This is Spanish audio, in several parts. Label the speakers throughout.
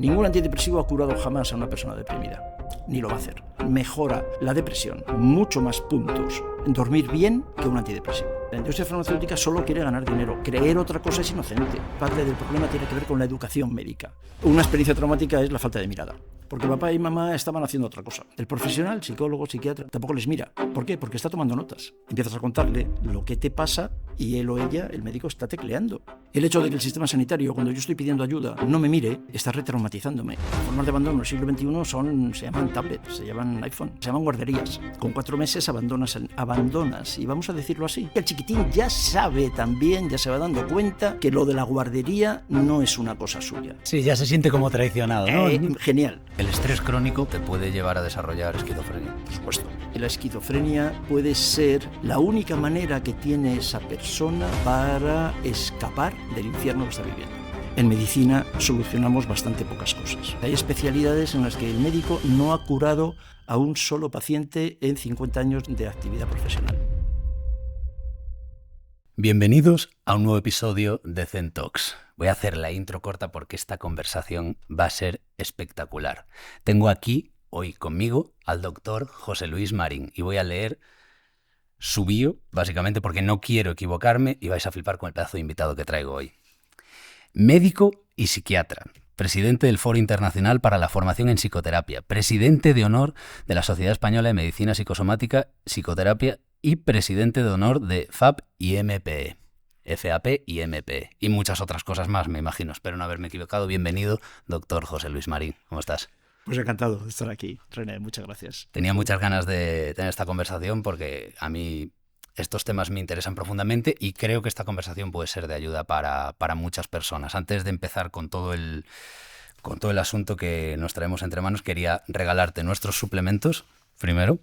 Speaker 1: Ningún antidepresivo ha curado jamás a una persona deprimida, ni lo va a hacer. Mejora la depresión, mucho más puntos en dormir bien que un antidepresivo. La industria farmacéutica solo quiere ganar dinero. Creer otra cosa es inocente. Parte del problema tiene que ver con la educación médica. Una experiencia traumática es la falta de mirada. Porque papá y mamá estaban haciendo otra cosa. El profesional, psicólogo, psiquiatra, tampoco les mira. ¿Por qué? Porque está tomando notas. Empiezas a contarle lo que te pasa y él o ella, el médico, está tecleando. El hecho de que el sistema sanitario, cuando yo estoy pidiendo ayuda, no me mire, está retraumatizándome. Las formas de abandono del siglo XXI se llaman tablets, se llaman iPhone, se llaman guarderías. Con 4 meses abandonas y vamos a decirlo así. El chiquitín ya sabe también, ya se va dando cuenta que lo de la guardería no es una cosa suya.
Speaker 2: Sí, ya se siente como traicionado, ¿no?
Speaker 1: Genial.
Speaker 3: El estrés crónico te puede llevar a desarrollar esquizofrenia.
Speaker 1: Por supuesto. La esquizofrenia puede ser la única manera que tiene esa persona para escapar del infierno que está viviendo. En medicina solucionamos bastante pocas cosas. Hay especialidades en las que el médico no ha curado a un solo paciente en 50 años de actividad profesional.
Speaker 3: Bienvenidos a un nuevo episodio de Zen Talks. Voy a hacer la intro corta porque esta conversación va a ser espectacular. Tengo aquí hoy conmigo al doctor José Luis Marín y voy a leer su bio, básicamente porque no quiero equivocarme y vais a flipar con el pedazo de invitado que traigo hoy. Médico y psiquiatra, presidente del Foro Internacional para la Formación en Psicoterapia, presidente de honor de la Sociedad Española de Medicina Psicosomática, Psicoterapia y presidente de honor de FAP y MPE. FAP y MPE. Y muchas otras cosas más, me imagino. Espero no haberme equivocado. Bienvenido, doctor José Luis Marín. ¿Cómo estás?
Speaker 1: Pues encantado de estar aquí, René. Muchas gracias.
Speaker 3: Tenía muchas ganas de tener esta conversación porque a mí estos temas me interesan profundamente y creo que esta conversación puede ser de ayuda para muchas personas. Antes de empezar con todo el asunto que nos traemos entre manos, quería regalarte nuestros suplementos, primero,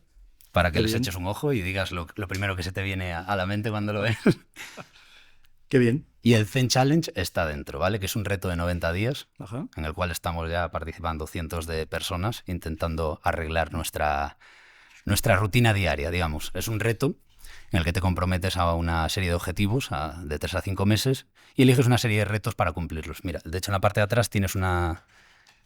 Speaker 3: para que les eches un ojo y digas lo primero que se te viene a la mente cuando lo ves.
Speaker 1: Qué bien.
Speaker 3: Y el Zen Challenge está dentro, ¿vale? Que es un reto de 90 días.
Speaker 1: Ajá. En
Speaker 3: el cual estamos ya participando cientos de personas intentando arreglar nuestra rutina diaria, digamos. Es un reto en el que te comprometes a una serie de objetivos de 3 a 5 meses y eliges una serie de retos para cumplirlos. Mira, de hecho en la parte de atrás tienes una...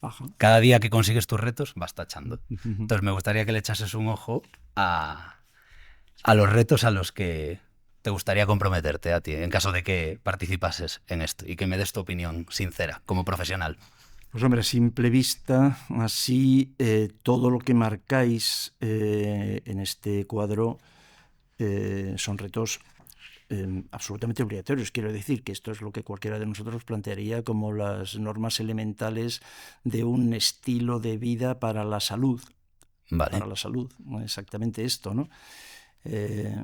Speaker 1: Ajá.
Speaker 3: Cada día que consigues tus retos vas tachando. Entonces me gustaría que le echases un ojo a los retos a los que te gustaría comprometerte a ti, en caso de que participases en esto y que me des tu opinión sincera como profesional.
Speaker 1: Pues hombre, a simple vista, así todo lo que marcáis en este cuadro son retos absolutamente obligatorios. Quiero decir que esto es lo que cualquiera de nosotros plantearía como las normas elementales de un estilo de vida para la salud.
Speaker 3: Vale.
Speaker 1: Para la salud, exactamente esto, ¿no?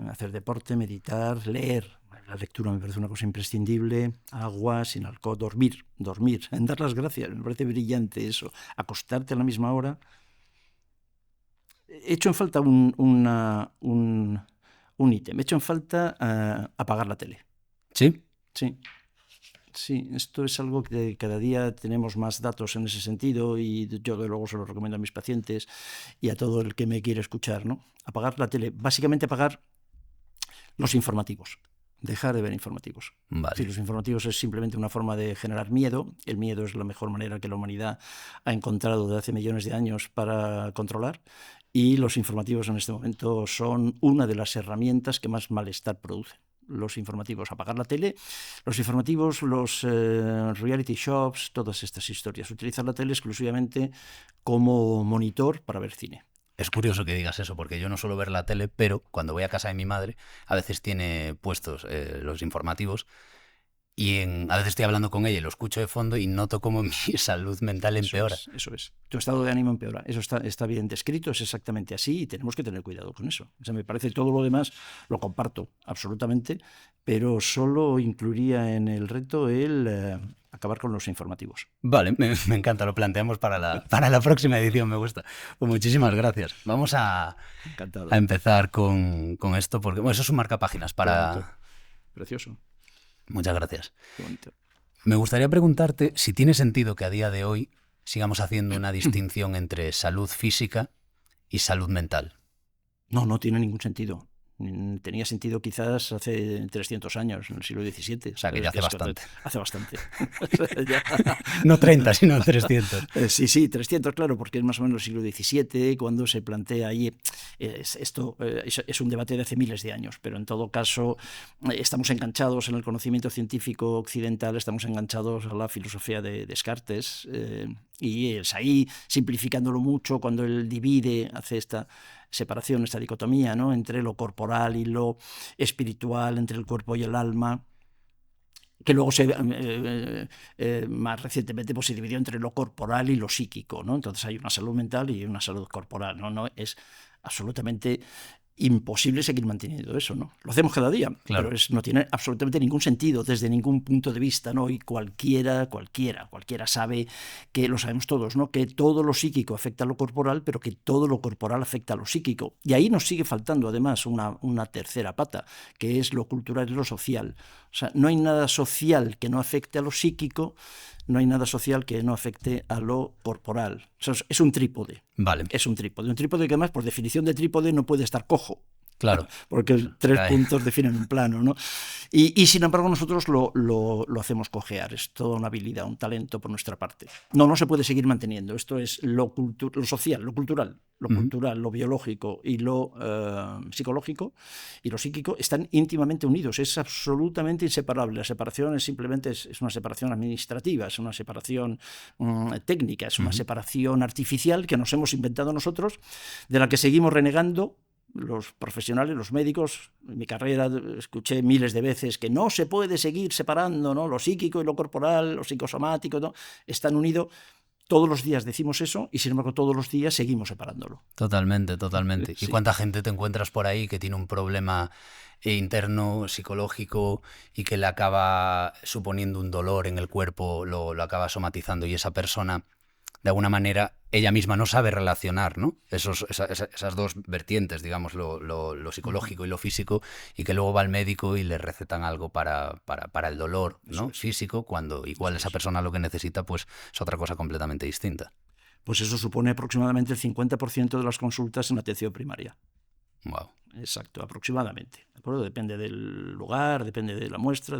Speaker 1: Hacer deporte, meditar, leer. La lectura me parece una cosa imprescindible. Agua, sin alcohol, dormir, en dar las gracias. Me parece brillante eso. Acostarte a la misma hora. He hecho en falta un ítem. He hecho en falta apagar la tele.
Speaker 3: ¿Sí?
Speaker 1: Sí, esto es algo que cada día tenemos más datos en ese sentido y yo de luego se lo recomiendo a mis pacientes y a todo el que me quiere escuchar, ¿no? Apagar la tele, básicamente apagar los informativos, dejar de ver informativos.
Speaker 3: Vale.
Speaker 1: Si los informativos es simplemente una forma de generar miedo, el miedo es la mejor manera que la humanidad ha encontrado desde hace millones de años para controlar y los informativos en este momento son una de las herramientas que más malestar producen. Los informativos, apagar la tele, los informativos, los reality shows, todas estas historias. Utilizar la tele exclusivamente como monitor para ver cine.
Speaker 3: Es curioso que digas eso, porque yo no suelo ver la tele, pero cuando voy a casa de mi madre, a veces tiene puestos los informativos y a veces estoy hablando con ella y lo escucho de fondo y noto cómo mi salud mental empeora.
Speaker 1: Eso es. Tu estado de ánimo empeora. Eso está bien descrito, es exactamente así y tenemos que tener cuidado con eso. O sea, me parece todo lo demás, lo comparto absolutamente, pero solo incluiría en el reto el acabar con los informativos.
Speaker 3: Vale, me encanta, lo planteamos para la próxima edición, me gusta. Pues muchísimas gracias. Vamos a empezar con esto, porque bueno, eso es un marcapáginas para...
Speaker 1: Precioso.
Speaker 3: Muchas gracias.
Speaker 1: Qué bonito.
Speaker 3: Me gustaría preguntarte si tiene sentido que a día de hoy sigamos haciendo una distinción entre salud física y salud mental.
Speaker 1: No tiene ningún sentido. Tenía sentido quizás hace 300 años, en el siglo XVII.
Speaker 3: O sea, que ya hace bastante.
Speaker 1: Hace bastante.
Speaker 2: No 30, sino 300.
Speaker 1: Sí, 300, claro, porque es más o menos el siglo XVII cuando se plantea ahí. Esto es un debate de hace miles de años, pero en todo caso estamos enganchados en el conocimiento científico occidental, estamos enganchados a la filosofía de Descartes, y es ahí, simplificándolo mucho, cuando él divide, hace esta separación, esta dicotomía, ¿no?, entre lo corporal y lo espiritual, entre el cuerpo y el alma, que luego más recientemente pues, se dividió entre lo corporal y lo psíquico, ¿no? Entonces hay una salud mental y una salud corporal, ¿no? No es absolutamente imposible seguir manteniendo eso, ¿no? Lo hacemos cada día,
Speaker 3: claro.
Speaker 1: pero no tiene absolutamente ningún sentido desde ningún punto de vista, ¿no? Y cualquiera sabe, que lo sabemos todos, ¿no?, que todo lo psíquico afecta a lo corporal, pero que todo lo corporal afecta a lo psíquico. Y ahí nos sigue faltando además una tercera pata, que es lo cultural y lo social. O sea, no hay nada social que no afecte a lo psíquico, no hay nada social que no afecte a lo corporal. O sea, es un trípode.
Speaker 3: Vale.
Speaker 1: Es un trípode. Un trípode que además, por definición de trípode, no puede estar cojo.
Speaker 3: Claro.
Speaker 1: Porque 3 puntos definen un plano, ¿no? Y sin embargo nosotros lo hacemos cojear. Es toda una habilidad, un talento por nuestra parte. No se puede seguir manteniendo. Esto es lo social, lo cultural. Lo cultural, lo biológico y lo psicológico y lo psíquico están íntimamente unidos. Es absolutamente inseparable. La separación es simplemente es una separación administrativa, es una separación técnica, es una separación artificial que nos hemos inventado nosotros, de la que seguimos renegando los profesionales, los médicos. En mi carrera escuché miles de veces que no se puede seguir separando, ¿no?, lo psíquico y lo corporal, lo psicosomático, ¿no?, están unidos. Todos los días decimos eso y sin embargo todos los días seguimos separándolo.
Speaker 3: Totalmente, totalmente.
Speaker 1: Sí.
Speaker 3: ¿Y cuánta gente te encuentras por ahí que tiene un problema interno, psicológico, y que le acaba suponiendo un dolor en el cuerpo, lo acaba somatizando, y esa persona, de alguna manera, ella misma no sabe relacionar, ¿no?, esas dos vertientes, digamos, lo psicológico y lo físico, y que luego va al médico y le recetan algo para el dolor, ¿no?, físico, cuando igual esa persona lo que necesita pues es otra cosa completamente distinta?
Speaker 1: Pues eso supone aproximadamente el 50% de las consultas en atención primaria.
Speaker 3: Wow.
Speaker 1: Exacto, aproximadamente. ¿De acuerdo? Depende del lugar, depende de la muestra,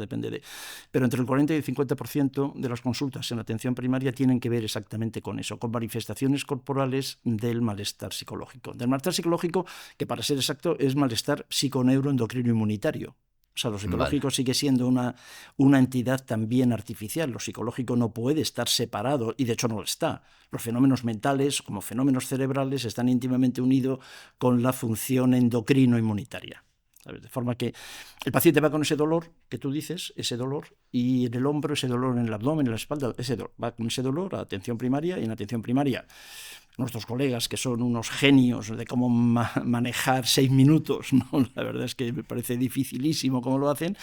Speaker 1: pero entre el 40 y el 50% de las consultas en atención primaria tienen que ver exactamente con eso, con manifestaciones corporales del malestar psicológico. Del malestar psicológico, que para ser exacto es malestar psiconeuroendocrino inmunitario. O sea, lo psicológico sigue siendo una entidad también artificial. Lo psicológico no puede estar separado, y de hecho no lo está. Los fenómenos mentales, como fenómenos cerebrales, están íntimamente unidos con la función endocrino-inmunitaria. ¿Sabes? De forma que el paciente va con ese dolor que tú dices, ese dolor, y en el hombro, ese dolor en el abdomen, en la espalda, va con ese dolor a atención primaria, y en atención primaria nuestros colegas, que son unos genios de cómo manejar 6 minutos, ¿no? La verdad es que me parece dificilísimo cómo lo hacen.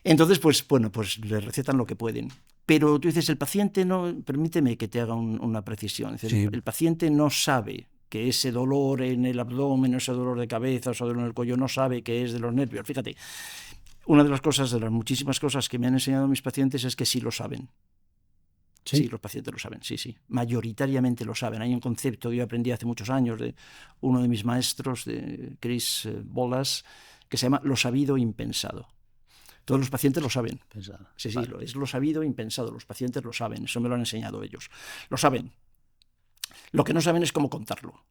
Speaker 1: Entonces, pues le recetan lo que pueden. Pero tú dices, el paciente no... Permíteme que te haga una precisión. Es decir, el paciente no sabe que ese dolor en el abdomen, ese dolor de cabeza, ese dolor en el cuello, no sabe que es de los nervios. Fíjate, una de las cosas, de las muchísimas cosas que me han enseñado mis pacientes, es que sí lo saben. Sí, los pacientes lo saben, sí. Mayoritariamente lo saben. Hay un concepto que yo aprendí hace muchos años de uno de mis maestros, de Chris Bolas, que se llama lo sabido impensado. Todos los pacientes lo saben. Sí, vale. Es lo sabido impensado. Los pacientes lo saben. Eso me lo han enseñado ellos. Lo saben. Lo que no saben es cómo contarlo.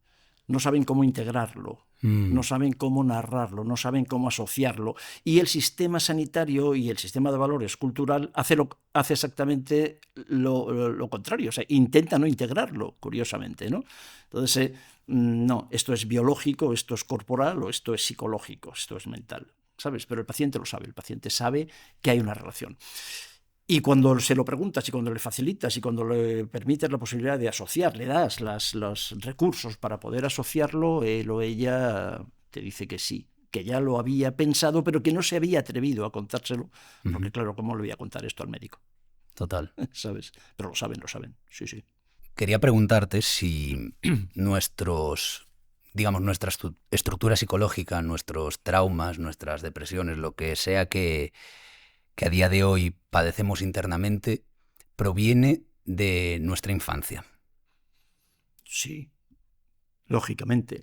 Speaker 1: No saben cómo integrarlo, no saben cómo narrarlo, no saben cómo asociarlo. Y el sistema sanitario y el sistema de valores cultural hace exactamente lo contrario. O sea, intenta no integrarlo, curiosamente, ¿no? Entonces, no, esto es biológico, esto es corporal, o esto es psicológico, esto es mental, ¿sabes? Pero el paciente lo sabe, el paciente sabe que hay una relación. Y cuando se lo preguntas y cuando le facilitas y cuando le permites la posibilidad de asociar, le das los recursos para poder asociarlo, él o ella te dice que sí, que ya lo había pensado, pero que no se había atrevido a contárselo, porque claro, ¿cómo le voy a contar esto al médico?
Speaker 3: Total.
Speaker 1: ¿Sabes? Pero lo saben, sí.
Speaker 3: Quería preguntarte si nuestra estructura psicológica, nuestros traumas, nuestras depresiones, lo que sea que a día de hoy padecemos internamente, proviene de nuestra infancia.
Speaker 1: Sí. Lógicamente.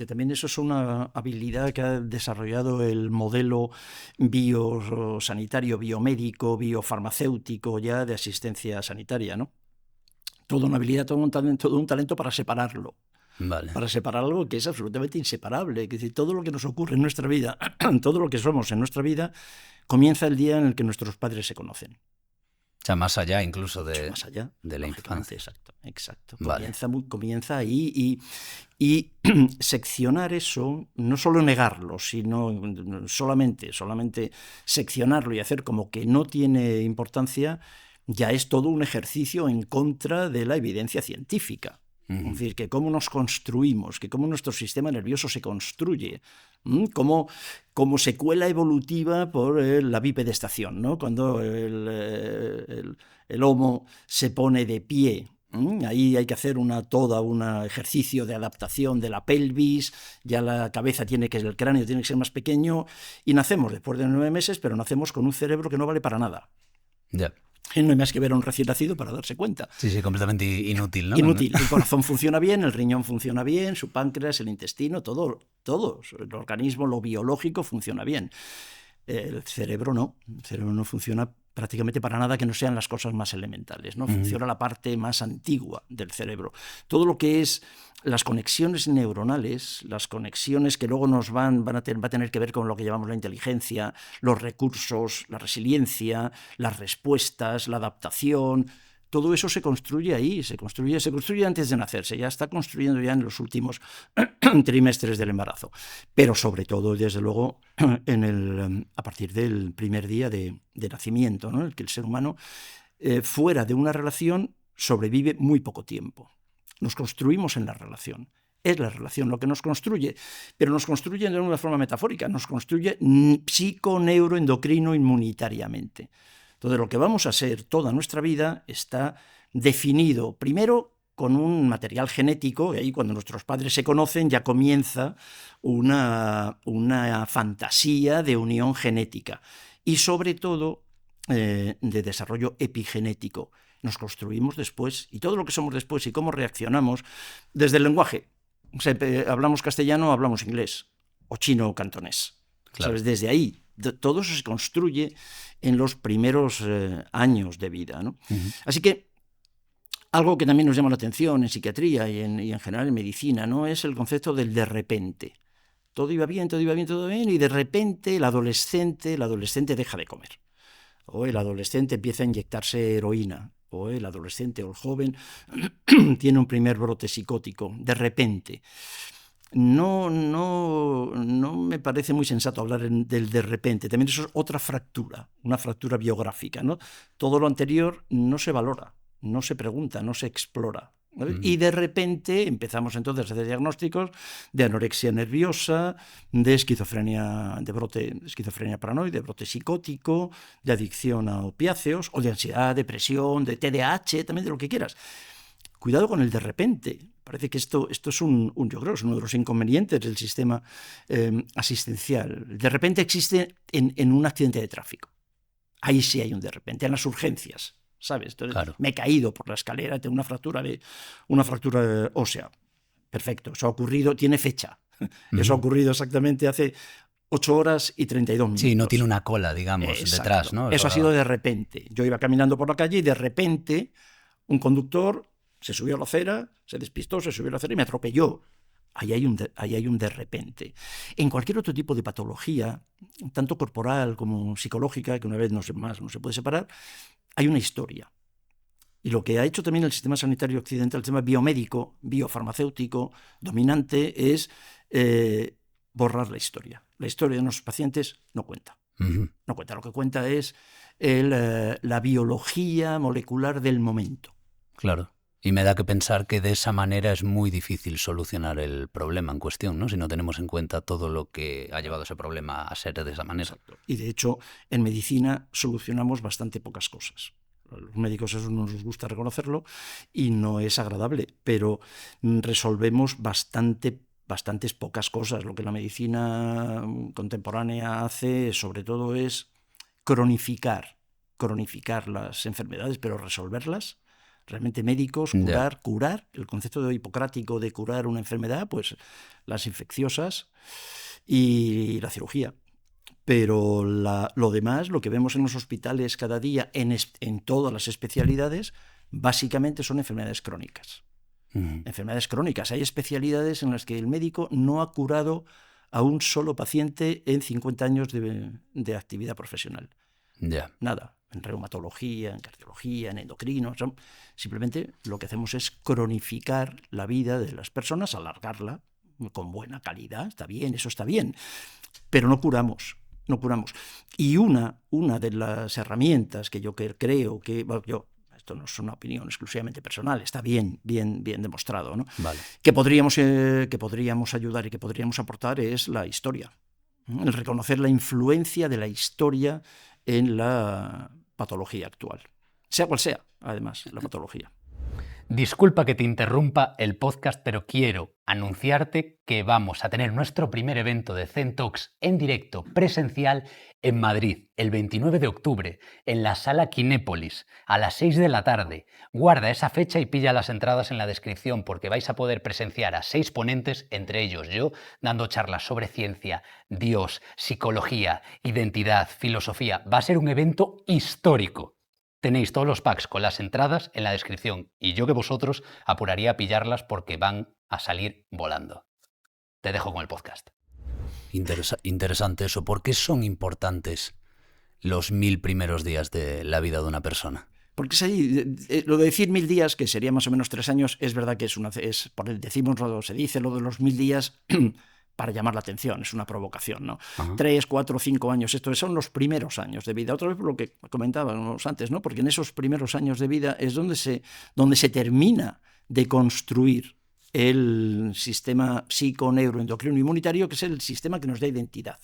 Speaker 1: También eso es una habilidad que ha desarrollado el modelo biosanitario, biomédico, biofarmacéutico ya de asistencia sanitaria, ¿no? Toda una habilidad, todo un talento para separarlo.
Speaker 3: Vale.
Speaker 1: Para separar algo que es absolutamente inseparable. Es decir, todo lo que nos ocurre en nuestra vida, todo lo que somos en nuestra vida, comienza el día en el que nuestros padres se conocen.
Speaker 3: O sea, más allá incluso de la infancia.
Speaker 1: Exacto.
Speaker 3: Vale.
Speaker 1: Comienza ahí y seccionar eso, no solo negarlo, sino solamente seccionarlo y hacer como que no tiene importancia, ya es todo un ejercicio en contra de la evidencia científica. Es decir, que cómo nos construimos, que cómo nuestro sistema nervioso se construye, como secuela evolutiva por la bipedestación, ¿no? Cuando el Homo se pone de pie. Ahí hay que hacer todo un ejercicio de adaptación de la pelvis, ya el cráneo tiene que ser más pequeño, y nacemos después de 9 meses, pero nacemos con un cerebro que no vale para nada.
Speaker 3: Ya.
Speaker 1: Y no hay más que ver a un recién nacido para darse cuenta.
Speaker 3: Sí, completamente inútil, ¿no?
Speaker 1: Inútil. El corazón funciona bien, el riñón funciona bien, su páncreas, el intestino, todo, el organismo, lo biológico funciona bien. El cerebro no funciona prácticamente para nada que no sean las cosas más elementales, ¿no? Funciona la parte más antigua del cerebro. Todo lo que es las conexiones neuronales, las conexiones que luego nos va a tener que ver con lo que llamamos la inteligencia, los recursos, la resiliencia, las respuestas, la adaptación. Todo eso se construye ahí, se construye antes de nacer, se ya está construyendo ya en los últimos trimestres del embarazo, pero sobre todo, desde luego, a partir del primer día de nacimiento, ¿no? En el que el ser humano, fuera de una relación, sobrevive muy poco tiempo. Nos construimos en la relación. Es la relación lo que nos construye, pero nos construye de una forma metafórica, nos construye psico-neuroendocrino inmunitariamente. Entonces, lo que vamos a ser toda nuestra vida está definido primero con un material genético, y ahí cuando nuestros padres se conocen ya comienza una fantasía de unión genética y sobre todo de desarrollo epigenético. Nos construimos después, y todo lo que somos después y cómo reaccionamos desde el lenguaje. O sea, hablamos castellano, hablamos inglés, o chino o cantonés. Claro. ¿Sabes? Desde ahí, todo eso se construye en los primeros años de vida, ¿no? Así que algo que también nos llama la atención en psiquiatría y en general en medicina, ¿no? Es el concepto del de repente. Todo iba bien, y de repente el adolescente deja de comer. O el adolescente empieza a inyectarse heroína. O el adolescente o el joven tiene un primer brote psicótico, de repente. No me parece muy sensato hablar del de repente. También eso es otra fractura, una fractura biográfica, ¿no? Todo lo anterior no se valora, no se pregunta, no se explora. Y de repente empezamos entonces a hacer diagnósticos de anorexia nerviosa, de esquizofrenia, de esquizofrenia paranoide, de brote psicótico, de adicción a opiáceos, o de ansiedad, depresión, de TDAH, también de lo que quieras. Cuidado con el de repente. Parece que esto es yo creo, es uno de los inconvenientes del sistema asistencial. De repente existe en un accidente de tráfico. Ahí sí hay un de repente, en las urgencias, ¿sabes? Entonces, claro. Me he caído por la escalera, tengo una fractura ósea. Perfecto, eso ha ocurrido, tiene fecha. Eso ha ocurrido exactamente hace 8 horas y 32 minutos.
Speaker 3: Sí, no tiene una cola, digamos, detrás, ¿no?
Speaker 1: Eso ha sido de repente. Yo iba caminando por la calle y de repente un conductor se subió a la acera, se despistó, se subió a la acera y me atropelló. Ahí hay un de repente. En cualquier otro tipo de patología, tanto corporal como psicológica, que una vez no se puede separar, hay una historia. Y lo que ha hecho también el sistema sanitario occidental, el sistema biomédico, biofarmacéutico, dominante, es borrar la historia. La historia de nuestros pacientes no cuenta. No cuenta. Lo que cuenta es la biología molecular del momento.
Speaker 3: Claro. Y me da que pensar que de esa manera es muy difícil solucionar el problema en cuestión, ¿no? Si no tenemos en cuenta todo lo que ha llevado ese problema a ser de esa manera.
Speaker 1: Exacto. Y de hecho, en medicina solucionamos bastante pocas cosas. A los médicos eso no nos gusta reconocerlo y no es agradable, pero resolvemos bastantes pocas cosas. Lo que la medicina contemporánea hace, sobre todo, es cronificar las enfermedades, pero resolverlas realmente médicos, curar, el concepto hipocrático de curar una enfermedad, pues las infecciosas y la cirugía. Pero lo demás, lo que vemos en los hospitales cada día, en todas las especialidades, básicamente son enfermedades crónicas. Enfermedades crónicas. Hay especialidades en las que el médico no ha curado a un solo paciente en 50 años de actividad profesional. Nada. En reumatología, en cardiología, en endocrino. Simplemente lo que hacemos es cronificar la vida de las personas, alargarla con buena calidad. Está bien, eso está bien. Pero no curamos. Y una de las herramientas que yo creo que... Bueno, esto no es una opinión exclusivamente personal, está bien demostrado, ¿no?
Speaker 3: Vale.
Speaker 1: Que podríamos ayudar y que podríamos aportar es la historia. El reconocer la influencia de la historia en la patología actual. Sea cual sea, además, la patología.
Speaker 3: Disculpa que te interrumpa el podcast, pero quiero anunciarte que vamos a tener nuestro primer evento de Zen Talks en directo, presencial, en Madrid, el 29 de octubre, en la Sala Kinépolis, a las 6 de la tarde. Guarda esa fecha y pilla las entradas en la descripción, porque vais a poder presenciar a 6 ponentes, entre ellos yo, dando charlas sobre ciencia, Dios, psicología, identidad, filosofía. Va a ser un evento histórico. Tenéis todos los packs con las entradas en la descripción y yo que vosotros apuraría a pillarlas porque van a salir volando. Te dejo con el podcast. Interesante eso. ¿Por qué son importantes los 1000 primeros días de la vida de una persona?
Speaker 1: Porque es ahí, lo de decir 1000 días, que sería más o menos 3 años, es verdad que se dice lo de los 1000 días para llamar la atención, es una provocación, ¿no? 3, 4, 5 años, estos son los primeros años de vida. Otra vez por lo que comentábamos antes, ¿no? Porque en esos primeros años de vida es donde se termina de construir el sistema psico-neuroendocrino inmunitario, que es el sistema que nos da identidad.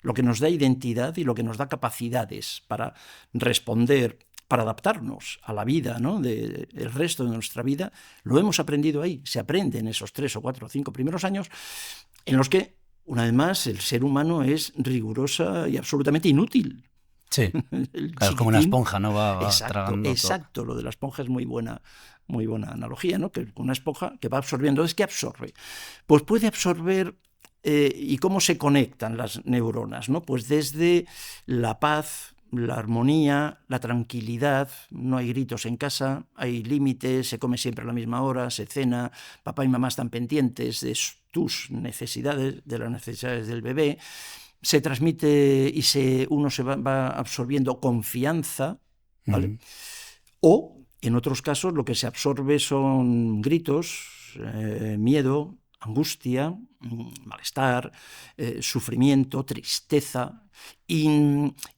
Speaker 1: Lo que nos da identidad y lo que nos da capacidades para responder, para adaptarnos a la vida, ¿no? El resto de nuestra vida, lo hemos aprendido ahí. Se aprende en esos 3 o 4 o 5 primeros años en los que, una vez más, el ser humano es rigurosa y absolutamente inútil.
Speaker 3: Sí, claro, es como una esponja, ¿no? Va tragando
Speaker 1: exacto, lo de la esponja es muy buena analogía, ¿no? Que una esponja que va absorbiendo. ¿Es que absorbe? Pues puede absorber. ¿Y cómo se conectan las neuronas, ¿no? Pues desde la paz, la armonía, la tranquilidad, no hay gritos en casa, hay límites, se come siempre a la misma hora, se cena, papá y mamá están pendientes de tus necesidades, de las necesidades del bebé, se transmite y uno se va absorbiendo confianza, ¿vale? O, en otros casos, lo que se absorbe son gritos, miedo, angustia, malestar, sufrimiento, tristeza,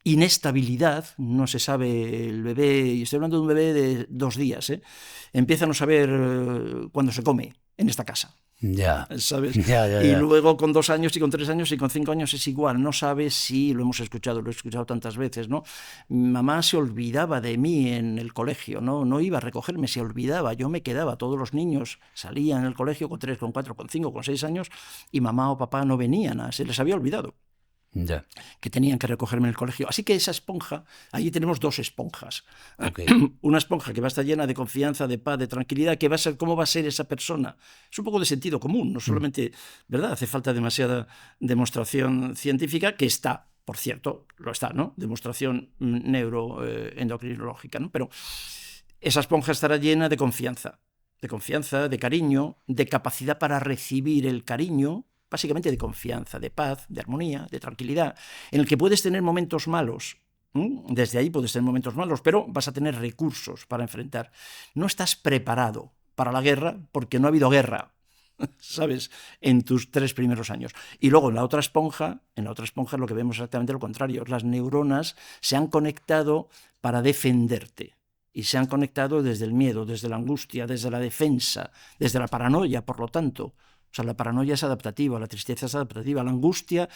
Speaker 1: inestabilidad. No se sabe el bebé, y estoy hablando de un bebé de 2 días, empieza a no saber cuándo se come en esta casa.
Speaker 3: Ya.
Speaker 1: ¿Sabes?
Speaker 3: Ya.
Speaker 1: Y luego con 2 años y con 3 años y con 5 años es igual. No sabe si, lo he escuchado tantas veces, ¿no? Mamá se olvidaba de mí en el colegio, no iba a recogerme, se olvidaba. Yo me quedaba, todos los niños salían en el colegio con 3, con 4, con 5, con 6 años y mamá o papá no venían, se les había olvidado.
Speaker 3: Ya.
Speaker 1: Que tenían que recogerme en el colegio. Así que esa esponja, allí tenemos 2 esponjas.
Speaker 3: Okay.
Speaker 1: Una esponja que va a estar llena de confianza, de paz, de tranquilidad, que va a ser cómo va a ser esa persona. Es un poco de sentido común, no solamente, ¿verdad? Hace falta demasiada demostración científica, que está, por cierto, lo está, ¿no? Demostración neuroendocrinológica, ¿no? Pero esa esponja estará llena de confianza, de cariño, de capacidad para recibir el cariño, básicamente de confianza, de paz, de armonía, de tranquilidad, en el que puedes tener momentos malos. Desde ahí puedes tener momentos malos, pero vas a tener recursos para enfrentar. No estás preparado para la guerra porque no ha habido guerra, ¿sabes? En tus 3 primeros años. Y luego en la otra esponja lo que vemos es exactamente lo contrario. Las neuronas se han conectado para defenderte. Y se han conectado desde el miedo, desde la angustia, desde la defensa, desde la paranoia, por lo tanto. O sea, la paranoia es adaptativa, la tristeza es adaptativa, la angustia,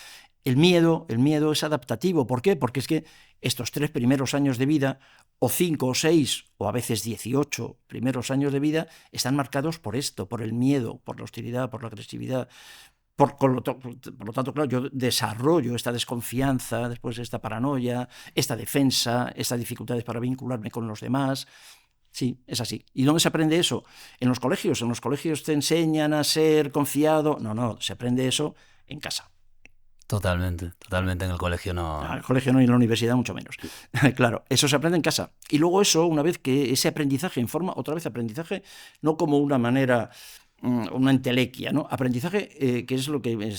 Speaker 1: el miedo es adaptativo. ¿Por qué? Porque es que estos 3 primeros años de vida, o 5 o 6, o a veces 18 primeros años de vida, están marcados por esto, por el miedo, por la hostilidad, por la agresividad. Por lo tanto, claro, yo desarrollo esta desconfianza, después esta paranoia, esta defensa, estas dificultades para vincularme con los demás. Sí, es así. ¿Y dónde se aprende eso? En los colegios. En los colegios te enseñan a ser confiado. No, se aprende eso en casa.
Speaker 3: Totalmente en el colegio no.
Speaker 1: En el colegio no y en la universidad mucho menos. Claro, eso se aprende en casa. Y luego eso, una vez que ese aprendizaje informa, otra vez aprendizaje, no como una manera, una entelequia, ¿no? Aprendizaje, que es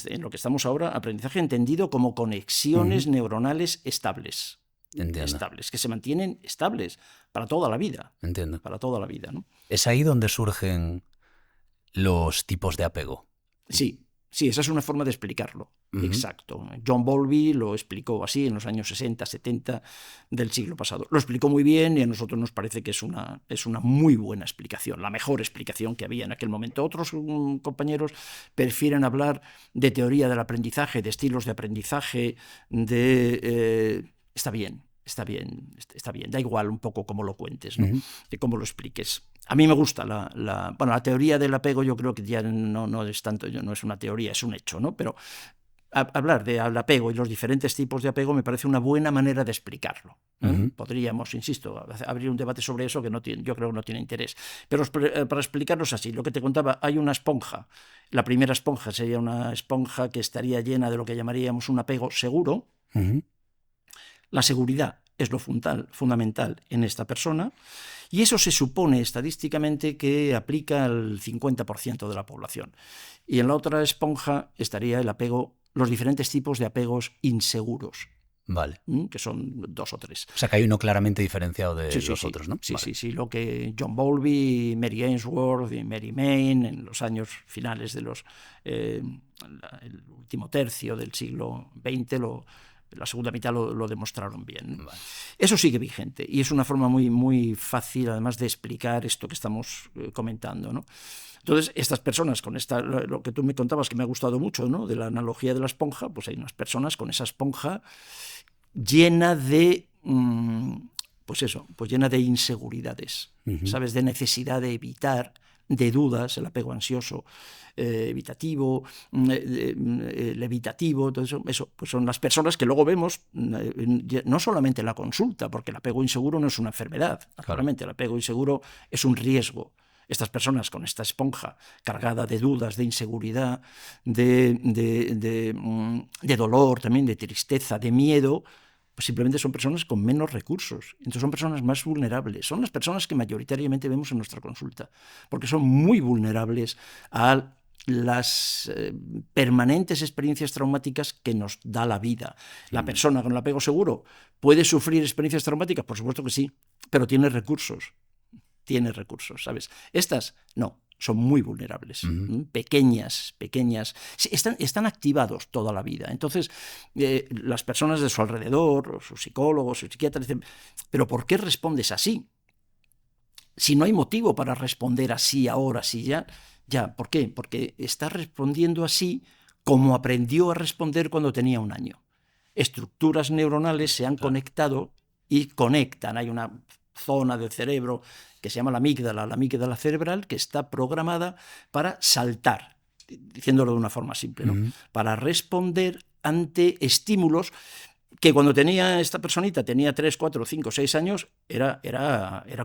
Speaker 1: en lo que estamos ahora, aprendizaje entendido como conexiones neuronales estables.
Speaker 3: Entiendo.
Speaker 1: Estables, que se mantienen estables para toda la vida.
Speaker 3: Entiendo.
Speaker 1: Para toda la vida, ¿no?
Speaker 3: ¿Es ahí donde surgen los tipos de apego?
Speaker 1: Sí, esa es una forma de explicarlo. Exacto. John Bowlby lo explicó así en los años 60, 70 del siglo pasado. Lo explicó muy bien y a nosotros nos parece que es una muy buena explicación, la mejor explicación que había en aquel momento. Otros compañeros prefieren hablar de teoría del aprendizaje, de estilos de aprendizaje, Está bien, da igual un poco cómo lo cuentes, ¿no? De cómo lo expliques. A mí me gusta la teoría del apego. Yo creo que ya no es tanto, no es una teoría, es un hecho, ¿no? Pero hablar del apego y los diferentes tipos de apego me parece una buena manera de explicarlo. Podríamos, insisto, abrir un debate sobre eso que yo creo que no tiene interés. Pero para explicarlos así, lo que te contaba, hay una esponja. La primera esponja sería una esponja que estaría llena de lo que llamaríamos un apego seguro. La seguridad es lo fundamental en esta persona y eso se supone estadísticamente que aplica al 50% de la población. Y en la otra esponja estaría el apego, los diferentes tipos de apegos inseguros.
Speaker 3: Vale.
Speaker 1: Que son 2 o 3.
Speaker 3: O sea que hay uno claramente diferenciado de los otros, ¿no?
Speaker 1: Sí, vale. Sí. Lo que John Bowlby, Mary Ainsworth y Mary Main en los años finales de el último tercio del siglo XX la segunda mitad lo demostraron bien. Vale. Eso sigue vigente y es una forma muy, muy fácil además de explicar esto que estamos comentando, ¿no? Entonces, estas personas con lo que tú me contabas que me ha gustado mucho, ¿no? De la analogía de la esponja, pues hay unas personas con esa esponja llena de llena de inseguridades, ¿sabes? De necesidad de evitar, de dudas, el apego ansioso, evitativo, levitativo, todo eso pues son las personas que luego vemos no solamente en la consulta, porque el apego inseguro no es una enfermedad, naturalmente. El apego inseguro es un riesgo. Estas personas con esta esponja cargada de dudas, de inseguridad, de dolor, también de tristeza, de miedo, pues simplemente son personas con menos recursos. Entonces son personas más vulnerables. Son las personas que mayoritariamente vemos en nuestra consulta, porque son muy vulnerables a las permanentes experiencias traumáticas que nos da la vida. La persona con el apego seguro puede sufrir experiencias traumáticas, por supuesto que sí, pero tiene recursos, ¿sabes? Estas no. Son muy vulnerables, pequeñas, sí, están activados toda la vida. Entonces, las personas de su alrededor, sus psicólogos, sus psiquiatras dicen, ¿pero por qué respondes así? Si no hay motivo para responder así ahora, sí ya, ¿por qué? Porque está respondiendo así como aprendió a responder cuando tenía 1 año. Estructuras neuronales se han conectado y conectan. Hay una zona del cerebro que se llama la amígdala cerebral, que está programada para saltar, diciéndolo de una forma simple, ¿no? Para responder ante estímulos que cuando tenía esta personita, tenía 3, 4, 5, 6 años, era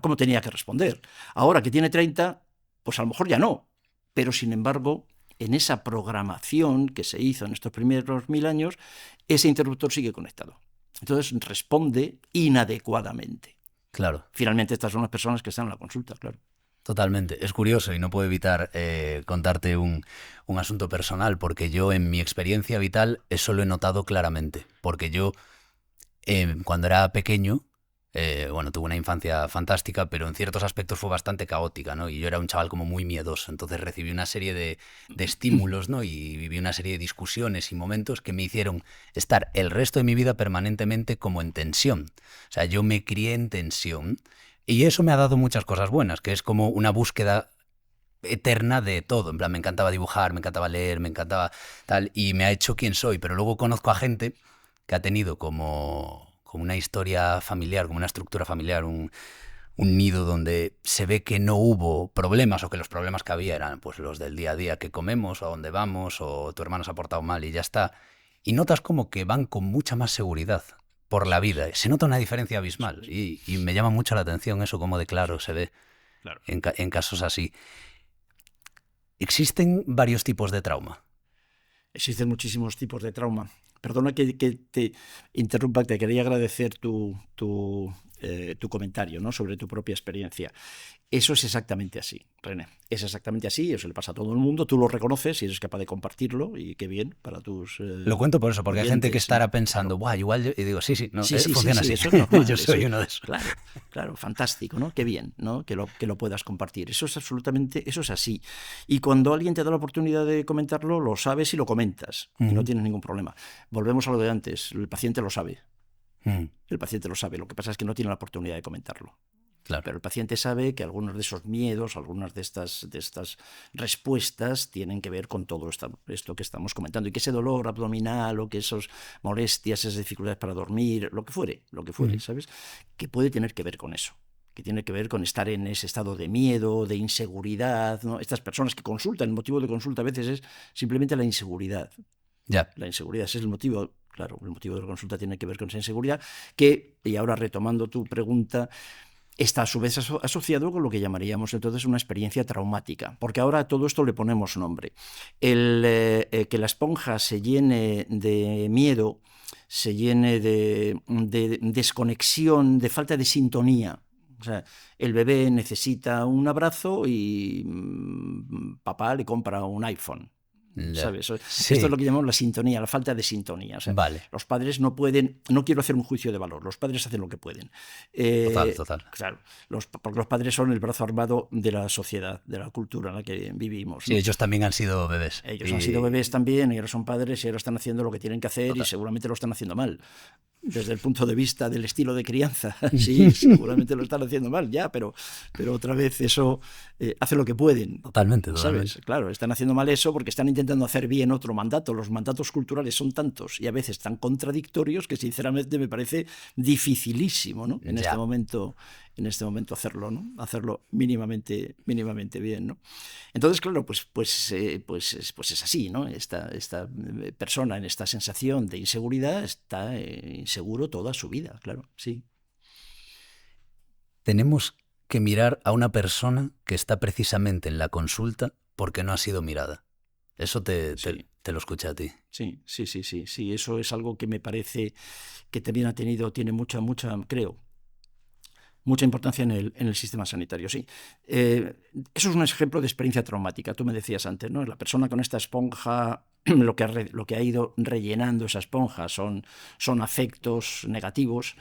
Speaker 1: como tenía que responder. Ahora que tiene 30, pues a lo mejor ya no, pero sin embargo, en esa programación que se hizo en estos primeros 1000 años, ese interruptor sigue conectado. Entonces responde inadecuadamente.
Speaker 3: Claro.
Speaker 1: Finalmente estas son las personas que están en la consulta, claro.
Speaker 3: Totalmente. Es curioso y no puedo evitar contarte un asunto personal, porque yo en mi experiencia vital eso lo he notado claramente. Porque yo, cuando era pequeño, tuve una infancia fantástica, pero en ciertos aspectos fue bastante caótica, ¿no? Y yo era un chaval como muy miedoso, entonces recibí una serie de estímulos, ¿no? Y viví una serie de discusiones y momentos que me hicieron estar el resto de mi vida permanentemente como en tensión. O sea, yo me crié en tensión y eso me ha dado muchas cosas buenas, que es como una búsqueda eterna de todo. En plan, me encantaba dibujar, me encantaba leer, me encantaba tal, y me ha hecho quien soy. Pero luego conozco a gente que ha tenido como una historia familiar, como una estructura familiar, un nido donde se ve que no hubo problemas, o que los problemas que había eran pues los del día a día, que comemos, o a dónde vamos, o tu hermano se ha portado mal y ya está. Y notas como que van con mucha más seguridad, por la vida. Se nota una diferencia abismal y me llama mucho la atención eso, cómo de claro se ve en casos así. ¿Existen varios tipos de trauma?
Speaker 1: Existen muchísimos tipos de trauma. Perdona que te interrumpa, te quería agradecer tu comentario, ¿no?, sobre tu propia experiencia. Eso es exactamente así, René. Es exactamente así, eso le pasa a todo el mundo, tú lo reconoces y eres capaz de compartirlo, y qué bien para tus
Speaker 3: Lo cuento por eso, porque hay gente que estará pensando,
Speaker 1: claro.
Speaker 3: Igual yo, y digo, sí, no,
Speaker 1: sí,
Speaker 3: funciona así.
Speaker 1: Eso es normal,
Speaker 3: yo soy uno de esos.
Speaker 1: Claro, fantástico, ¿no? Qué bien, ¿no?, que lo puedas compartir. Eso es absolutamente, eso es así. Y cuando alguien te da la oportunidad de comentarlo, lo sabes y lo comentas, y no tienes ningún problema. Volvemos a lo de antes, el paciente lo sabe. El paciente lo sabe, lo que pasa es que no tiene la oportunidad de comentarlo.
Speaker 3: Claro.
Speaker 1: Pero el paciente sabe que algunos de esos miedos, algunas de estas respuestas tienen que ver con todo esto que estamos comentando, y que ese dolor abdominal o que esas molestias, esas dificultades para dormir, lo que fuere, ¿sabes?, que puede tener que ver con eso, que tiene que ver con estar en ese estado de miedo, de inseguridad, ¿no? Estas personas que consultan, el motivo de consulta a veces es simplemente la inseguridad. La inseguridad, ese es el motivo. Claro, el motivo de la consulta tiene que ver con esa inseguridad que, y ahora retomando tu pregunta, está a su vez asociado con lo que llamaríamos entonces una experiencia traumática, porque ahora a todo esto le ponemos nombre. Que la esponja se llene de miedo, se llene de desconexión, de falta de sintonía. O sea, el bebé necesita un abrazo y papá le compra un iPhone. ¿Sabes?
Speaker 3: Sí.
Speaker 1: Esto es lo que llamamos la sintonía, la falta de sintonía. O sea, los padres no pueden, no quiero hacer un juicio de valor, los padres hacen lo que pueden.
Speaker 3: Total.
Speaker 1: Claro, porque los padres son el brazo armado de la sociedad, de la cultura en la que vivimos, ¿no?
Speaker 3: Sí, ellos también han sido bebés.
Speaker 1: Ellos han sido bebés también, y ahora son padres y ahora están haciendo lo que tienen que hacer, y seguramente lo están haciendo mal. Desde el punto de vista del estilo de crianza, sí, seguramente lo están haciendo mal ya, pero otra vez eso hace lo que pueden.
Speaker 3: Totalmente.
Speaker 1: ¿Sabes? Claro, están haciendo mal eso porque están intentando hacer bien otro mandato. Los mandatos culturales son tantos y a veces tan contradictorios que sinceramente me parece dificilísimo, ¿no?, en este momento hacerlo, ¿no?, hacerlo mínimamente bien, ¿no? Entonces, claro, pues es así, ¿no? Esta persona en esta sensación de inseguridad está inseguro toda su vida, claro, sí.
Speaker 3: Tenemos que mirar a una persona que está precisamente en la consulta porque no ha sido mirada. Eso te lo escuché a ti.
Speaker 1: Sí, eso es algo que me parece que también tiene mucha, creo, mucha importancia en el sistema sanitario, sí. Eso es un ejemplo de experiencia traumática. Tú me decías antes, ¿no? La persona con esta esponja, lo que ha ido rellenando esa esponja son afectos negativos.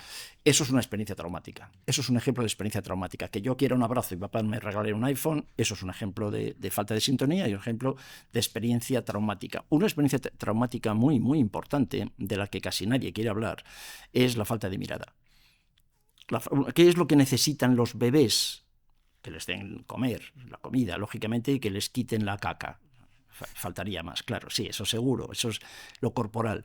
Speaker 1: Eso es una experiencia traumática. Eso es un ejemplo de experiencia traumática. Que yo quiera un abrazo y papá me regale un iPhone, eso es un ejemplo de falta de sintonía y un ejemplo de experiencia traumática. Una experiencia traumática muy, muy importante, de la que casi nadie quiere hablar, es la falta de mirada. ¿Qué es lo que necesitan los bebés? Que les den comer, la comida, lógicamente, y que les quiten la caca. Faltaría más, claro, sí, eso seguro, eso es lo corporal.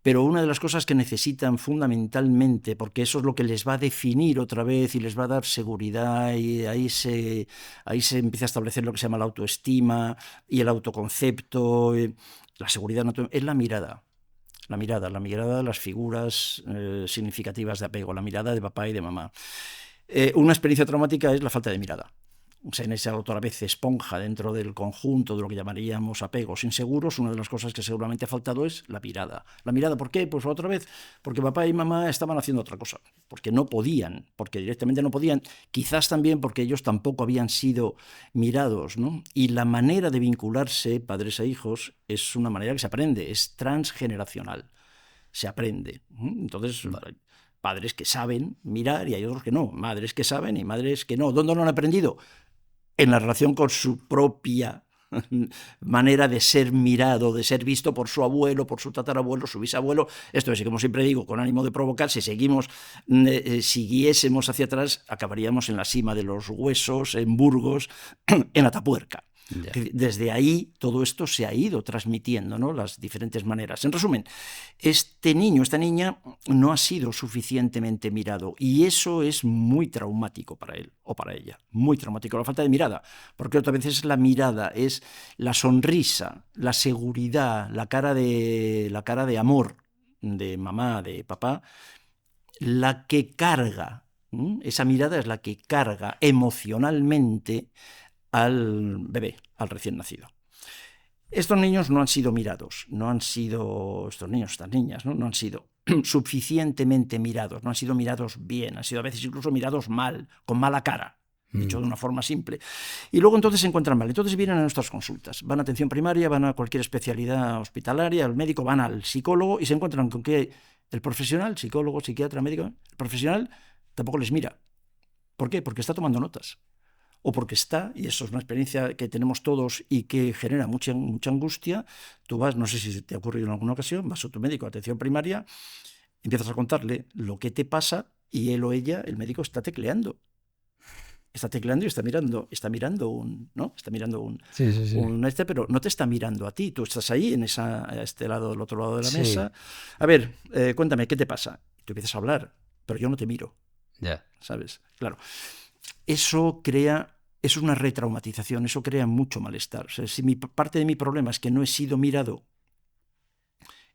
Speaker 1: Pero una de las cosas que necesitan fundamentalmente, porque eso es lo que les va a definir otra vez y les va a dar seguridad, y ahí se empieza a establecer lo que se llama la autoestima y el autoconcepto, la seguridad, es la mirada. La mirada de las figuras significativas de apego, la mirada de papá y de mamá. Una experiencia traumática es la falta de mirada. O sea, en esa otra vez esponja dentro del conjunto de lo que llamaríamos apegos inseguros, una de las cosas que seguramente ha faltado es la mirada. ¿La mirada por qué? Pues otra vez porque papá y mamá estaban haciendo otra cosa, porque no podían, porque directamente no podían, quizás también porque ellos tampoco habían sido mirados, ¿no? Y la manera de vincularse padres e hijos es una manera que se aprende, es transgeneracional, se aprende. Entonces, padres que saben mirar y hay otros que no, madres que saben y madres que no. ¿Dónde lo han aprendido? En la relación con su propia manera de ser mirado, de ser visto por su abuelo, por su tatarabuelo, su bisabuelo. Esto es, como siempre digo, con ánimo de provocar, si siguiésemos hacia atrás, acabaríamos en la cima de los huesos, en Burgos, en Atapuerca. Desde ahí todo esto se ha ido transmitiendo, ¿no?, las diferentes maneras. En resumen, este niño, esta niña no ha sido suficientemente mirado y eso es muy traumático para él o para ella, muy traumático, la falta de mirada, porque otras veces la mirada es la sonrisa, la seguridad, la cara de amor de mamá, de papá, la que carga, esa mirada es la que carga emocionalmente al bebé, al recién nacido. Estos niños no han sido mirados, estos niños, estas niñas, no han sido suficientemente mirados, no han sido mirados bien, han sido a veces incluso mirados mal, con mala cara, dicho de una forma simple. Y luego entonces se encuentran mal. Entonces vienen a nuestras consultas, van a atención primaria, van a cualquier especialidad hospitalaria, al médico, van al psicólogo y se encuentran con que el profesional, psicólogo, psiquiatra, médico, el profesional tampoco les mira. ¿Por qué? Porque está tomando notas. O porque está, y eso es una experiencia que tenemos todos y que genera mucha angustia, tú vas, no sé si te ha ocurrido en alguna ocasión, vas a tu médico a atención primaria, empiezas a contarle lo que te pasa y él o ella, el médico, está tecleando. Está tecleando y está mirando pero no te está mirando a ti, tú estás ahí a este lado, del otro lado de la mesa. A ver, cuéntame, ¿qué te pasa? Tú empiezas a hablar, pero yo no te miro.
Speaker 3: Ya.
Speaker 1: ¿Sabes? Claro. Eso es una retraumatización, eso crea mucho malestar. O sea, si parte de mi problema es que no he sido mirado,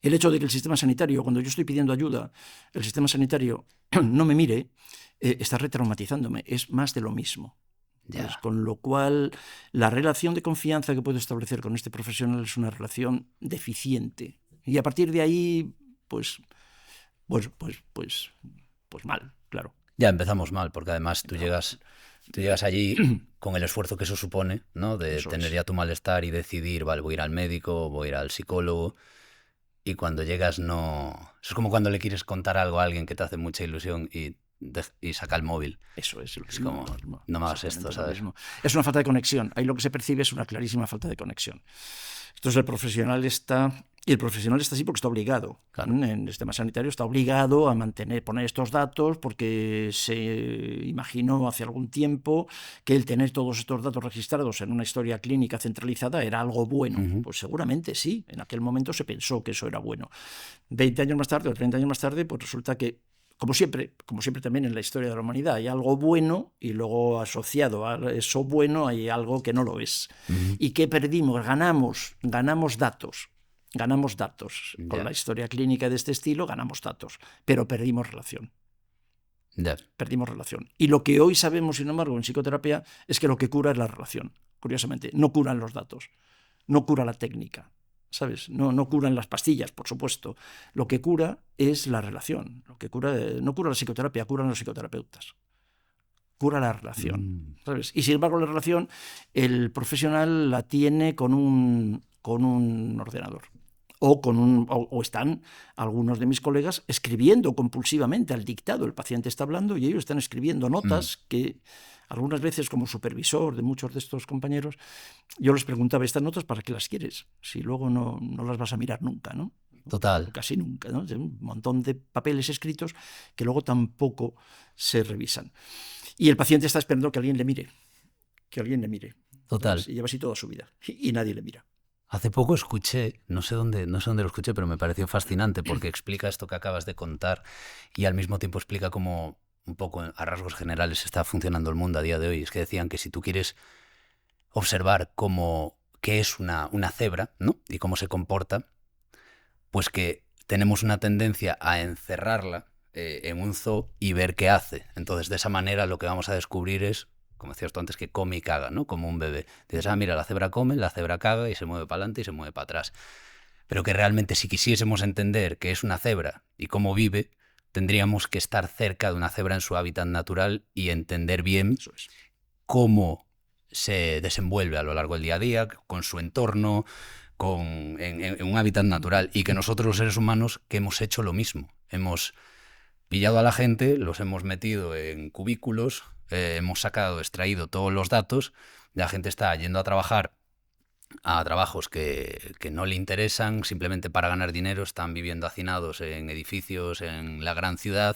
Speaker 1: el hecho de que el sistema sanitario, cuando yo estoy pidiendo ayuda, el sistema sanitario no me mire, está retraumatizándome, es más de lo mismo.
Speaker 3: Ya.
Speaker 1: Con lo cual, la relación de confianza que puedo establecer con este profesional es una relación deficiente. Y a partir de ahí, pues mal, claro.
Speaker 3: Ya empezamos mal, porque además tú llegas allí con el esfuerzo que eso supone, ¿no? De
Speaker 1: Eso
Speaker 3: tener
Speaker 1: es.
Speaker 3: ya tu malestar y decidir, vale, voy a ir al médico, voy a ir al psicólogo. Y cuando llegas no... Eso es como cuando le quieres contar algo a alguien que te hace mucha ilusión y saca el móvil.
Speaker 1: Eso es.
Speaker 3: Es como, no me hagas esto, ¿sabes?
Speaker 1: Es una falta de conexión. Ahí lo que se percibe es una clarísima falta de conexión. Entonces el profesional está... Y el profesional está así porque está obligado.
Speaker 3: Claro.
Speaker 1: En el sistema sanitario está obligado a poner estos datos porque se imaginó hace algún tiempo que el tener todos estos datos registrados en una historia clínica centralizada era algo bueno.
Speaker 3: Uh-huh.
Speaker 1: Pues seguramente sí. En aquel momento se pensó que eso era bueno. 20 años más tarde o 30 años más tarde, pues resulta que como siempre también en la historia de la humanidad, hay algo bueno y luego asociado a eso bueno hay algo que no lo es.
Speaker 3: Uh-huh.
Speaker 1: ¿Y qué perdimos? Ganamos datos. Ganamos datos.
Speaker 3: Yeah.
Speaker 1: Con la historia clínica de este estilo ganamos datos, pero perdimos relación.
Speaker 3: Yeah.
Speaker 1: Perdimos relación. Y lo que hoy sabemos, sin embargo, en psicoterapia es que lo que cura es la relación. Curiosamente, no curan los datos, no cura la técnica, ¿sabes? No curan las pastillas, por supuesto. Lo que cura es la relación. Lo que cura, no cura la psicoterapia, curan los psicoterapeutas. Cura la relación, ¿sabes? Y sin embargo, la relación, el profesional la tiene con un ordenador. O están algunos de mis colegas escribiendo compulsivamente al dictado. El paciente está hablando y ellos están escribiendo notas que algunas veces, como supervisor de muchos de estos compañeros, yo les preguntaba, ¿estas notas para qué las quieres? Si luego no las vas a mirar nunca, ¿no?
Speaker 3: Total.
Speaker 1: Casi nunca, ¿no? Un montón de papeles escritos que luego tampoco se revisan. Y el paciente está esperando que alguien le mire.
Speaker 3: Total.
Speaker 1: ¿Sabes? Y lleva así toda su vida. Y nadie le mira.
Speaker 3: Hace poco escuché, no sé dónde lo escuché, pero me pareció fascinante porque explica esto que acabas de contar y al mismo tiempo explica cómo un poco a rasgos generales está funcionando el mundo a día de hoy. Es que decían que si tú quieres observar qué es una cebra, ¿no? Y cómo se comporta, pues que tenemos una tendencia a encerrarla en un zoo y ver qué hace. Entonces, de esa manera lo que vamos a descubrir es, como decías tú antes, que come y caga, ¿no? Como un bebé. Dices, mira, la cebra come, la cebra caga y se mueve para adelante y se mueve para atrás. Pero que realmente si quisiésemos entender qué es una cebra y cómo vive, tendríamos que estar cerca de una cebra en su hábitat natural y entender bien cómo se desenvuelve a lo largo del día a día, con su entorno, en un hábitat natural. Y que nosotros los seres humanos que hemos hecho lo mismo. Hemos pillado a la gente, los hemos metido en cubículos, hemos extraído todos los datos, la gente está yendo a trabajar a trabajos que no le interesan, simplemente para ganar dinero, están viviendo hacinados en edificios en la gran ciudad,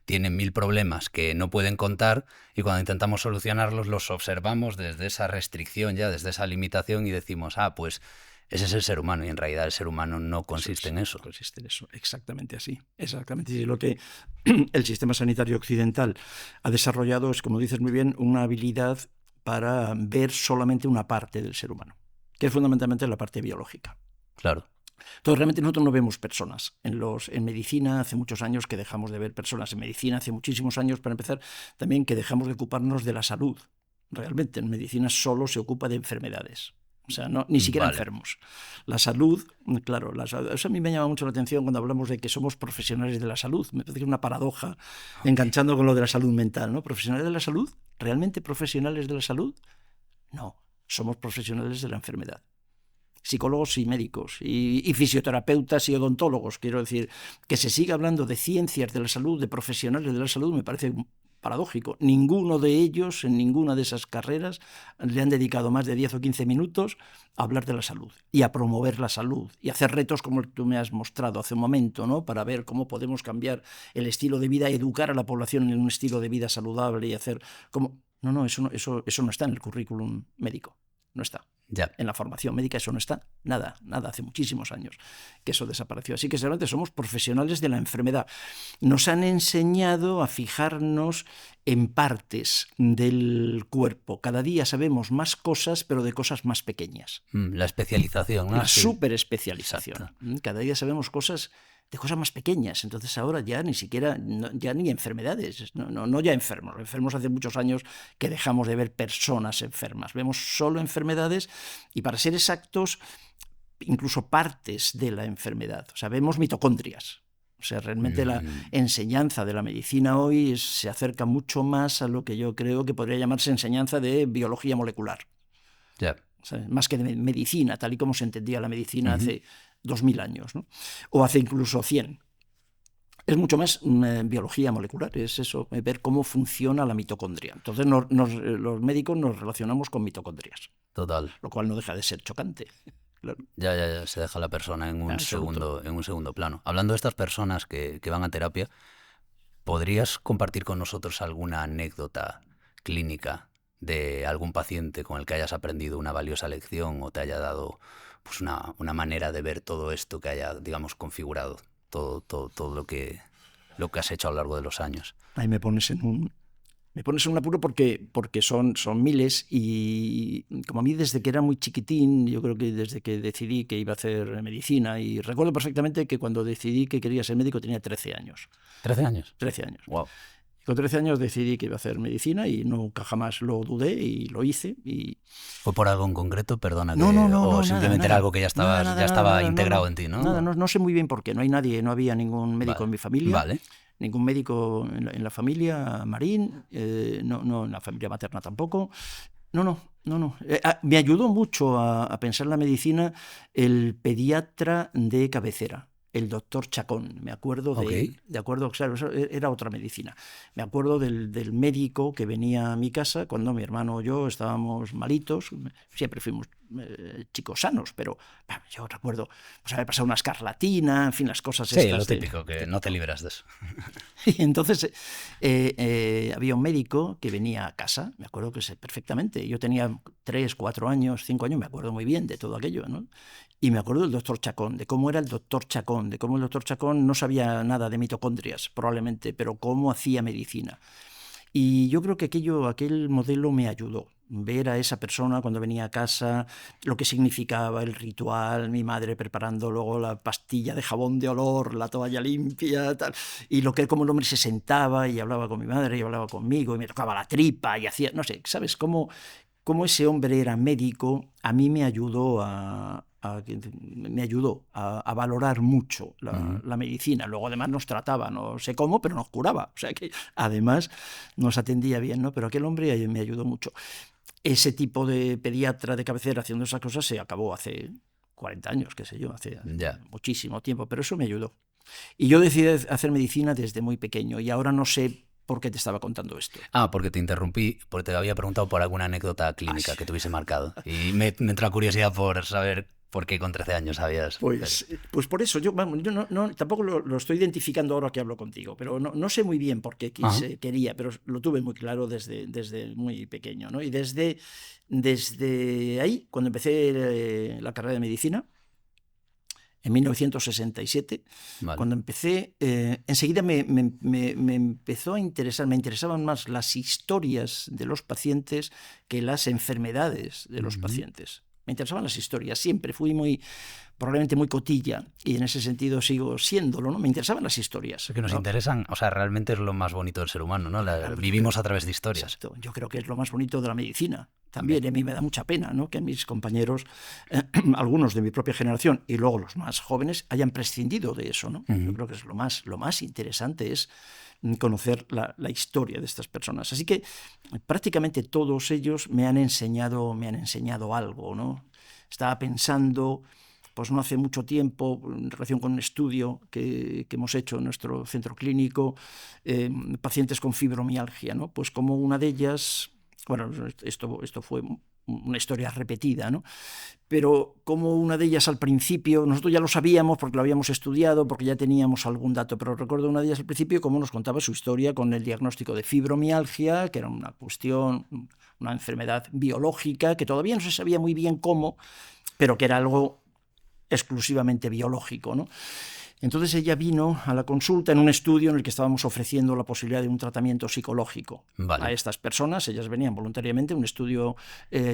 Speaker 3: tienen 1000 problemas que no pueden contar y cuando intentamos solucionarlos los observamos desde esa restricción, ya desde esa limitación y decimos, pues ese es el ser humano y en realidad el ser humano no consiste en eso.
Speaker 1: Consiste en eso, exactamente así. Exactamente. Y lo que el sistema sanitario occidental ha desarrollado es, como dices muy bien, una habilidad para ver solamente una parte del ser humano, que es fundamentalmente la parte biológica.
Speaker 3: Claro.
Speaker 1: Entonces, realmente nosotros no vemos personas. En medicina hace muchos años que dejamos de ver personas. En medicina hace muchísimos años, para empezar, también que dejamos de ocuparnos de la salud. Realmente en medicina solo se ocupa de enfermedades. O sea, ni siquiera enfermos. La salud, claro, eso a mí me llama mucho la atención cuando hablamos de que somos profesionales de la salud. Me parece que es una paradoja, enganchando con lo de la salud mental, ¿no? ¿Profesionales de la salud? ¿Realmente profesionales de la salud? No, somos profesionales de la enfermedad. Psicólogos y médicos, y fisioterapeutas y odontólogos. Quiero decir, que se siga hablando de ciencias de la salud, de profesionales de la salud, me parece paradójico. Ninguno de ellos, en ninguna de esas carreras, le han dedicado más de 10 o 15 minutos a hablar de la salud y a promover la salud y a hacer retos como tú me has mostrado hace un momento, ¿no? Para ver cómo podemos cambiar el estilo de vida, educar a la población en un estilo de vida saludable y hacer como... No, eso no está en el currículum médico, no está.
Speaker 3: Ya.
Speaker 1: En la formación médica eso no está, nada, hace muchísimos años que eso desapareció. Así que realmente somos profesionales de la enfermedad. Nos han enseñado a fijarnos en partes del cuerpo. Cada día sabemos más cosas, pero de cosas más pequeñas.
Speaker 3: La especialización, ¿no?
Speaker 1: La superespecialización.
Speaker 3: Exacto.
Speaker 1: Cada día sabemos cosas de cosas más pequeñas. Entonces ahora ya ni siquiera, ya ni enfermedades, no ya enfermos. Enfermos hace muchos años que dejamos de ver personas enfermas. Vemos solo enfermedades y, para ser exactos, incluso partes de la enfermedad. O sea, vemos mitocondrias. O sea, realmente la enseñanza de la medicina hoy se acerca mucho más a lo que yo creo que podría llamarse enseñanza de biología molecular.
Speaker 3: Ya.
Speaker 1: O sea, más que de medicina, tal y como se entendía la medicina hace 2000 años, ¿no? O hace incluso 100. Es mucho más biología molecular, es eso, ver cómo funciona la mitocondria. Entonces los médicos nos relacionamos con mitocondrias.
Speaker 3: Total.
Speaker 1: Lo cual no deja de ser chocante. Claro.
Speaker 3: Ya se deja la persona en un segundo plano. Hablando de estas personas que van a terapia, ¿podrías compartir con nosotros alguna anécdota clínica de algún paciente con el que hayas aprendido una valiosa lección o te haya dado pues una manera de ver todo esto que haya, digamos, configurado todo lo que has hecho a lo largo de los años?
Speaker 1: Ahí me pones en un apuro porque son miles, y como a mí desde que era muy chiquitín, yo creo que desde que decidí que iba a hacer medicina, y recuerdo perfectamente que cuando decidí que quería ser médico tenía 13 años.
Speaker 3: ¿13 años?
Speaker 1: 13 años.
Speaker 3: Wow.
Speaker 1: Con 13 años decidí que iba a hacer medicina y nunca jamás lo dudé y lo hice.
Speaker 3: ¿Fue por algo en concreto? Perdona.
Speaker 1: No,
Speaker 3: simplemente
Speaker 1: nada,
Speaker 3: era algo que ya estaba integrado en ti, ¿no?
Speaker 1: Nada, no sé muy bien por qué. No había ningún médico en mi familia.
Speaker 3: Vale.
Speaker 1: Ningún médico en la familia Marín, no en la familia materna tampoco. No. Me ayudó mucho a pensar la medicina el pediatra de cabecera, el doctor Chacón. Me acuerdo de acuerdo, claro, eso era otra medicina. Me acuerdo del médico que venía a mi casa cuando mi hermano y yo estábamos malitos. Siempre fuimos chicos sanos, pero yo recuerdo pues, haber pasado una escarlatina, en fin, las cosas estas.
Speaker 3: Sí, lo típico, que no te libras de eso.
Speaker 1: Y entonces había un médico que venía a casa, me acuerdo que sé perfectamente. Yo tenía 3, 4 años, 5 años, me acuerdo muy bien de todo aquello, ¿no? Y me acuerdo del doctor Chacón, de cómo era el doctor Chacón, de cómo el doctor Chacón no sabía nada de mitocondrias, probablemente, pero cómo hacía medicina. Y yo creo que aquel modelo me ayudó. Ver a esa persona cuando venía a casa, lo que significaba el ritual, mi madre preparando luego la pastilla de jabón de olor, la toalla limpia, tal, y cómo el hombre se sentaba y hablaba con mi madre y hablaba conmigo y me tocaba la tripa y hacía, no sé, ¿sabes? Cómo ese hombre era médico, a mí me ayudó a valorar mucho la medicina. Luego además nos trataba, no sé cómo, pero nos curaba. O sea que además nos atendía bien, ¿no? Pero aquel hombre me ayudó mucho. Ese tipo de pediatra de cabecera haciendo esas cosas se acabó hace 40 años, qué sé yo, hace muchísimo tiempo, pero eso me ayudó. Y yo decidí hacer medicina desde muy pequeño y ahora no sé por qué te estaba contando esto.
Speaker 3: Porque te interrumpí, porque te había preguntado por alguna anécdota clínica que te hubiese marcado. Y me entró la curiosidad por saber por qué con 13 años sabías.
Speaker 1: Pues por eso, yo tampoco lo estoy identificando ahora que hablo contigo, pero no sé muy bien por qué quería, pero lo tuve muy claro desde muy pequeño, ¿no? Y desde ahí, cuando empecé la carrera de medicina, en 1967, cuando empecé, enseguida me empezó a interesar, me interesaban más las historias de los pacientes que las enfermedades de los pacientes. Me interesaban las historias, siempre fui probablemente muy cotilla, y en ese sentido sigo siéndolo, ¿no? Me interesaban las historias.
Speaker 3: Porque nos interesan, o sea, realmente es lo más bonito del ser humano, ¿no? Vivimos a través de historias.
Speaker 1: Exacto. Yo creo que es lo más bonito de la medicina. También, a mí me da mucha pena, ¿no?, que mis compañeros, algunos de mi propia generación y luego los más jóvenes, hayan prescindido de eso, ¿no? Yo creo que es lo más interesante es conocer la historia de estas personas. Así que prácticamente todos ellos me han enseñado algo, ¿no? Estaba pensando, pues no hace mucho tiempo, en relación con un estudio que hemos hecho en nuestro centro clínico, pacientes con fibromialgia, ¿no? Pues como una de ellas, bueno, esto fue una historia repetida, ¿no? Pero como una de ellas al principio, nosotros ya lo sabíamos porque lo habíamos estudiado, porque ya teníamos algún dato, pero recuerdo una de ellas al principio cómo nos contaba su historia con el diagnóstico de fibromialgia, que era una cuestión, una enfermedad biológica, que todavía no se sabía muy bien cómo, pero que era algo exclusivamente biológico, ¿no? Entonces ella vino a la consulta en un estudio en el que estábamos ofreciendo la posibilidad de un tratamiento psicológico a estas personas. Ellas venían voluntariamente, un estudio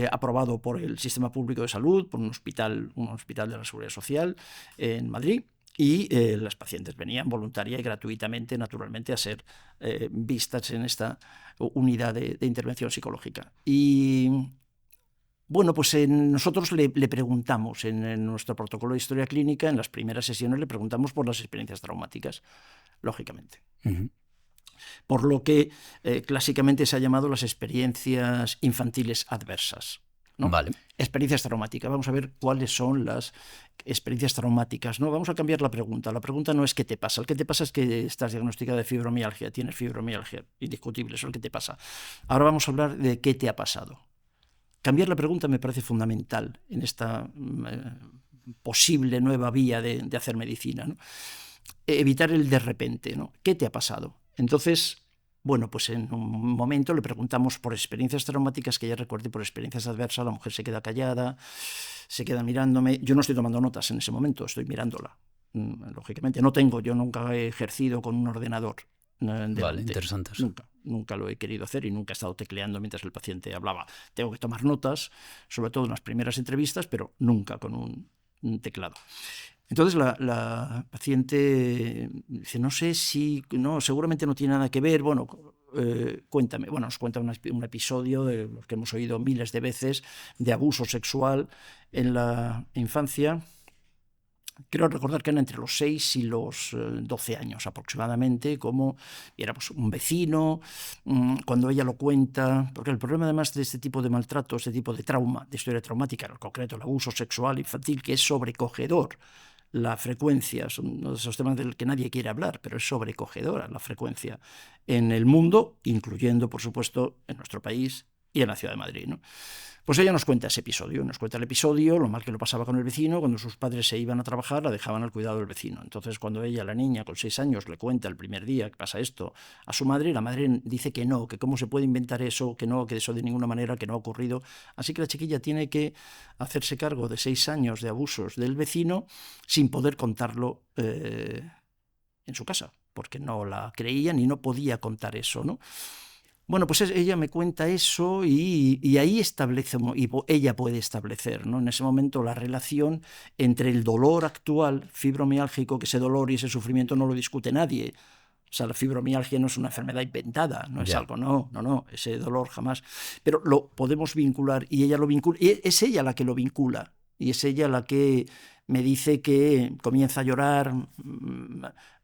Speaker 1: aprobado por el Sistema Público de Salud, por un hospital de la Seguridad Social en Madrid, y las pacientes venían voluntaria y gratuitamente, naturalmente, a ser vistas en esta unidad de intervención psicológica. Y bueno, pues nosotros le preguntamos en nuestro protocolo de historia clínica, en las primeras sesiones le preguntamos por las experiencias traumáticas, lógicamente. Por lo que clásicamente se ha llamado las experiencias infantiles adversas, ¿no?
Speaker 3: Vale.
Speaker 1: Experiencias traumáticas. Vamos a ver cuáles son las experiencias traumáticas, ¿no? Vamos a cambiar la pregunta. La pregunta no es qué te pasa. El que te pasa es que estás diagnosticada de fibromialgia, tienes fibromialgia, indiscutible, eso es lo que te pasa. Ahora vamos a hablar de qué te ha pasado. Cambiar la pregunta me parece fundamental en esta posible nueva vía de hacer medicina, ¿no? Evitar el de repente, ¿no? ¿Qué te ha pasado? Entonces, bueno, pues en un momento le preguntamos por experiencias traumáticas que ella recuerde, por experiencias adversas. La mujer se queda callada, se queda mirándome. Yo no estoy tomando notas en ese momento, estoy mirándola. Lógicamente, yo nunca he ejercido con un ordenador.
Speaker 3: Vale, interesante.
Speaker 1: Nunca lo he querido hacer y nunca he estado tecleando mientras el paciente hablaba. Tengo que tomar notas, sobre todo en las primeras entrevistas, pero nunca con un teclado. Entonces la paciente dice, no sé si, no, seguramente no tiene nada que ver, bueno, cuéntame. Bueno, nos cuenta un episodio de los que hemos oído miles de veces de abuso sexual en la infancia. Quiero recordar que eran entre los 6 y los 12 años aproximadamente, como era pues, un vecino, cuando ella lo cuenta, porque el problema además de este tipo de maltrato, este tipo de trauma, de historia traumática, en concreto el abuso sexual infantil, que es sobrecogedor, la frecuencia, son uno de esos temas del que nadie quiere hablar, pero es sobrecogedora la frecuencia en el mundo, incluyendo, por supuesto, en nuestro país y en la ciudad de Madrid, ¿no? Pues ella nos cuenta ese episodio, lo mal que lo pasaba con el vecino. Cuando sus padres se iban a trabajar, la dejaban al cuidado del vecino. Entonces, cuando ella, la niña, con 6 años, le cuenta el primer día que pasa esto a su madre, la madre dice que no, que cómo se puede inventar eso, que no, que eso de ninguna manera, que no ha ocurrido. Así que la chiquilla tiene que hacerse cargo de 6 años de abusos del vecino sin poder contarlo en su casa, porque no la creían y no podía contar eso, ¿no? Bueno, pues ella me cuenta eso y ahí ella puede establecer, ¿no?, en ese momento la relación entre el dolor actual fibromiálgico, que ese dolor y ese sufrimiento no lo discute nadie. O sea, la fibromialgia no es una enfermedad inventada, no es algo, no, ese dolor jamás. Pero lo podemos vincular y ella lo vincula, y es ella la que lo vincula, y es ella la que me dice que comienza a llorar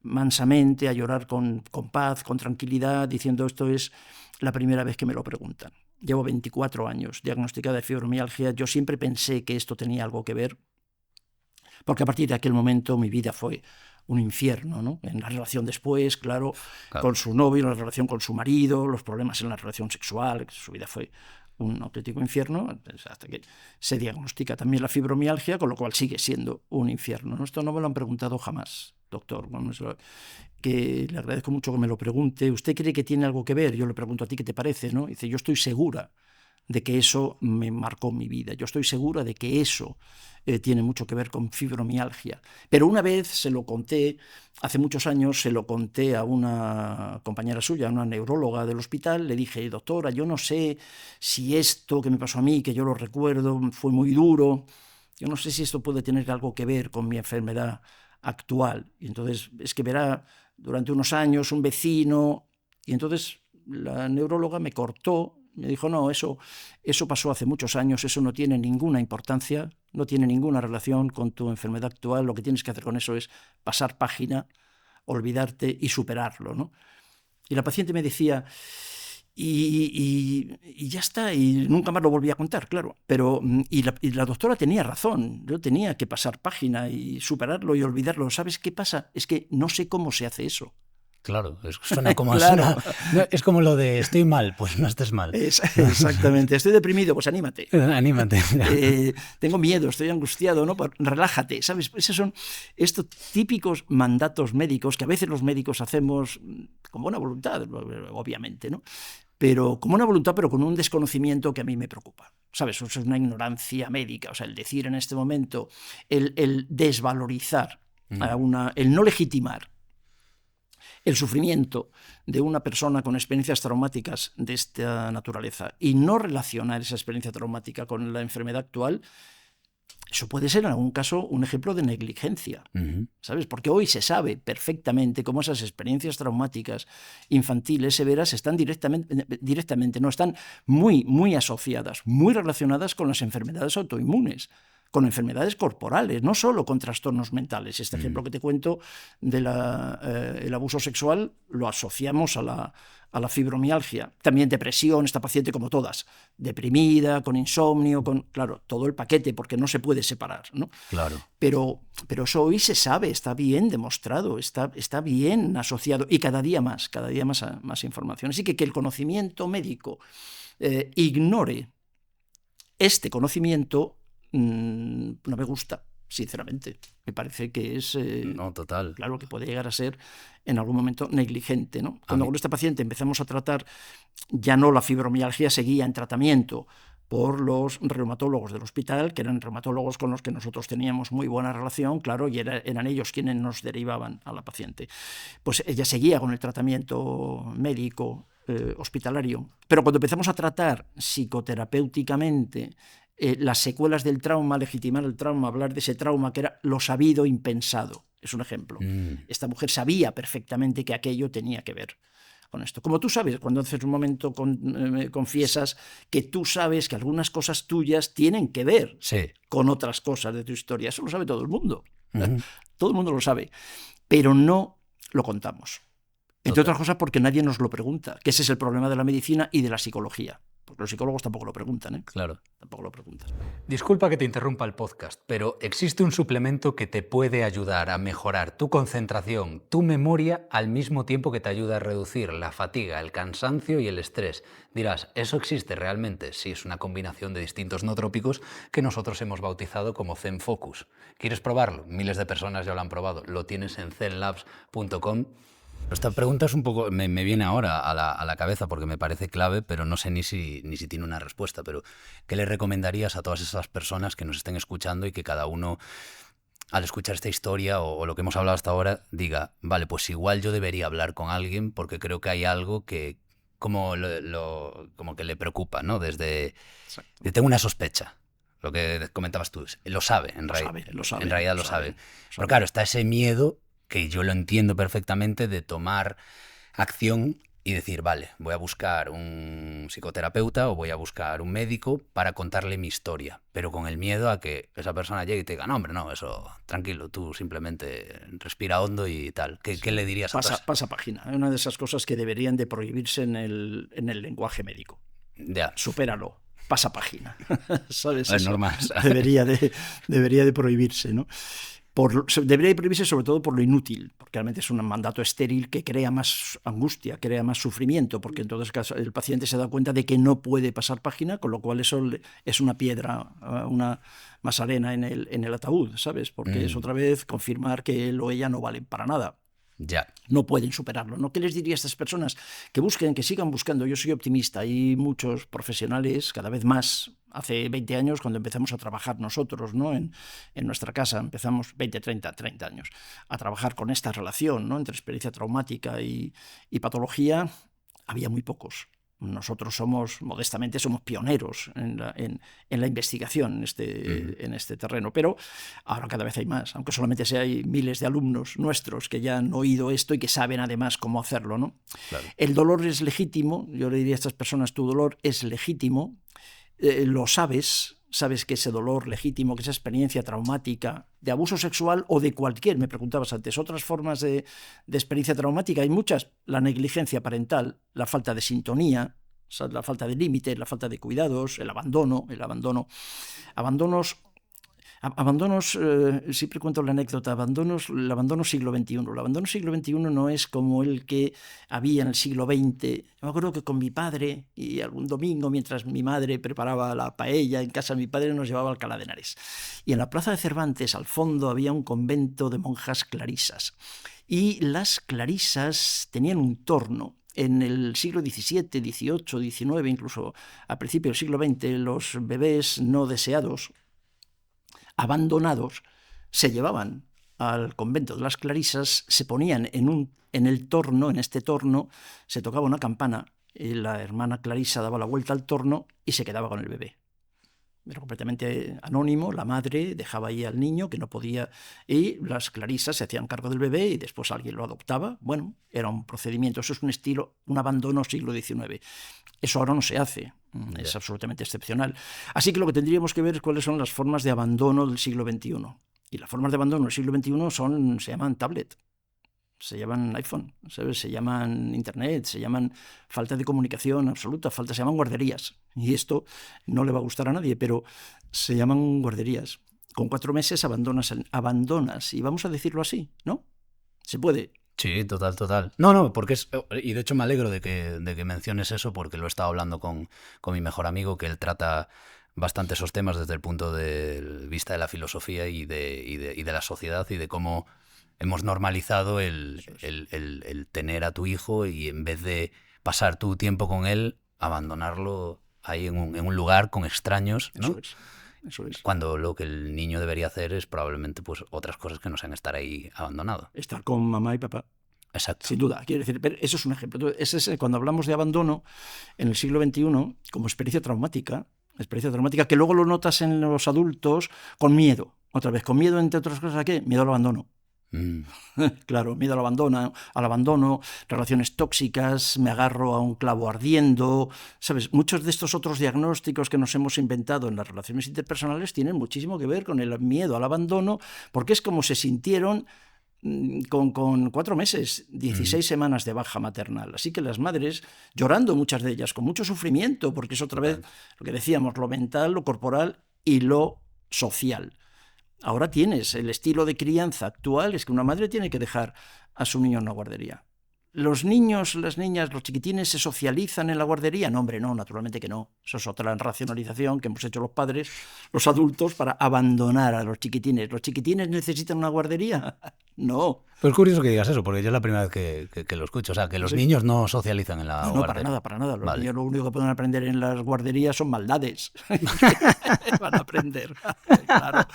Speaker 1: mansamente, a llorar con paz, con tranquilidad, diciendo esto es la primera vez que me lo preguntan. Llevo 24 años diagnosticada de fibromialgia. Yo siempre pensé que esto tenía algo que ver, porque a partir de aquel momento mi vida fue un infierno, ¿no? En la relación después, claro, con su novio, en la relación con su marido, los problemas en la relación sexual, su vida fue un auténtico infierno, hasta que se diagnostica también la fibromialgia, con lo cual sigue siendo un infierno, ¿no? Esto no me lo han preguntado jamás, doctor. Bueno, que le agradezco mucho que me lo pregunte. ¿Usted cree que tiene algo que ver? Yo le pregunto, ¿a ti qué te parece, no? Dice, yo estoy segura de que eso me marcó mi vida. Yo estoy segura de que eso tiene mucho que ver con fibromialgia. Pero una vez se lo conté, hace muchos años, se lo conté a una compañera suya, una neuróloga del hospital. Le dije, doctora, yo no sé si esto que me pasó a mí, que yo lo recuerdo, fue muy duro. Yo no sé si esto puede tener algo que ver con mi enfermedad actual. Y entonces es que verá, durante unos años un vecino... Y entonces la neuróloga me cortó, me dijo, no, eso pasó hace muchos años, eso no tiene ninguna importancia, no tiene ninguna relación con tu enfermedad actual, lo que tienes que hacer con eso es pasar página, olvidarte y superarlo, ¿no? Y la paciente me decía, y ya está, y nunca más lo volví a contar, claro. Pero, y la doctora tenía razón, yo tenía que pasar página y superarlo y olvidarlo. ¿Sabes qué pasa? Es que no sé cómo se hace eso.
Speaker 3: Claro, suena como
Speaker 1: claro.
Speaker 2: Es como lo de estoy mal, pues no estés mal.
Speaker 1: Exactamente, estoy deprimido, pues anímate.
Speaker 2: Anímate.
Speaker 1: Tengo miedo, estoy angustiado, ¿no? Pues relájate, ¿sabes? Esos son estos típicos mandatos médicos que a veces los médicos hacemos con buena voluntad, obviamente, ¿no? Pero con buena voluntad, pero con un desconocimiento que a mí me preocupa. ¿Sabes? Eso es una ignorancia médica. O sea, el decir en este momento, el desvalorizar, el no legitimar el sufrimiento de una persona con experiencias traumáticas de esta naturaleza y no relacionar esa experiencia traumática con la enfermedad actual, eso puede ser en algún caso un ejemplo de negligencia, ¿sabes? Porque hoy se sabe perfectamente cómo esas experiencias traumáticas infantiles severas están directamente no están muy, muy asociadas, muy relacionadas con las enfermedades autoinmunes, con enfermedades corporales, no solo con trastornos mentales. Este ejemplo que te cuento del abuso sexual lo asociamos a la fibromialgia. También depresión, esta paciente como todas, deprimida, con insomnio, claro, todo el paquete, porque no se puede separar, ¿no?
Speaker 3: Claro.
Speaker 1: Pero eso hoy se sabe, está bien demostrado, está bien asociado, y cada día más información. Así que el conocimiento médico ignore este conocimiento no me gusta, sinceramente. Me parece que es...
Speaker 3: no, total.
Speaker 1: Claro, que puede llegar a ser en algún momento negligente, ¿no? Cuando con esta paciente empezamos a tratar, ya no la fibromialgia seguía en tratamiento por los reumatólogos del hospital, que eran reumatólogos con los que nosotros teníamos muy buena relación, claro, y eran ellos quienes nos derivaban a la paciente. Pues ella seguía con el tratamiento médico hospitalario, pero cuando empezamos a tratar psicoterapéuticamente las secuelas del trauma, legitimar el trauma, hablar de ese trauma que era lo sabido, impensado. Es un ejemplo. Esta mujer sabía perfectamente que aquello tenía que ver con esto. Como tú sabes, cuando haces un momento confiesas que tú sabes que algunas cosas tuyas tienen que ver con otras cosas de tu historia. Eso lo sabe todo el mundo. Todo el mundo lo sabe. Pero no lo contamos. Entre otras cosas porque nadie nos lo pregunta, que ese es el problema de la medicina y de la psicología. Porque los psicólogos tampoco lo preguntan, ¿eh?
Speaker 3: Claro.
Speaker 1: Tampoco lo preguntan.
Speaker 2: Disculpa que te interrumpa el podcast, pero existe un suplemento que te puede ayudar a mejorar tu concentración, tu memoria, al mismo tiempo que te ayuda a reducir la fatiga, el cansancio y el estrés. Dirás, ¿eso existe realmente? Sí, es una combinación de distintos nootrópicos que nosotros hemos bautizado como Zen Focus. ¿Quieres probarlo? Miles de personas ya lo han probado. Lo tienes en zenlabs.com.
Speaker 3: Esta pregunta es un poco, me viene ahora a la cabeza porque me parece clave, pero no sé ni si tiene una respuesta. Pero ¿qué le recomendarías a todas esas personas que nos estén escuchando y que cada uno, al escuchar esta historia o lo que hemos hablado hasta ahora, diga, vale, pues igual yo debería hablar con alguien porque creo que hay algo que como que le preocupa, ¿no? Tengo una sospecha. Lo que comentabas tú, lo sabe, en realidad lo sabe. Pero claro, está ese miedo, que yo lo entiendo perfectamente, de tomar acción y decir, vale, voy a buscar un psicoterapeuta o voy a buscar un médico para contarle mi historia, pero con el miedo a que esa persona llegue y te diga, no, hombre, no, eso, tranquilo, tú simplemente respira hondo y tal. ¿Qué le dirías a todas?
Speaker 1: Pasa página. Es una de esas cosas que deberían de prohibirse en el lenguaje médico.
Speaker 3: Ya.
Speaker 1: Supéralo. Pasa página. ¿Sabes?
Speaker 3: Es normal.
Speaker 1: Debería de prohibirse, ¿no? Debería prohibirse sobre todo por lo inútil, porque realmente es un mandato estéril que crea más angustia, crea más sufrimiento, porque entonces el paciente se da cuenta de que no puede pasar página, con lo cual eso es una piedra, más arena en el ataúd, ¿sabes? Porque es otra vez confirmar que él o ella no valen para nada.
Speaker 3: Ya.
Speaker 1: No pueden superarlo, ¿no? ¿Qué les diría a estas personas? Que busquen, que sigan buscando. Yo soy optimista. Hay muchos profesionales, cada vez más. Hace 20 años, cuando empezamos a trabajar nosotros, ¿no? en nuestra casa, empezamos 20, 30 años a trabajar con esta relación, ¿no? Entre experiencia traumática y patología, había muy pocos. Nosotros modestamente somos pioneros en la investigación en este terreno, pero ahora cada vez hay más, aunque solamente hay miles de alumnos nuestros que ya han oído esto y que saben además cómo hacerlo, ¿no?
Speaker 3: Claro.
Speaker 1: El dolor es legítimo, yo le diría a estas personas, tu dolor es legítimo, lo sabes que ese dolor legítimo, que esa experiencia traumática de abuso sexual o de cualquier, me preguntabas antes, otras formas de experiencia traumática, hay muchas, la negligencia parental, la falta de sintonía, la falta de límites, la falta de cuidados, el abandono, siempre cuento la anécdota, el abandono siglo XXI. El abandono siglo XXI no es como el que había en el siglo XX. Yo me acuerdo que con mi padre, y algún domingo, mientras mi madre preparaba la paella en casa, mi padre nos llevaba a Alcalá de Henares. Y en la plaza de Cervantes, al fondo, había un convento de monjas clarisas. Y las clarisas tenían un torno. En el siglo XVII, XVIII, XIX, incluso a principios del siglo XX, los bebés no deseados, abandonados, se llevaban al convento de las clarisas, se ponían en el torno, en este torno, se tocaba una campana y la hermana clarisa daba la vuelta al torno y se quedaba con el bebé. Era completamente anónimo, la madre dejaba ahí al niño que no podía, y las clarisas se hacían cargo del bebé y después alguien lo adoptaba. Bueno, era un procedimiento, eso es un estilo, un abandono siglo XIX. Eso ahora no se hace, es absolutamente excepcional. Así que lo que tendríamos que ver es cuáles son las formas de abandono del siglo XXI. Y las formas de abandono del siglo XXI se llaman tablet, se llaman iPhone, ¿sabes? Se llaman Internet, se llaman falta de comunicación absoluta, se llaman guarderías. Y esto no le va a gustar a nadie, pero se llaman guarderías. Con 4 meses abandonas, y vamos a decirlo así, ¿no? Se puede.
Speaker 3: Sí, total. No, porque y de hecho me alegro de que menciones eso, porque lo he estado hablando con mi mejor amigo, que él trata bastante esos temas desde el punto de vista de la filosofía y de la sociedad, y de cómo hemos normalizado el tener a tu hijo y en vez de pasar tu tiempo con él, abandonarlo ahí en un lugar con extraños, ¿no?
Speaker 1: Eso es.
Speaker 3: Cuando lo que el niño debería hacer es probablemente pues otras cosas que no sean estar ahí abandonado.
Speaker 1: Estar con mamá y papá.
Speaker 3: Exacto.
Speaker 1: Sin duda, quiero decir, pero eso es un ejemplo. Entonces, cuando hablamos de abandono en el siglo XXI, como experiencia traumática que luego lo notas en los adultos con miedo. Otra vez, con miedo, entre otras cosas, ¿a qué? Miedo al abandono. Claro, miedo al abandono, relaciones tóxicas, me agarro a un clavo ardiendo, ¿sabes? Muchos de estos otros diagnósticos que nos hemos inventado en las relaciones interpersonales tienen muchísimo que ver con el miedo al abandono, porque es como se sintieron con 4 meses, 16 semanas de baja maternal. Así que las madres, llorando muchas de ellas, con mucho sufrimiento, porque es otra vez lo que decíamos, lo mental, lo corporal y lo social. Ahora tienes el estilo de crianza actual, es que una madre tiene que dejar a su niño en una guardería. ¿Los niños, las niñas, los chiquitines se socializan en la guardería? No, hombre, no, naturalmente que no. Eso es otra racionalización que hemos hecho los padres, los adultos, para abandonar a los chiquitines. ¿Los chiquitines necesitan una guardería? No.
Speaker 3: Pues es curioso que digas eso, porque yo es la primera vez que lo escucho. O sea, que los niños no socializan en la guardería.
Speaker 1: No, para nada. Los niños lo único que pueden aprender en las guarderías son maldades. Van a aprender. Claro.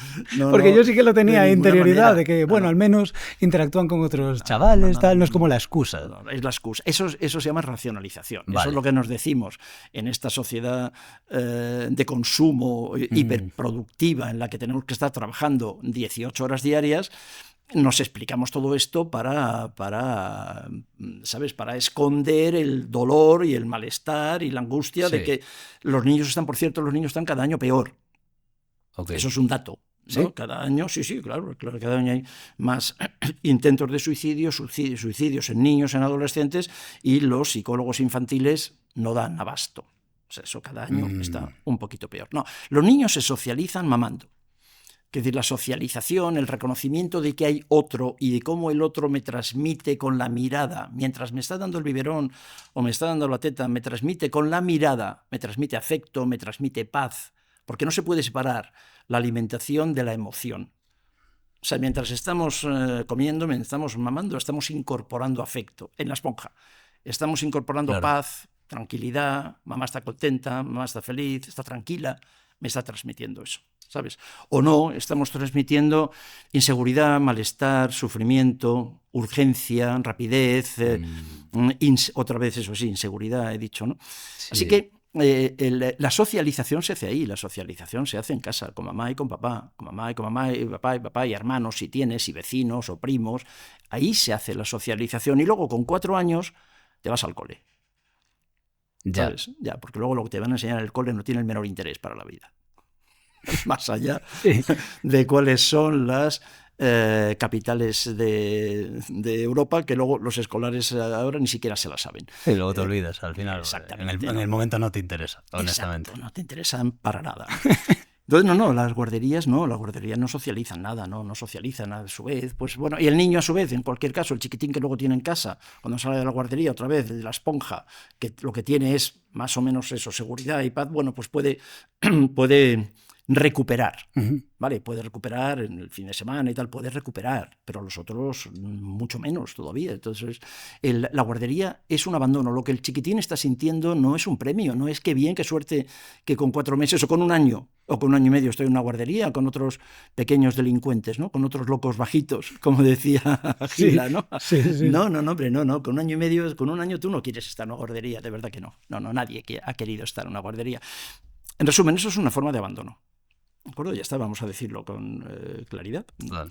Speaker 3: Porque yo sí que lo tenía de interioridad, de que, bueno, al menos interactúan con otros chavales, tal, no es como la excusa.
Speaker 1: No, es la excusa. Eso se llama racionalización. Vale. Eso es lo que nos decimos en esta sociedad de consumo hiperproductiva en la que tenemos que estar trabajando 18 horas diarias. Nos explicamos todo esto para esconder el dolor y el malestar y la angustia de que los niños están cada año peor. Okay. Eso es un dato. ¿Sí? ¿No? Cada año, sí, claro, cada año hay más intentos de suicidios en niños, en adolescentes, y los psicólogos infantiles no dan abasto. O sea, eso cada año está un poquito peor. No, los niños se socializan mamando. Es decir, la socialización, el reconocimiento de que hay otro y de cómo el otro me transmite con la mirada, mientras me está dando el biberón o me está dando la teta, me transmite con la mirada, me transmite afecto, me transmite paz, porque no se puede separar la alimentación de la emoción. O sea, mientras estamos comiendo, mientras estamos mamando, estamos incorporando afecto en la esponja. Estamos incorporando paz, tranquilidad, mamá está contenta, mamá está feliz, está tranquila, me está transmitiendo eso, ¿sabes? O no, estamos transmitiendo inseguridad, malestar, sufrimiento, urgencia, rapidez, otra vez eso sí, inseguridad, he dicho, ¿no? Sí. Así que la socialización se hace ahí, la socialización se hace en casa, con mamá y con papá, con mamá y con mamá y papá y hermanos, si tienes, y vecinos o primos, ahí se hace la socialización y luego con 4 años te vas al cole. ¿Sabes? Ya, porque luego lo que te van a enseñar en el cole no tiene el menor interés para la vida. Más allá de cuáles son las capitales de Europa, que luego los escolares ahora ni siquiera se las saben.
Speaker 3: Y luego te olvidas al final. En el momento no te interesa, honestamente.
Speaker 1: Exacto, no te interesan para nada. Entonces, las guarderías no socializan nada, no socializan a su vez. Pues bueno, y el niño a su vez, en cualquier caso, el chiquitín que luego tiene en casa, cuando sale de la guardería otra vez, de la esponja, que lo que tiene es más o menos eso, seguridad y paz, bueno, pues puede recuperar, ¿vale? Puede recuperar en el fin de semana y tal, puede recuperar, pero los otros mucho menos todavía. Entonces, la guardería es un abandono. Lo que el chiquitín está sintiendo no es un premio, no es que bien, qué suerte que con 4 meses o con 1 año o con 1 año y medio estoy en una guardería con otros pequeños delincuentes, ¿no? Con otros locos bajitos, como decía Gila, ¿no?
Speaker 3: Sí.
Speaker 1: No, hombre, no. Con 1 año y medio, con 1 año tú no quieres estar en una guardería, de verdad que no. No, nadie ha querido estar en una guardería. En resumen, eso es una forma de abandono. ¿De acuerdo? Ya está, vamos a decirlo con claridad.
Speaker 3: Claro.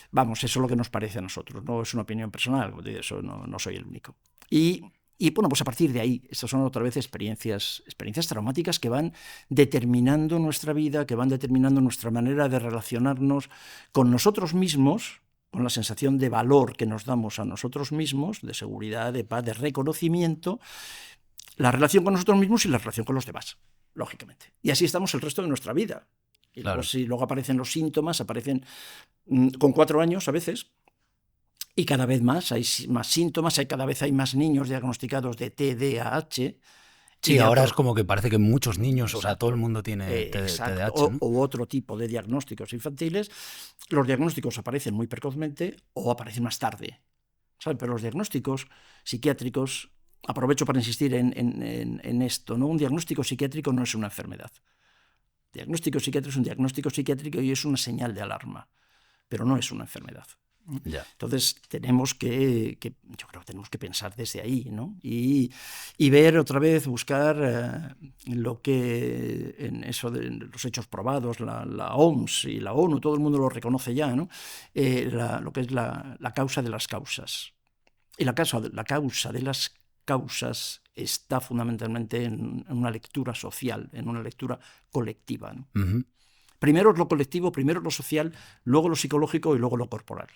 Speaker 1: Vamos, eso es lo que nos parece a nosotros, no es una opinión personal, de eso no soy el único. Y bueno, pues a partir de ahí, estas son otra vez experiencias traumáticas que van determinando nuestra vida, que van determinando nuestra manera de relacionarnos con nosotros mismos, con la sensación de valor que nos damos a nosotros mismos, de seguridad, de paz, de reconocimiento, la relación con nosotros mismos y la relación con los demás, lógicamente. Y así estamos el resto de nuestra vida. Y claro. Luego aparecen los síntomas, aparecen con 4 años a veces, y cada vez más hay más síntomas, cada vez hay más niños diagnosticados de TDAH.
Speaker 3: Sí, ahora es como que parece que muchos niños, o sea, todo el mundo tiene TDAH. ¿No?
Speaker 1: O otro tipo de diagnósticos infantiles. Los diagnósticos aparecen muy precozmente o aparecen más tarde, ¿saben? Pero los diagnósticos psiquiátricos, aprovecho para insistir en esto, ¿no? Un diagnóstico psiquiátrico no es una enfermedad. Diagnóstico psiquiátrico es un diagnóstico psiquiátrico y es una señal de alarma, pero no es una enfermedad.
Speaker 3: Ya.
Speaker 1: Entonces tenemos yo creo que tenemos que pensar desde ahí, ¿no? Y ver otra vez, buscar lo que en eso de los hechos probados, la OMS y la ONU, todo el mundo lo reconoce ya, ¿no? Lo que es la causa de las causas. Y la causa de las causas está fundamentalmente en una lectura social, en una lectura colectiva, ¿no? Primero es lo colectivo, primero es lo social, luego lo psicológico y luego lo corporal.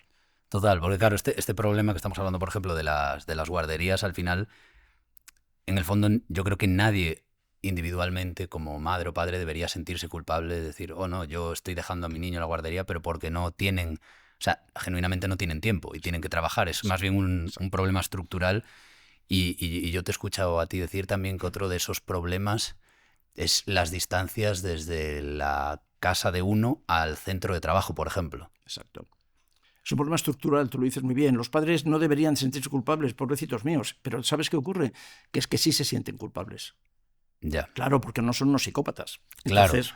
Speaker 3: Total, porque claro, este problema que estamos hablando, por ejemplo, de las guarderías, al final, en el fondo, yo creo que nadie individualmente, como madre o padre, debería sentirse culpable de decir, oh no, yo estoy dejando a mi niño en la guardería, pero porque no tienen, o sea, genuinamente no tienen tiempo y tienen que trabajar. Es más bien un problema estructural. Y yo te he escuchado a ti decir también que otro de esos problemas es las distancias desde la casa de uno al centro de trabajo, por ejemplo.
Speaker 1: Exacto. Es un problema estructural, tú lo dices muy bien. Los padres no deberían sentirse culpables, pobrecitos míos, pero ¿sabes qué ocurre? Que es que sí se sienten culpables.
Speaker 3: Ya.
Speaker 1: Claro, porque no son unos psicópatas.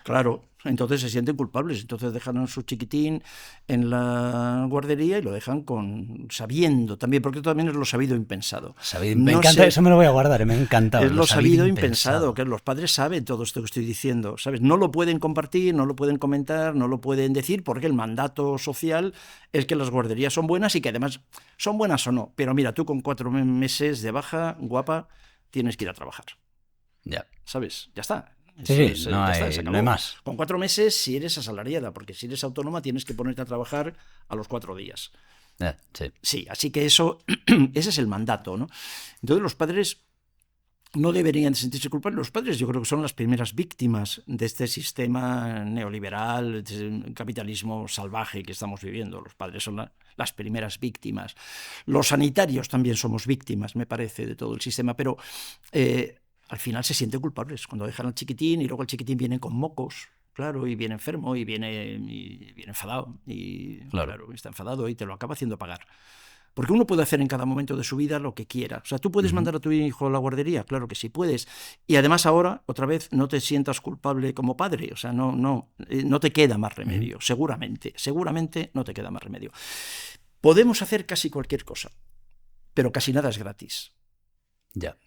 Speaker 3: Claro.
Speaker 1: Entonces se sienten culpables. Entonces dejan a su chiquitín en la guardería y lo dejan sabiendo también, porque también es lo sabido impensado.
Speaker 3: Me encanta, eso me lo voy a guardar, me encanta.
Speaker 1: Es lo sabido impensado, que los padres saben todo esto que estoy diciendo, ¿sabes? No lo pueden compartir, no lo pueden comentar, no lo pueden decir, porque el mandato social es que las guarderías son buenas y que además son buenas o no. Pero mira, tú con 4 meses de baja, guapa, tienes que ir a trabajar.
Speaker 3: Ya.
Speaker 1: ¿Sabes? Ya está.
Speaker 3: Sí, no hay más.
Speaker 1: Con 4 meses si eres asalariada, porque si eres autónoma tienes que ponerte a trabajar a los 4 días.
Speaker 3: Sí.
Speaker 1: Sí, así que ese es el mandato, ¿no? Entonces los padres no deberían sentirse culpables. Los padres yo creo que son las primeras víctimas de este sistema neoliberal, de este capitalismo salvaje que estamos viviendo. Los padres son las primeras víctimas. Los sanitarios también somos víctimas, me parece, de todo el sistema, pero al final se sienten culpables cuando dejan al chiquitín y luego el chiquitín viene con mocos, claro, y viene enfermo, y viene enfadado, y claro, está enfadado y te lo acaba haciendo pagar. Porque uno puede hacer en cada momento de su vida lo que quiera. O sea, ¿tú puedes mandar a tu hijo a la guardería? Claro que sí puedes. Y además ahora, otra vez, no te sientas culpable como padre. O sea, no te queda más remedio. Seguramente no te queda más remedio. Podemos hacer casi cualquier cosa, pero casi nada es gratis.
Speaker 3: Ya.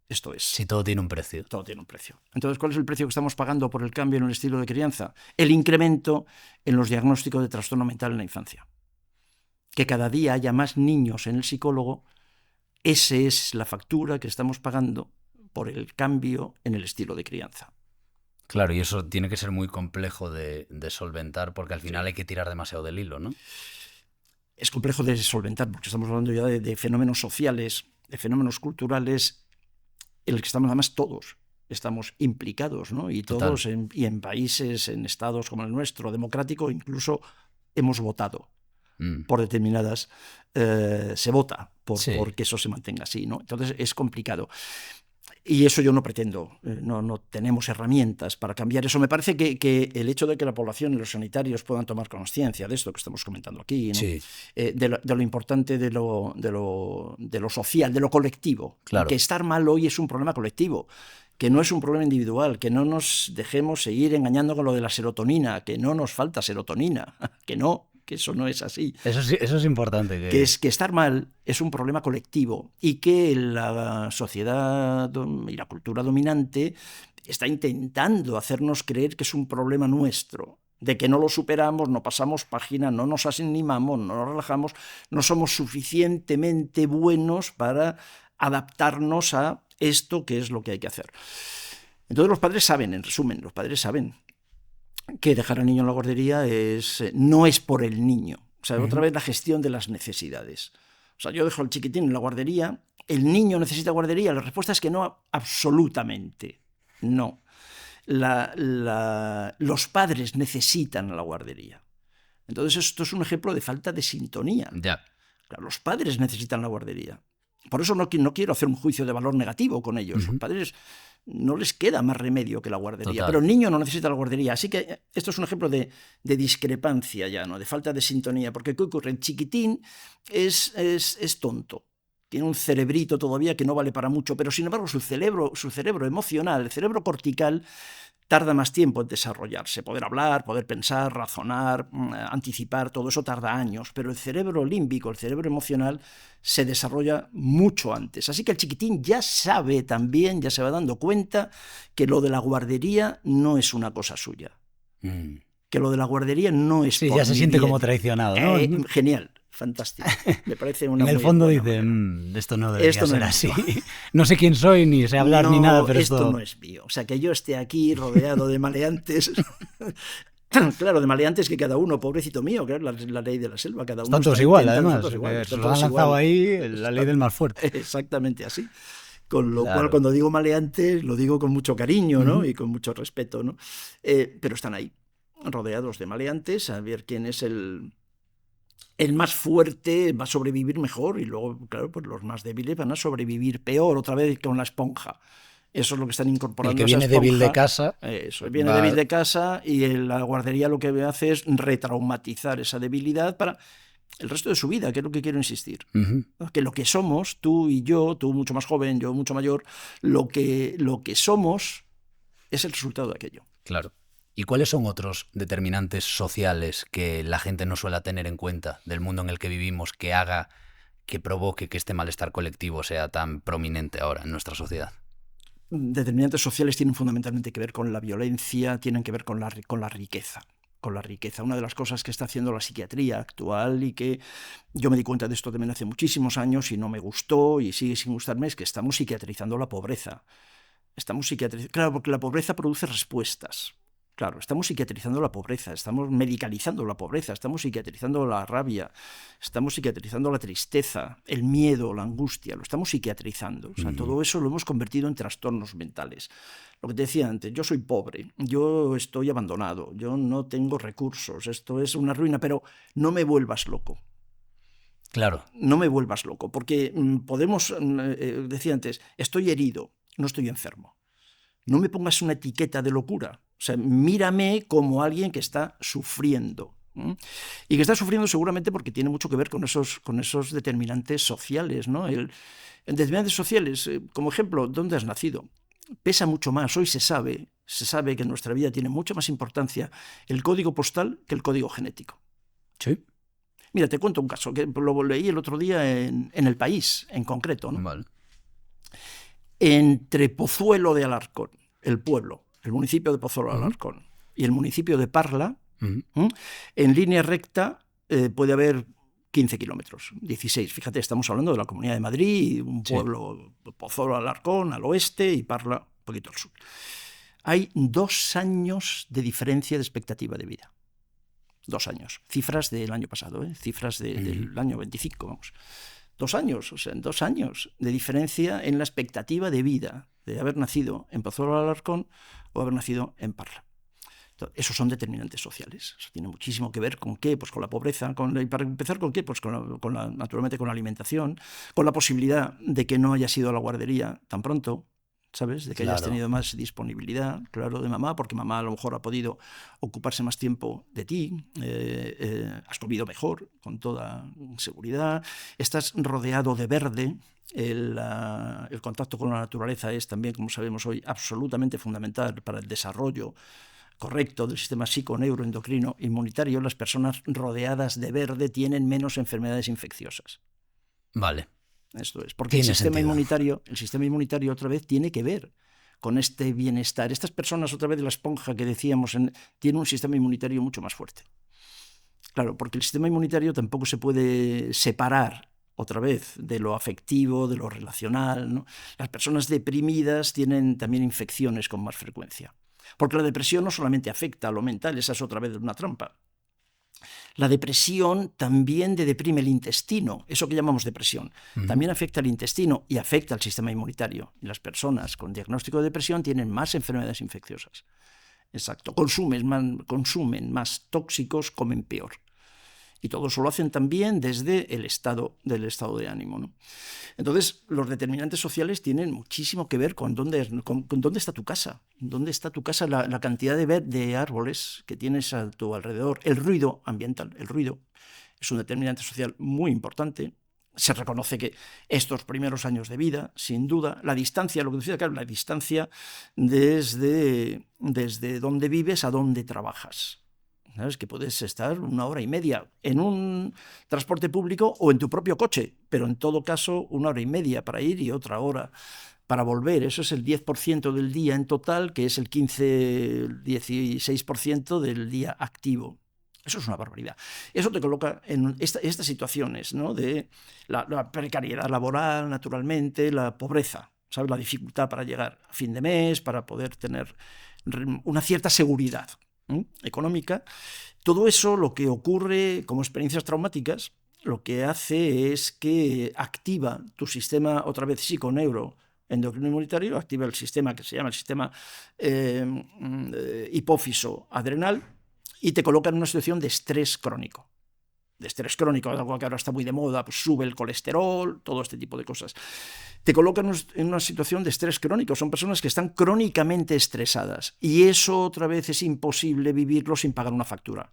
Speaker 1: Esto es.
Speaker 3: Si todo tiene un precio.
Speaker 1: Todo tiene un precio. Entonces, ¿cuál es el precio que estamos pagando por el cambio en el estilo de crianza? El incremento en los diagnósticos de trastorno mental en la infancia. Que cada día haya más niños en el psicólogo, esa es la factura que estamos pagando por el cambio en el estilo de crianza.
Speaker 3: Claro, y eso tiene que ser muy complejo de solventar porque al final hay que tirar demasiado del hilo, ¿no?
Speaker 1: Es complejo de solventar porque estamos hablando ya de fenómenos sociales, de fenómenos culturales, en los que estamos además todos estamos implicados, ¿no? Y todos en países, en estados como el nuestro, democrático, incluso hemos votado. Por determinadas, se vota porque eso se mantenga así, ¿no? Entonces es complicado. Y eso yo no pretendo, no tenemos herramientas para cambiar eso. Me parece que el hecho de que la población y los sanitarios puedan tomar conciencia de esto que estamos comentando aquí, ¿no?
Speaker 3: Sí.
Speaker 1: De lo importante de lo social, de lo colectivo.
Speaker 3: Claro.
Speaker 1: Que estar mal hoy es un problema colectivo, que no es un problema individual, que no nos dejemos seguir engañando con lo de la serotonina, que no nos falta serotonina, que eso no es así.
Speaker 3: Eso es importante.
Speaker 1: Que estar mal es un problema colectivo y que la sociedad y la cultura dominante está intentando hacernos creer que es un problema nuestro, de que no lo superamos, no pasamos página, no nos animamos, no nos relajamos, no somos suficientemente buenos para adaptarnos a esto que es lo que hay que hacer. Entonces los padres saben, en resumen, que dejar al niño en la guardería no es por el niño. O sea, otra vez la gestión de las necesidades. O sea, yo dejo al chiquitín en la guardería, ¿el niño necesita guardería? La respuesta es que no, absolutamente no. Los padres necesitan la guardería. Entonces esto es un ejemplo de falta de sintonía.
Speaker 3: Ya.
Speaker 1: Claro, los padres necesitan la guardería. Por eso no quiero hacer un juicio de valor negativo con ellos. Los padres no les queda más remedio que la guardería.
Speaker 3: Total.
Speaker 1: Pero el niño no necesita la guardería. Así que esto es un ejemplo de discrepancia ya, ¿no? De falta de sintonía. Porque ¿qué ocurre? El chiquitín es tonto. Tiene un cerebrito todavía que no vale para mucho, pero sin embargo su cerebro emocional, el cerebro cortical, tarda más tiempo en desarrollarse. Poder hablar, poder pensar, razonar, anticipar, todo eso tarda años. Pero el cerebro límbico, el cerebro emocional, se desarrolla mucho antes. Así que el chiquitín ya sabe también, ya se va dando cuenta que lo de la guardería no es una cosa suya. Que lo de la guardería no es
Speaker 3: Sí,
Speaker 1: por
Speaker 3: ya se
Speaker 1: mi
Speaker 3: siente
Speaker 1: bien.
Speaker 3: como traicionado, ¿no?
Speaker 1: Genial. Fantástico. Me parece una
Speaker 3: en el
Speaker 1: muy
Speaker 3: fondo
Speaker 1: buena
Speaker 3: dice,
Speaker 1: manera.
Speaker 3: esto no debería
Speaker 1: Esto no
Speaker 3: ser
Speaker 1: es
Speaker 3: así.
Speaker 1: mío.
Speaker 3: No sé quién soy, ni sé hablar ni nada, pero
Speaker 1: esto no es mío. O sea, que yo esté aquí rodeado de maleantes. Claro, de maleantes que cada uno, pobrecito mío, que es la ley de la selva, cada uno.
Speaker 3: Están todos
Speaker 1: está
Speaker 3: igual,
Speaker 1: intentando,
Speaker 3: además.
Speaker 1: todos igual,
Speaker 3: Se
Speaker 1: están
Speaker 3: lo han
Speaker 1: todos
Speaker 3: lanzado
Speaker 1: igual.
Speaker 3: ahí, la ley del más fuerte.
Speaker 1: Exactamente así. Con lo
Speaker 3: Claro.
Speaker 1: cual, cuando digo maleantes, lo digo con mucho cariño, ¿no? Y con mucho respeto, ¿no? Pero están ahí, rodeados de maleantes, a ver quién es el más fuerte, va a sobrevivir mejor, y luego, claro, pues los más débiles van a sobrevivir peor, otra vez con la esponja. Eso es lo que están incorporando.
Speaker 3: El que viene débil de casa.
Speaker 1: Eso, viene débil de casa, y la guardería lo que hace es retraumatizar esa debilidad para el resto de su vida, que es lo que quiero insistir. Que lo que somos, tú y yo, tú mucho más joven, yo mucho mayor, lo que somos es el resultado de aquello.
Speaker 3: Claro. ¿Y cuáles son otros determinantes sociales que la gente no suele tener en cuenta del mundo en el que vivimos que provoque que este malestar colectivo sea tan prominente ahora en nuestra sociedad?
Speaker 1: Determinantes sociales tienen fundamentalmente que ver con la violencia, tienen que ver con la riqueza. Con la riqueza. Una de las cosas que está haciendo la psiquiatría actual, y que yo me di cuenta de esto también hace muchísimos años y no me gustó y sigue sin gustarme, es que estamos psiquiatrizando la pobreza. Claro, porque la pobreza produce respuestas. Claro, estamos psiquiatrizando la pobreza, estamos medicalizando la pobreza, estamos psiquiatrizando la rabia, estamos psiquiatrizando la tristeza, el miedo, la angustia, lo estamos psiquiatrizando. O sea, todo eso lo hemos convertido en trastornos mentales. Lo que te decía antes, yo soy pobre, yo estoy abandonado, yo no tengo recursos, esto es una ruina, pero no me vuelvas loco.
Speaker 3: Claro.
Speaker 1: No me vuelvas loco, porque podemos, decía antes, estoy herido, no estoy enfermo. No me pongas una etiqueta de locura. O sea, mírame como alguien que está sufriendo. Y que está sufriendo seguramente porque tiene mucho que ver con esos determinantes sociales, ¿no? En determinantes sociales, como ejemplo, ¿dónde has nacido? Pesa mucho más. Hoy se sabe que en nuestra vida tiene mucha más importancia el código postal que el código genético.
Speaker 3: Sí.
Speaker 1: Mira, te cuento un caso que lo leí el otro día en El País, en concreto, ¿no?
Speaker 3: Vale.
Speaker 1: Entre Pozuelo de Alarcón, el pueblo, el municipio de Pozuelo de Alarcón, y el municipio de Parla, en línea recta puede haber 15 kilómetros, 16. Fíjate, estamos hablando de la Comunidad de Madrid, un pueblo, Pozuelo de Alarcón al oeste y Parla un poquito al sur. Hay 2 años de diferencia de expectativa de vida. 2 años. Cifras del año pasado, cifras del año 25, vamos. 2 años, o sea, 2 años de diferencia en la expectativa de vida de haber nacido en Pozuelo de Alarcón o haber nacido en Parla. Entonces, esos son determinantes sociales. Eso tiene muchísimo que ver con qué, pues con la pobreza, y para empezar con qué, pues naturalmente con la alimentación, con la posibilidad de que no hayas ido a la guardería tan pronto, ¿sabes? De que hayas tenido más disponibilidad, claro, de mamá, porque mamá a lo mejor ha podido ocuparse más tiempo de ti, has comido mejor, con toda seguridad, estás rodeado de verde. El contacto con la naturaleza es también, como sabemos hoy, absolutamente fundamental para el desarrollo correcto del sistema psiconeuroendocrino inmunitario. Las personas rodeadas de verde tienen menos enfermedades infecciosas.
Speaker 3: Vale.
Speaker 1: Esto es, porque el sistema inmunitario otra vez tiene que ver con este bienestar. Estas personas, otra vez de la esponja que decíamos, tienen un sistema inmunitario mucho más fuerte. Claro, porque el sistema inmunitario tampoco se puede separar otra vez de lo afectivo, de lo relacional, ¿no? Las personas deprimidas tienen también infecciones con más frecuencia. Porque la depresión no solamente afecta a lo mental, esa es otra vez una trampa. La depresión también deprime el intestino, eso que llamamos depresión. También afecta al intestino y afecta al sistema inmunitario. Y las personas con diagnóstico de depresión tienen más enfermedades infecciosas. Exacto. Consumen más tóxicos, comen peor. Y todo eso lo hacen también desde el estado de ánimo, ¿no? Entonces, los determinantes sociales tienen muchísimo que ver con dónde está tu casa. ¿Dónde está tu casa? La cantidad de árboles que tienes a tu alrededor. El ruido ambiental. El ruido es un determinante social muy importante. Se reconoce que estos primeros años de vida, sin duda, la distancia, lo que decía, claro, la distancia desde donde vives a donde trabajas. ¿Sabes? Que puedes estar 1 hora y media en un transporte público o en tu propio coche, pero en todo caso 1 hora y media para ir y otra hora para volver. Eso es el 10% del día en total, que es el 16% del día activo. Eso es una barbaridad. Eso te coloca en estas situaciones, ¿no? De la precariedad laboral, naturalmente, la pobreza, ¿sabes? La dificultad para llegar a fin de mes, para poder tener una cierta seguridad económica. Todo eso, lo que ocurre como experiencias traumáticas, lo que hace es que activa tu sistema, otra vez psiconeuroendocrino inmunitario, activa el sistema que se llama el sistema hipófiso adrenal y te coloca en una situación de estrés crónico. De estrés crónico, algo que ahora está muy de moda, pues sube el colesterol, todo este tipo de cosas. Te colocan en una situación de estrés crónico. Son personas que están crónicamente estresadas y eso otra vez es imposible vivirlo sin pagar una factura.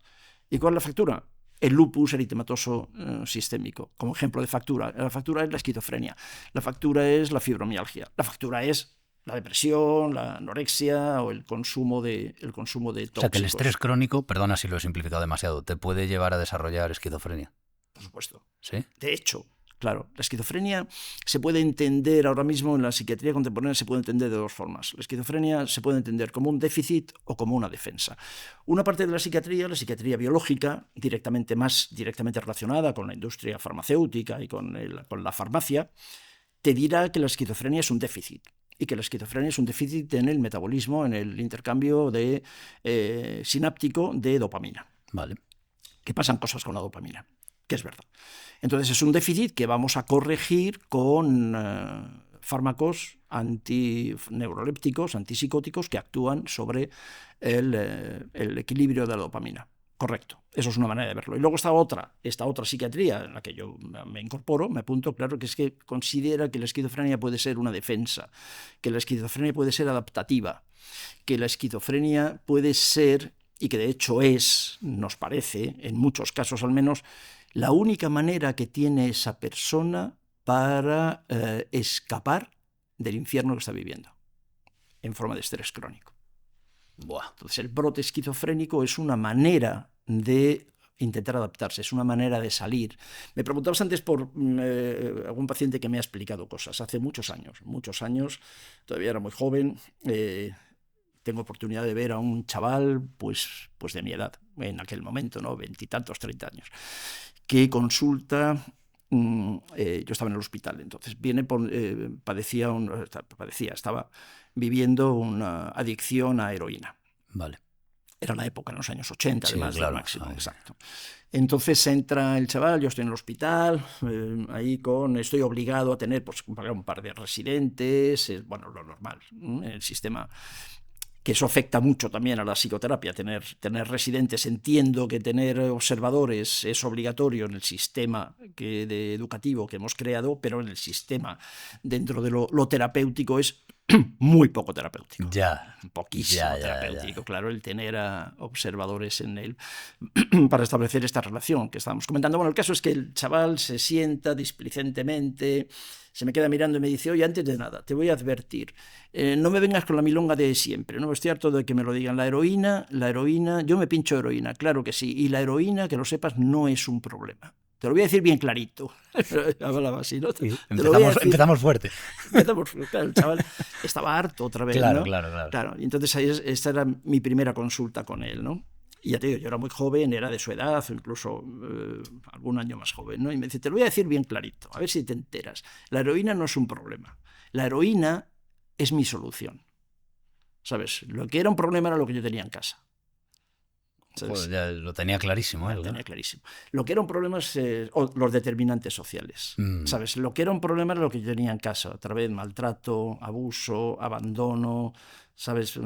Speaker 1: ¿Y cuál es la factura? El lupus eritematoso sistémico. Como ejemplo de factura. La factura es la esquizofrenia. La factura es la fibromialgia. La factura es la depresión, la anorexia o el consumo de tóxicos.
Speaker 3: O sea, que el estrés crónico, perdona si lo he simplificado demasiado, te puede llevar a desarrollar esquizofrenia.
Speaker 1: Por supuesto.
Speaker 3: ¿Sí?
Speaker 1: De hecho, claro, la esquizofrenia se puede entender ahora mismo en la psiquiatría contemporánea, se puede entender de 2 formas. La esquizofrenia se puede entender como un déficit o como una defensa. Una parte de la psiquiatría biológica, más directamente relacionada con la industria farmacéutica y con la farmacia, te dirá que la esquizofrenia es un déficit. Y que la esquizofrenia es un déficit en el metabolismo, en el intercambio sináptico de dopamina.
Speaker 3: Vale.
Speaker 1: Que pasan cosas con la dopamina, que es verdad. Entonces es un déficit que vamos a corregir con fármacos antineurolépticos, antipsicóticos que actúan sobre el equilibrio de la dopamina. Correcto, eso es una manera de verlo. Y luego esta otra psiquiatría en la que yo me incorporo, me apunto, claro, que es que considera que la esquizofrenia puede ser una defensa, que la esquizofrenia puede ser adaptativa, que la esquizofrenia puede ser, y que de hecho es, nos parece, en muchos casos al menos, la única manera que tiene esa persona para escapar del infierno que está viviendo, en forma de estrés crónico.
Speaker 3: Buah.
Speaker 1: Entonces el brote esquizofrénico es una manera de intentar adaptarse, es una manera de salir. Me preguntabas antes por algún paciente que me ha explicado cosas hace muchos años, todavía era muy joven, tengo oportunidad de ver a un chaval pues de mi edad, en aquel momento, ¿no? 20 y tantos, 30 años, que consulta. Yo estaba en el hospital, entonces estaba viviendo una adicción a heroína.
Speaker 3: Vale.
Speaker 1: Era la época, en los años 80,
Speaker 3: Sí,
Speaker 1: además,
Speaker 3: claro.
Speaker 1: del máximo, exacto. Entonces entra el chaval, yo estoy en el hospital, estoy obligado a tener, pues, un par de residentes, bueno, lo normal, el sistema, que eso afecta mucho también a la psicoterapia, tener residentes. Entiendo que tener observadores es obligatorio en el sistema educativo que hemos creado, pero en el sistema, dentro de lo terapéutico, es muy poco terapéutico.
Speaker 3: Ya.
Speaker 1: Poquísimo terapéutico, claro, el tener a observadores en él para establecer esta relación que estábamos comentando. Bueno, el caso es que el chaval se sienta displicentemente, se me queda mirando y me dice: oye, antes de nada, te voy a advertir, no me vengas con la milonga de siempre, ¿no? Estoy harto de que me lo digan. La heroína, yo me pincho heroína, claro que sí, y la heroína, que lo sepas, no es un problema. Te lo voy a decir bien clarito. Hablaba así, ¿no?
Speaker 3: Empezamos fuerte.
Speaker 1: Claro, el chaval estaba harto otra vez,
Speaker 3: claro,
Speaker 1: ¿no?
Speaker 3: Claro.
Speaker 1: Y entonces esta era mi primera consulta con él, ¿no? Y ya te digo, yo era muy joven, era de su edad, o incluso algún año más joven, ¿no? Y me dice: te lo voy a decir bien clarito, a ver si te enteras. La heroína no es un problema. La heroína es mi solución. ¿Sabes? Lo que era un problema era lo que yo tenía en casa.
Speaker 3: Pues ya lo tenía clarísimo.
Speaker 1: Lo tenía clarísimo. Lo que era un problema es los determinantes sociales. ¿Sabes? Lo que era un problema era lo que yo tenía en casa. Otra vez, maltrato, abuso, abandono, ¿sabes?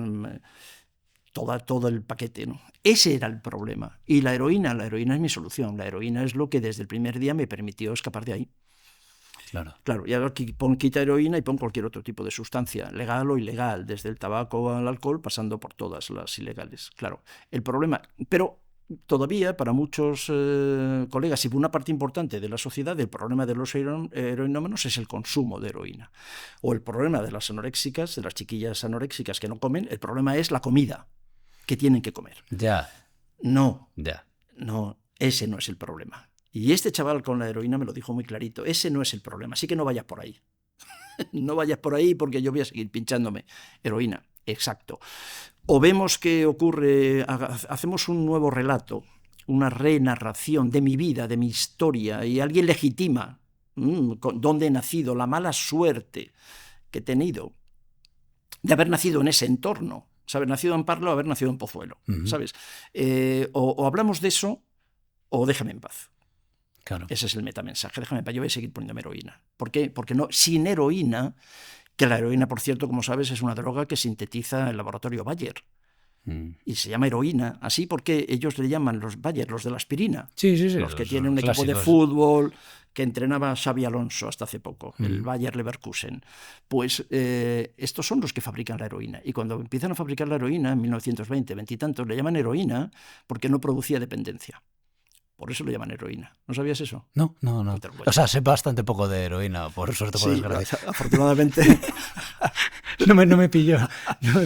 Speaker 1: Todo el paquete, ¿no? Ese era el problema. Y la heroína es mi solución. La heroína es lo que desde el primer día me permitió escapar de ahí. Claro, y ahora quita heroína y pon cualquier otro tipo de sustancia, legal o ilegal, desde el tabaco al alcohol, pasando por todas las ilegales. Claro, el problema, pero todavía para muchos colegas y por una parte importante de la sociedad, el problema de los heroinómanos es el consumo de heroína. O el problema de las anoréxicas, de las chiquillas anoréxicas que no comen, el problema es la comida que tienen que comer.
Speaker 3: Ya.
Speaker 1: No, ese no es el problema. Y este chaval con la heroína me lo dijo muy clarito: ese no es el problema, así que no vayas por ahí. No vayas por ahí porque yo voy a seguir pinchándome heroína. Exacto. O vemos qué ocurre, hacemos un nuevo relato, una renarración de mi vida, de mi historia, y alguien legitima dónde he nacido, la mala suerte que he tenido de haber nacido en ese entorno, haber nacido en Parla o haber nacido en Pozuelo, ¿sabes? O hablamos de eso o déjame en paz.
Speaker 3: Claro.
Speaker 1: Ese es el metamensaje. Déjame en paz, yo voy a seguir poniéndome heroína. ¿Por qué? Porque no, sin heroína, que la heroína, por cierto, como sabes, es una droga que sintetiza el laboratorio Bayer. Y se llama heroína, así porque ellos le llaman los Bayer, los de la aspirina.
Speaker 3: Sí.
Speaker 1: Los que tienen un equipo de fútbol que entrenaba a Xabi Alonso hasta hace poco, el Bayer Leverkusen. Pues estos son los que fabrican la heroína. Y cuando empiezan a fabricar la heroína, en 1920, 20 y tantos, le llaman heroína porque no producía dependencia. Por eso lo llaman heroína. ¿No sabías eso?
Speaker 3: No. O sea, sé bastante poco de heroína, por suerte, por desgracia.
Speaker 1: Afortunadamente.
Speaker 3: No me pilló.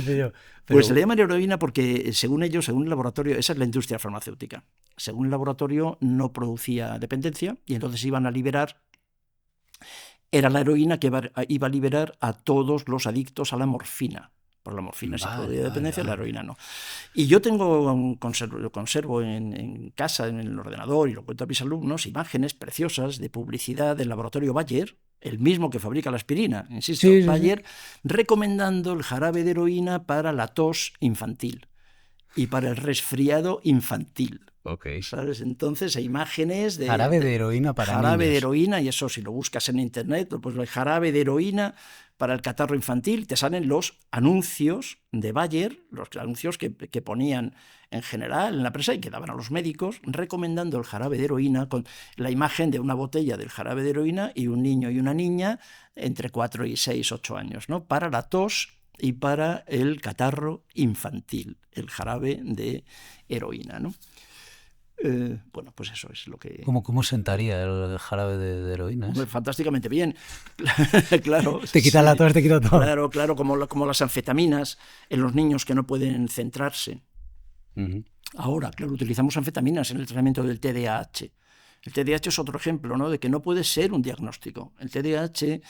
Speaker 3: Pero...
Speaker 1: Pues le llaman heroína porque, según ellos, según el laboratorio, esa es la industria farmacéutica. Según el laboratorio, no producía dependencia y entonces iban a liberar. Era la heroína que iba a liberar a todos los adictos a la morfina. Por la morfina se producía dependencia, la heroína no. Y yo conservo en casa, en el ordenador, y lo cuento a mis alumnos, imágenes preciosas de publicidad del laboratorio Bayer, el mismo que fabrica la aspirina, insisto, Bayer, recomendando el jarabe de heroína para la tos infantil. y para el resfriado infantil.
Speaker 3: Ok.
Speaker 1: ¿Sabes? Entonces hay imágenes de...
Speaker 3: Jarabe de heroína para
Speaker 1: jarabe
Speaker 3: niños.
Speaker 1: de heroína, y eso si lo buscas en internet, pues el jarabe de heroína para el catarro infantil, te salen los anuncios de Bayer, los anuncios que ponían en general en la prensa y que daban a los médicos recomendando el jarabe de heroína con la imagen de una botella del jarabe de heroína y un niño y una niña entre 4 y 6, 8 años, ¿no? Para la tos y para el catarro infantil, el jarabe de heroína, ¿no? Bueno, pues eso es lo que...
Speaker 3: ¿Cómo sentaría el jarabe de heroína?
Speaker 1: Fantásticamente bien. Claro.
Speaker 3: Te quita la tos, te quita todo.
Speaker 1: Claro, como las anfetaminas en los niños que no pueden centrarse.
Speaker 3: Uh-huh.
Speaker 1: Ahora, claro, utilizamos anfetaminas en el tratamiento del TDAH. El TDAH es otro ejemplo, ¿no?, de que no puede ser un diagnóstico. El TDAH,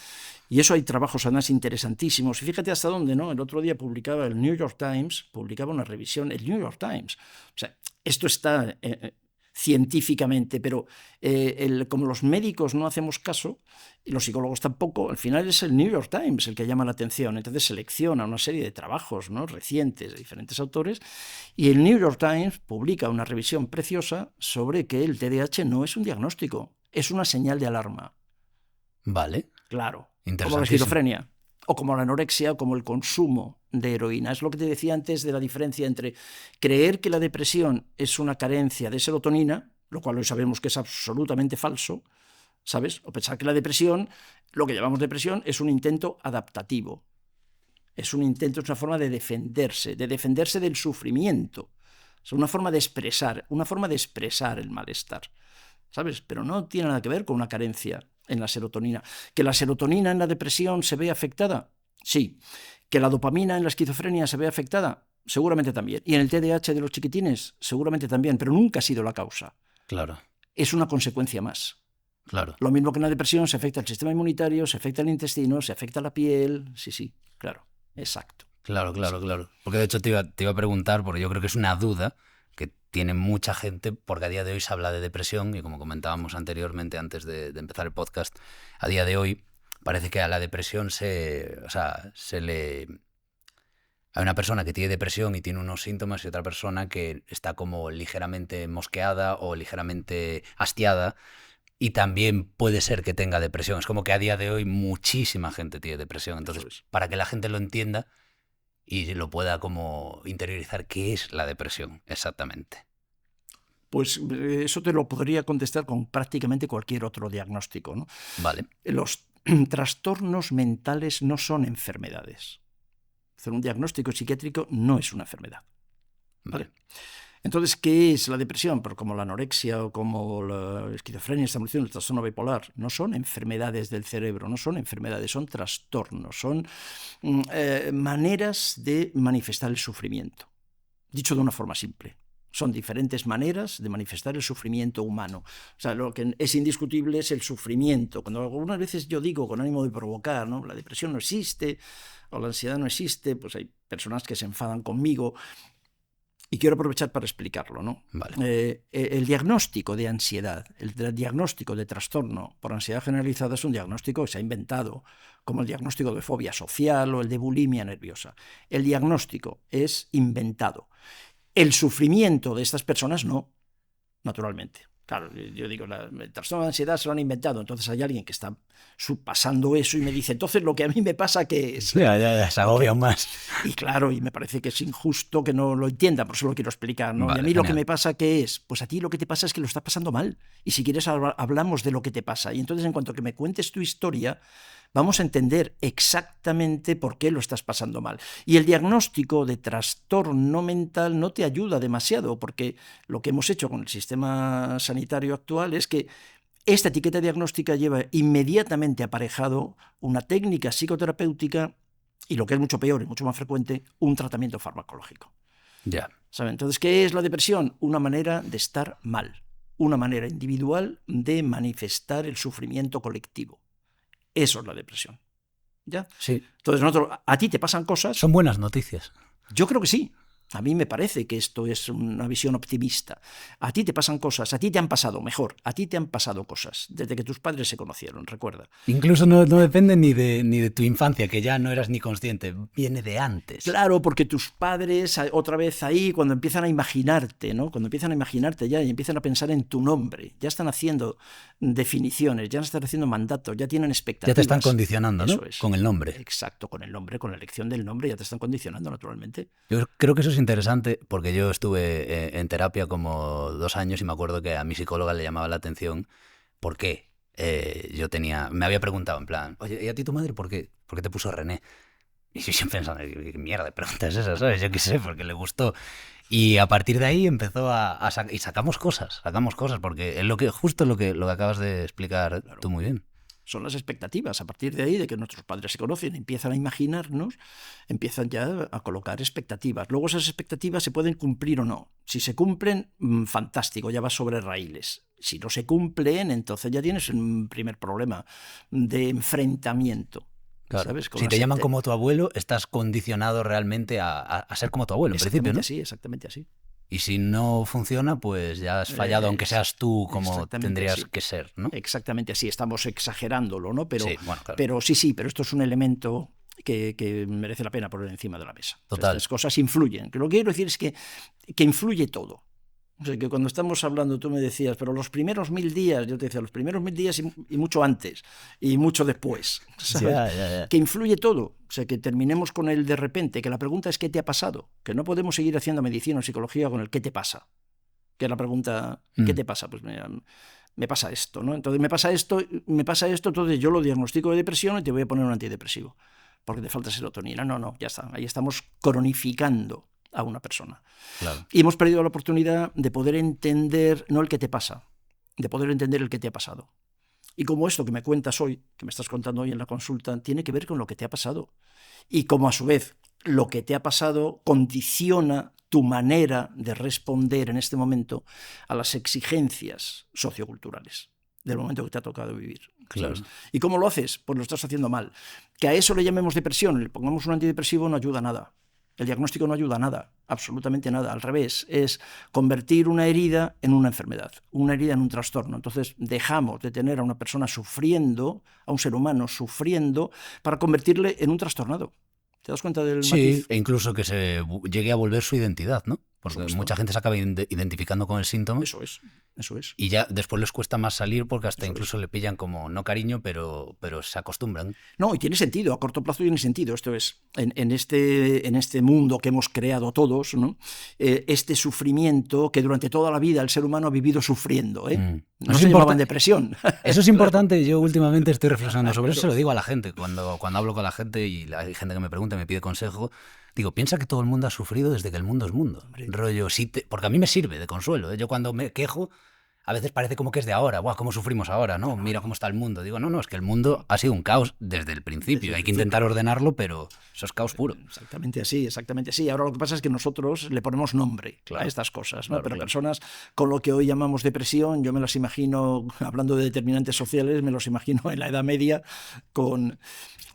Speaker 1: y eso hay trabajos además interesantísimos. Y fíjate hasta dónde, ¿no? El otro día publicaba el New York Times, publicaba una revisión, el New York Times. O sea, esto está científicamente, pero como los médicos no hacemos caso, y los psicólogos tampoco, al final es el New York Times el que llama la atención. Entonces selecciona una serie de trabajos, ¿no?, recientes de diferentes autores, y el New York Times publica una revisión preciosa sobre que el TDAH no es un diagnóstico, es una señal de alarma.
Speaker 3: Vale.
Speaker 1: Claro. Como la esquizofrenia, o como la anorexia, o como el consumo de heroína. Es lo que te decía antes de la diferencia entre creer que la depresión es una carencia de serotonina, lo cual hoy sabemos que es absolutamente falso, ¿sabes? O pensar que la depresión, lo que llamamos depresión, es un intento adaptativo. Es un intento, es una forma de defenderse del sufrimiento. Es una forma de expresar el malestar, ¿sabes? Pero no tiene nada que ver con una carencia en la serotonina. ¿Que la serotonina en la depresión se ve afectada? Sí. ¿Que la dopamina en la esquizofrenia se ve afectada? Seguramente también. Y en el TDAH de los chiquitines, seguramente también, pero nunca ha sido la causa.
Speaker 3: Claro.
Speaker 1: Es una consecuencia más.
Speaker 3: Claro.
Speaker 1: Lo mismo que en la depresión se afecta al sistema inmunitario, se afecta al intestino, se afecta a la piel. Sí, claro, exacto.
Speaker 3: Claro. Porque de hecho te iba a preguntar, porque yo creo que es una duda que tiene mucha gente, porque a día de hoy se habla de depresión y como comentábamos anteriormente antes de empezar el podcast, a día de hoy parece que a la depresión hay una persona que tiene depresión y tiene unos síntomas y otra persona que está como ligeramente mosqueada o ligeramente hastiada y también puede ser que tenga depresión. Es como que a día de hoy muchísima gente tiene depresión. Entonces, para que la gente lo entienda y lo pueda como interiorizar, ¿qué es la depresión exactamente?
Speaker 1: Pues eso te lo podría contestar con prácticamente cualquier otro diagnóstico, ¿no?
Speaker 3: Vale.
Speaker 1: Los trastornos mentales no son enfermedades. Hacer un diagnóstico psiquiátrico no es una enfermedad. ¿Vale? Entonces, ¿qué es la depresión? Pero como la anorexia o como la esquizofrenia, estamos diciendo el trastorno bipolar, no son enfermedades del cerebro, no son enfermedades, son trastornos, son maneras de manifestar el sufrimiento. Dicho de una forma simple. Son diferentes maneras de manifestar el sufrimiento humano. O sea, lo que es indiscutible es el sufrimiento. Cuando algunas veces yo digo con ánimo de provocar, ¿no?, la depresión no existe o la ansiedad no existe, pues hay personas que se enfadan conmigo y quiero aprovechar para explicarlo, ¿no?
Speaker 3: Vale.
Speaker 1: El diagnóstico de ansiedad, el diagnóstico de trastorno por ansiedad generalizada es un diagnóstico que se ha inventado, como el diagnóstico de fobia social o el de bulimia nerviosa. El diagnóstico es inventado. El sufrimiento de estas personas no, naturalmente. Claro, yo digo, el trastorno de ansiedad se lo han inventado, entonces hay alguien que está pasando eso y me dice, entonces lo que a mí me pasa, ¿qué es?
Speaker 3: Ya se agobia más.
Speaker 1: Y claro, y me parece que es injusto que no lo entienda, por eso lo quiero explicar, ¿no?
Speaker 3: Vale,
Speaker 1: y a mí
Speaker 3: genial.
Speaker 1: lo que me pasa, ¿qué es? Pues a ti lo que te pasa es que lo estás pasando mal. Y si quieres hablamos de lo que te pasa. Y entonces en cuanto que me cuentes tu historia, vamos a entender exactamente por qué lo estás pasando mal. Y el diagnóstico de trastorno mental no te ayuda demasiado, porque lo que hemos hecho con el sistema sanitario actual es que esta etiqueta diagnóstica lleva inmediatamente aparejado una técnica psicoterapéutica y, lo que es mucho peor y mucho más frecuente, un tratamiento farmacológico.
Speaker 3: Ya.
Speaker 1: ¿Saben? Entonces, ¿qué es la depresión? Una manera de estar mal, una manera individual de manifestar el sufrimiento colectivo. Eso es la depresión. ¿Ya?
Speaker 3: Sí.
Speaker 1: Entonces, a ti te pasan cosas.
Speaker 3: Son buenas noticias.
Speaker 1: Yo creo que sí. A mí me parece que esto es una visión optimista. A ti te pasan cosas, a ti te han pasado, mejor, a ti te han pasado cosas desde que tus padres se conocieron, recuerda.
Speaker 3: Incluso no depende ni de tu infancia, que ya no eras ni consciente, viene de antes.
Speaker 1: Claro, porque tus padres, otra vez ahí, cuando empiezan a imaginarte, ¿no? Cuando empiezan a imaginarte ya y empiezan a pensar en tu nombre, ya están haciendo definiciones, ya están haciendo mandatos, ya tienen expectativas.
Speaker 3: Ya te están condicionando, ¿no?
Speaker 1: Eso es.
Speaker 3: Con el nombre.
Speaker 1: Exacto, con el nombre, con la elección del nombre, ya te están condicionando naturalmente.
Speaker 3: Yo creo que eso es interesante porque yo estuve en terapia como 2 años y me acuerdo que a mi psicóloga le llamaba la atención por qué me había preguntado en plan, oye, ¿y a ti tu madre por qué te puso René? Y yo siempre pensando, ¿qué mierda de pregunta es esa? ¿Sabes? Yo qué sé, porque le gustó. Y a partir de ahí empezó y sacamos cosas, porque es justo lo que acabas de explicar tú muy bien.
Speaker 1: Son las expectativas. A partir de ahí, de que nuestros padres se conocen, empiezan a imaginarnos, empiezan ya a colocar expectativas. Luego esas expectativas se pueden cumplir o no. Si se cumplen, fantástico, ya vas sobre raíles. Si no se cumplen, entonces ya tienes un primer problema de enfrentamiento.
Speaker 3: Claro.
Speaker 1: ¿Sabes?
Speaker 3: Si te llaman como tu abuelo, estás condicionado realmente a ser como tu abuelo, en principio, ¿no?
Speaker 1: Exactamente así.
Speaker 3: Y si no funciona, pues ya has fallado, aunque seas tú como tendrías que ser, ¿no?
Speaker 1: Exactamente así, estamos exagerándolo, ¿no? Pero,
Speaker 3: sí, bueno, claro.
Speaker 1: pero esto es un elemento que merece la pena poner encima de la mesa.
Speaker 3: Total.
Speaker 1: Estas cosas influyen. Lo que quiero decir es que influye todo. O sea, que cuando estamos hablando, tú me decías, pero los primeros 1000 días, yo te decía, los primeros 1000 días y mucho antes, y mucho después, ¿sabes?
Speaker 3: Ya.
Speaker 1: Que influye todo. O sea, que terminemos con el de repente, que la pregunta es ¿qué te ha pasado? Que no podemos seguir haciendo medicina o psicología con el ¿qué te pasa? Que es la pregunta, ¿qué te pasa? Pues me pasa esto, ¿no? Entonces me pasa esto, entonces yo lo diagnostico de depresión y te voy a poner un antidepresivo, porque te falta serotonina. No, ya está. Ahí estamos cronificando a una persona.
Speaker 3: Claro.
Speaker 1: Y hemos perdido la oportunidad de poder entender, no el que te pasa, de poder entender el que te ha pasado. Y como esto que me cuentas hoy, que me estás contando hoy en la consulta, tiene que ver con lo que te ha pasado. Y como a su vez lo que te ha pasado condiciona tu manera de responder en este momento a las exigencias socioculturales del momento que te ha tocado vivir.
Speaker 3: Claro.
Speaker 1: ¿Sabes? ¿Y cómo lo haces? Pues lo estás haciendo mal. Que a eso le llamemos depresión, le pongamos un antidepresivo, no ayuda a nada. El diagnóstico no ayuda a nada, absolutamente nada. Al revés, es convertir una herida en una enfermedad, una herida en un trastorno. Entonces dejamos de tener a una persona sufriendo, a un ser humano sufriendo, para convertirle en un trastornado. ¿Te das cuenta del matiz?
Speaker 3: Sí, e incluso que se llegue a volver su identidad, ¿no? Porque mucha gente se acaba identificando con el síntoma.
Speaker 1: Eso es.
Speaker 3: Y ya después les cuesta más salir porque hasta incluso le pillan como, no cariño, pero se acostumbran.
Speaker 1: No, y tiene sentido, a corto plazo tiene sentido. Esto es, en este mundo que hemos creado todos, ¿no? Este sufrimiento que durante toda la vida el ser humano ha vivido sufriendo, ¿eh? No se llamaban depresión.
Speaker 3: Eso es importante. Yo últimamente estoy reflexionando sobre eso. Se lo digo a la gente. Cuando hablo con la gente y hay gente que me pregunta, me pide consejo, digo, piensa que todo el mundo ha sufrido desde que el mundo es mundo. Rollo, porque a mí me sirve de consuelo, ¿eh? Yo cuando me quejo, a veces parece como que es de ahora. ¡Buah, cómo sufrimos ahora! ¿No? Mira cómo está el mundo. Digo, no, es que el mundo ha sido un caos desde el principio. Hay que intentar ordenarlo, pero eso es caos puro.
Speaker 1: Exactamente así. Ahora lo que pasa es que nosotros le ponemos nombre a estas cosas, ¿no? Pero personas con lo que hoy llamamos depresión, yo me las imagino, hablando de determinantes sociales, me los imagino en la Edad Media con...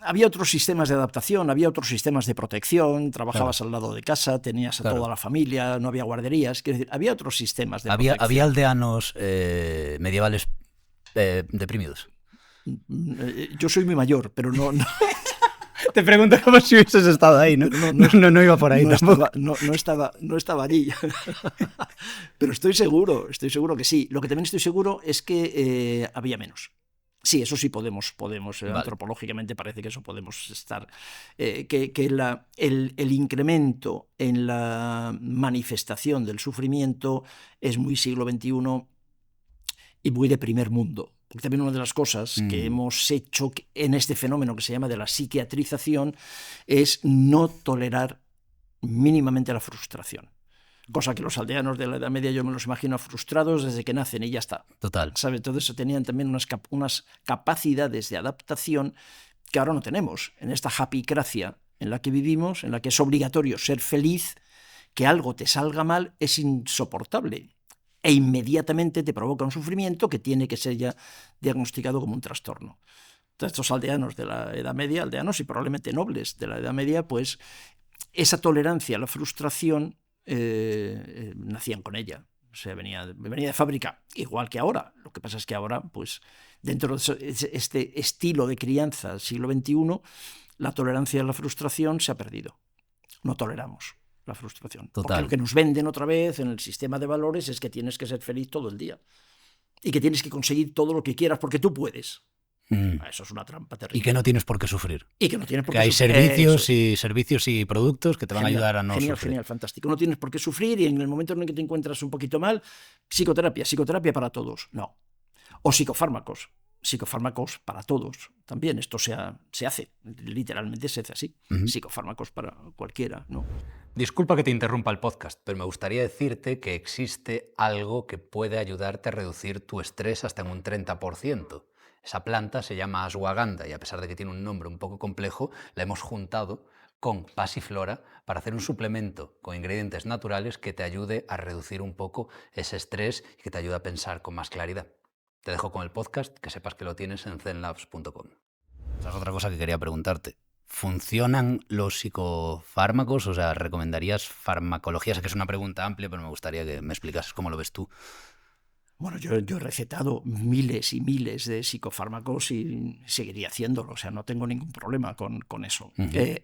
Speaker 1: Había otros sistemas de adaptación, había otros sistemas de protección, trabajabas al lado de casa, tenías a toda la familia, no había guarderías, quiero decir, había otros sistemas de protección.
Speaker 3: Había aldeanos medievales deprimidos.
Speaker 1: Yo soy muy mayor, pero no...
Speaker 3: Te pregunto como si hubieses estado ahí, ¿no? No iba por ahí tampoco.
Speaker 1: No estaba allí. Pero estoy seguro que sí. Lo que también estoy seguro es que había menos. Sí, eso sí podemos vale. Antropológicamente parece que eso podemos estar. Que el incremento en la manifestación del sufrimiento es muy siglo XXI y muy de primer mundo. Porque también una de las cosas que hemos hecho en este fenómeno que se llama de la psiquiatrización es no tolerar mínimamente la frustración. Cosa que los aldeanos de la Edad Media yo me los imagino frustrados desde que nacen y ya está.
Speaker 3: Total.
Speaker 1: ¿Sabes? Entonces tenían también unas capacidades de adaptación que ahora no tenemos. En esta happycracia en la que vivimos, en la que es obligatorio ser feliz, que algo te salga mal es insoportable. E inmediatamente te provoca un sufrimiento que tiene que ser ya diagnosticado como un trastorno. Entonces, estos aldeanos de la Edad Media, aldeanos y probablemente nobles de la Edad Media, pues esa tolerancia a la frustración nacían con ella. O sea, venía de fábrica, igual que ahora. Lo que pasa es que ahora, pues, dentro de este estilo de crianza del siglo XXI, la tolerancia a la frustración se ha perdido. No toleramos la frustración.
Speaker 3: Total.
Speaker 1: Porque lo que nos venden otra vez en el sistema de valores es que tienes que ser feliz todo el día. Y que tienes que conseguir todo lo que quieras porque tú puedes. Eso es una trampa terrible.
Speaker 3: Y que no tienes por qué sufrir.
Speaker 1: Y que no tienes por
Speaker 3: que
Speaker 1: qué
Speaker 3: hay
Speaker 1: sufrir.
Speaker 3: servicios y productos que te van a ayudar a no sufrir.
Speaker 1: Genial, fantástico. No tienes por qué sufrir y en el momento en el que te encuentras un poquito mal, psicoterapia para todos. No. O psicofármacos para todos. También esto se hace, literalmente se hace así. Psicofármacos para cualquiera, ¿no?
Speaker 2: Disculpa que te interrumpa el podcast, pero me gustaría decirte que existe algo que puede ayudarte a reducir tu estrés hasta en un 30%. Esa planta se llama ashwagandha y a pesar de que tiene un nombre un poco complejo, la hemos juntado con Passiflora para hacer un suplemento con ingredientes naturales que te ayude a reducir un poco ese estrés y que te ayude a pensar con más claridad. Te dejo con el podcast, que sepas que lo tienes en zenlabs.com.
Speaker 3: Esa es otra cosa que quería preguntarte. ¿Funcionan los psicofármacos? O sea, ¿recomendarías farmacología? Sé que es una pregunta amplia, pero me gustaría que me explicases cómo lo ves tú.
Speaker 1: Bueno, yo he recetado miles y miles de psicofármacos y seguiría haciéndolo, o sea, no tengo ningún problema con eso.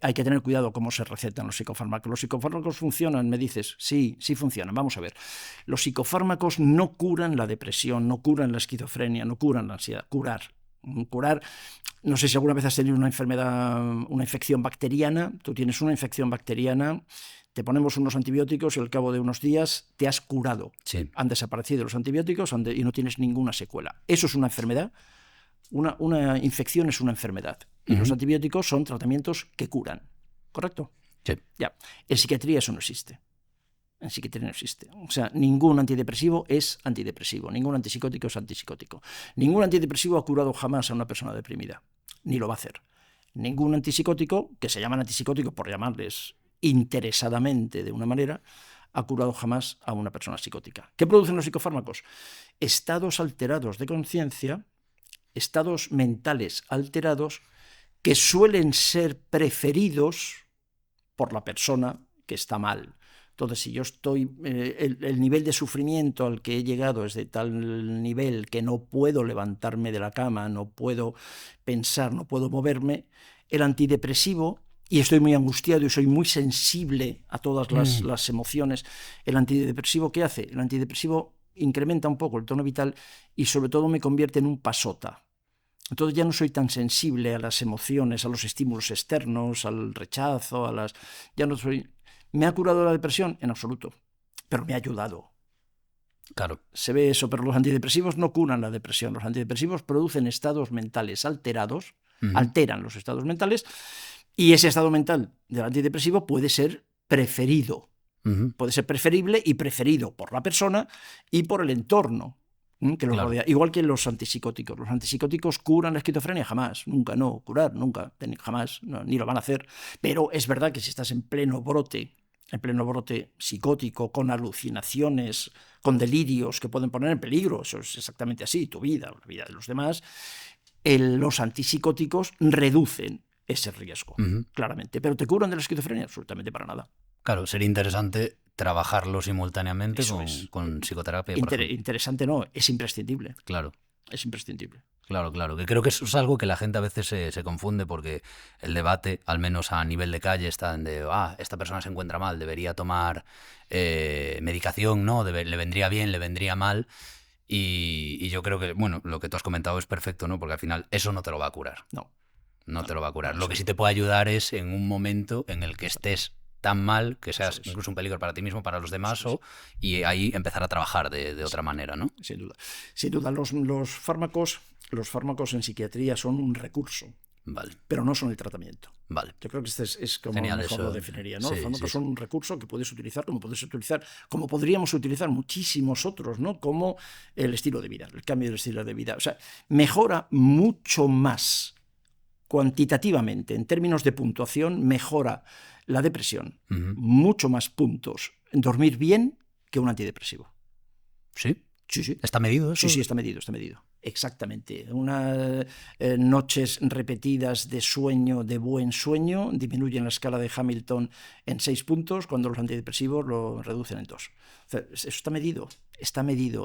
Speaker 1: Hay que tener cuidado cómo se recetan los psicofármacos. ¿Los psicofármacos funcionan? Me dices, sí funcionan. Vamos a ver. Los psicofármacos no curan la depresión, no curan la esquizofrenia, no curan la ansiedad. Curar, no sé si alguna vez has tenido una enfermedad, una infección bacteriana. Tú tienes una infección bacteriana, te ponemos unos antibióticos y al cabo de unos días te has curado.
Speaker 3: Sí.
Speaker 1: Han desaparecido los antibióticos y no tienes ninguna secuela. Eso es una enfermedad. Una infección es una enfermedad. Y los antibióticos son tratamientos que curan. ¿Correcto?
Speaker 3: Sí.
Speaker 1: Ya. En psiquiatría eso no existe. En psiquiatría no existe. O sea, ningún antidepresivo es antidepresivo. Ningún antipsicótico es antipsicótico. Ningún antidepresivo ha curado jamás a una persona deprimida. Ni lo va a hacer. Ningún antipsicótico, que se llaman antipsicóticos por llamarles interesadamente de una manera, ha curado jamás a una persona psicótica. ¿Qué producen los psicofármacos? Estados alterados de conciencia, estados mentales alterados que suelen ser preferidos por la persona que está mal. Entonces, si yo estoy, el nivel de sufrimiento al que he llegado es de tal nivel que no puedo levantarme de la cama, no puedo pensar, no puedo moverme, el antidepresivo, y estoy muy angustiado y soy muy sensible a todas las emociones, el antidepresivo, ¿qué hace? El antidepresivo incrementa un poco el tono vital y sobre todo me convierte en un pasota. Entonces ya no soy tan sensible a las emociones, a los estímulos externos, al rechazo, ya no soy... ¿Me ha curado la depresión? En absoluto, pero me ha ayudado.
Speaker 3: Claro.
Speaker 1: Se ve eso, pero los antidepresivos no curan la depresión. Los antidepresivos producen estados mentales alterados, alteran los estados mentales, y ese estado mental del antidepresivo puede ser preferido. Puede ser preferible y preferido por la persona y por el entorno que los rodea. Igual que los antipsicóticos. Los antipsicóticos curan la esquizofrenia, jamás, nunca, no, curar, nunca, jamás, no, ni lo van a hacer. Pero es verdad que si estás en pleno brote psicótico, con alucinaciones, con delirios que pueden poner en peligro, eso es exactamente así, tu vida, la vida de los demás, los antipsicóticos reducen ese riesgo, claramente. ¿Pero te curan de la esquizofrenia? Absolutamente para nada.
Speaker 3: Claro, sería interesante trabajarlo simultáneamente con psicoterapia.
Speaker 1: Interesante no, es imprescindible.
Speaker 3: Claro.
Speaker 1: Es imprescindible.
Speaker 3: Claro, que creo que eso es algo que la gente a veces se confunde porque el debate, al menos a nivel de calle, está en de, esta persona se encuentra mal, debería tomar medicación, ¿no? Le vendría bien, le vendría mal. Y yo creo que, bueno, lo que tú has comentado es perfecto, ¿no? Porque al final eso no te lo va a curar. No te lo va a curar. Lo que sí te puede ayudar es en un momento en el que estés tan mal que seas incluso un peligro para ti mismo, para los demás, y ahí empezar a trabajar de otra manera, ¿no?
Speaker 1: Sin duda. Sin duda, los fármacos en psiquiatría son un recurso, pero no son el tratamiento. Yo creo que este es como
Speaker 3: genial,
Speaker 1: mejor lo definiría, ¿no? Los fármacos son un recurso que puedes utilizar, como podríamos utilizar muchísimos otros, ¿no? Como el estilo de vida, el cambio del estilo de vida. O sea, mejora mucho más cuantitativamente, en términos de puntuación, mejora la depresión, mucho más puntos en dormir bien que un antidepresivo.
Speaker 3: ¿Sí?
Speaker 1: Sí.
Speaker 3: ¿Está medido eso?
Speaker 1: Sí, está medido. Exactamente. Unas noches repetidas de sueño, de buen sueño, disminuyen la escala de Hamilton en 6 puntos, cuando los antidepresivos lo reducen en 2. O sea, eso está medido.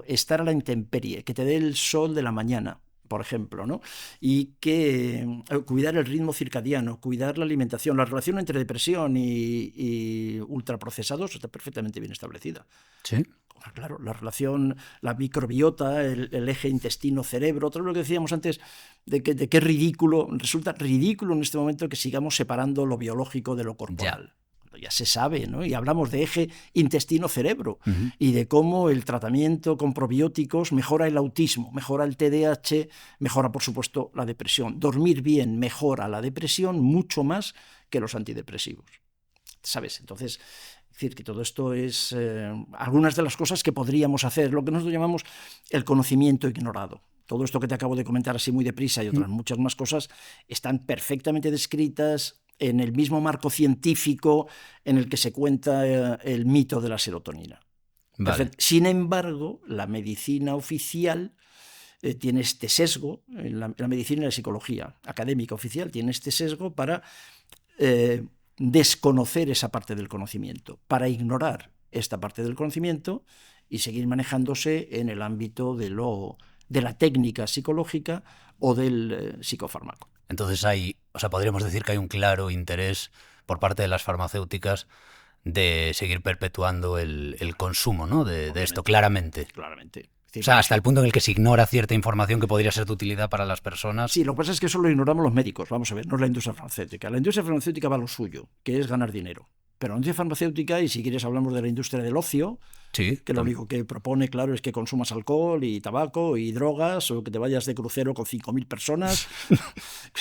Speaker 1: Estar a la intemperie, que te dé el sol de la mañana, por ejemplo, ¿no? Y que cuidar el ritmo circadiano, cuidar la alimentación, la relación entre depresión y ultraprocesados está perfectamente bien establecida.
Speaker 3: Sí.
Speaker 1: Claro, la relación, la microbiota, el eje intestino-cerebro, todo lo que decíamos antes de que es ridículo, resulta ridículo en este momento que sigamos separando lo biológico de lo corporal. Ya se sabe, ¿no? Y hablamos de eje intestino-cerebro y de cómo el tratamiento con probióticos mejora el autismo, mejora el TDAH, mejora, por supuesto, la depresión. Dormir bien mejora la depresión mucho más que los antidepresivos. ¿Sabes? Entonces, es decir, que todo esto es algunas de las cosas que podríamos hacer, lo que nosotros llamamos el conocimiento ignorado. Todo esto que te acabo de comentar así muy deprisa y otras muchas más cosas están perfectamente descritas en el mismo marco científico en el que se cuenta el mito de la serotonina.
Speaker 3: Vale.
Speaker 1: Sin embargo, la medicina oficial tiene este sesgo, la medicina y la psicología académica oficial tiene este sesgo para desconocer esa parte del conocimiento, para ignorar esta parte del conocimiento y seguir manejándose en el ámbito de la técnica psicológica o del psicofármaco.
Speaker 3: Entonces podríamos decir que hay un claro interés por parte de las farmacéuticas de seguir perpetuando el consumo, ¿no? de esto, claramente.
Speaker 1: Claramente.
Speaker 3: O sea, hasta el punto en el que se ignora cierta información que podría ser de utilidad para las personas.
Speaker 1: Sí, lo que pasa es que eso lo ignoramos los médicos, vamos a ver, no es la industria farmacéutica. La industria farmacéutica va a lo suyo, que es ganar dinero. Pero la industria farmacéutica, y si quieres hablamos de la industria del ocio,
Speaker 3: sí,
Speaker 1: que lo único que propone, claro, es que consumas alcohol y tabaco y drogas, o que te vayas de crucero con 5.000 personas,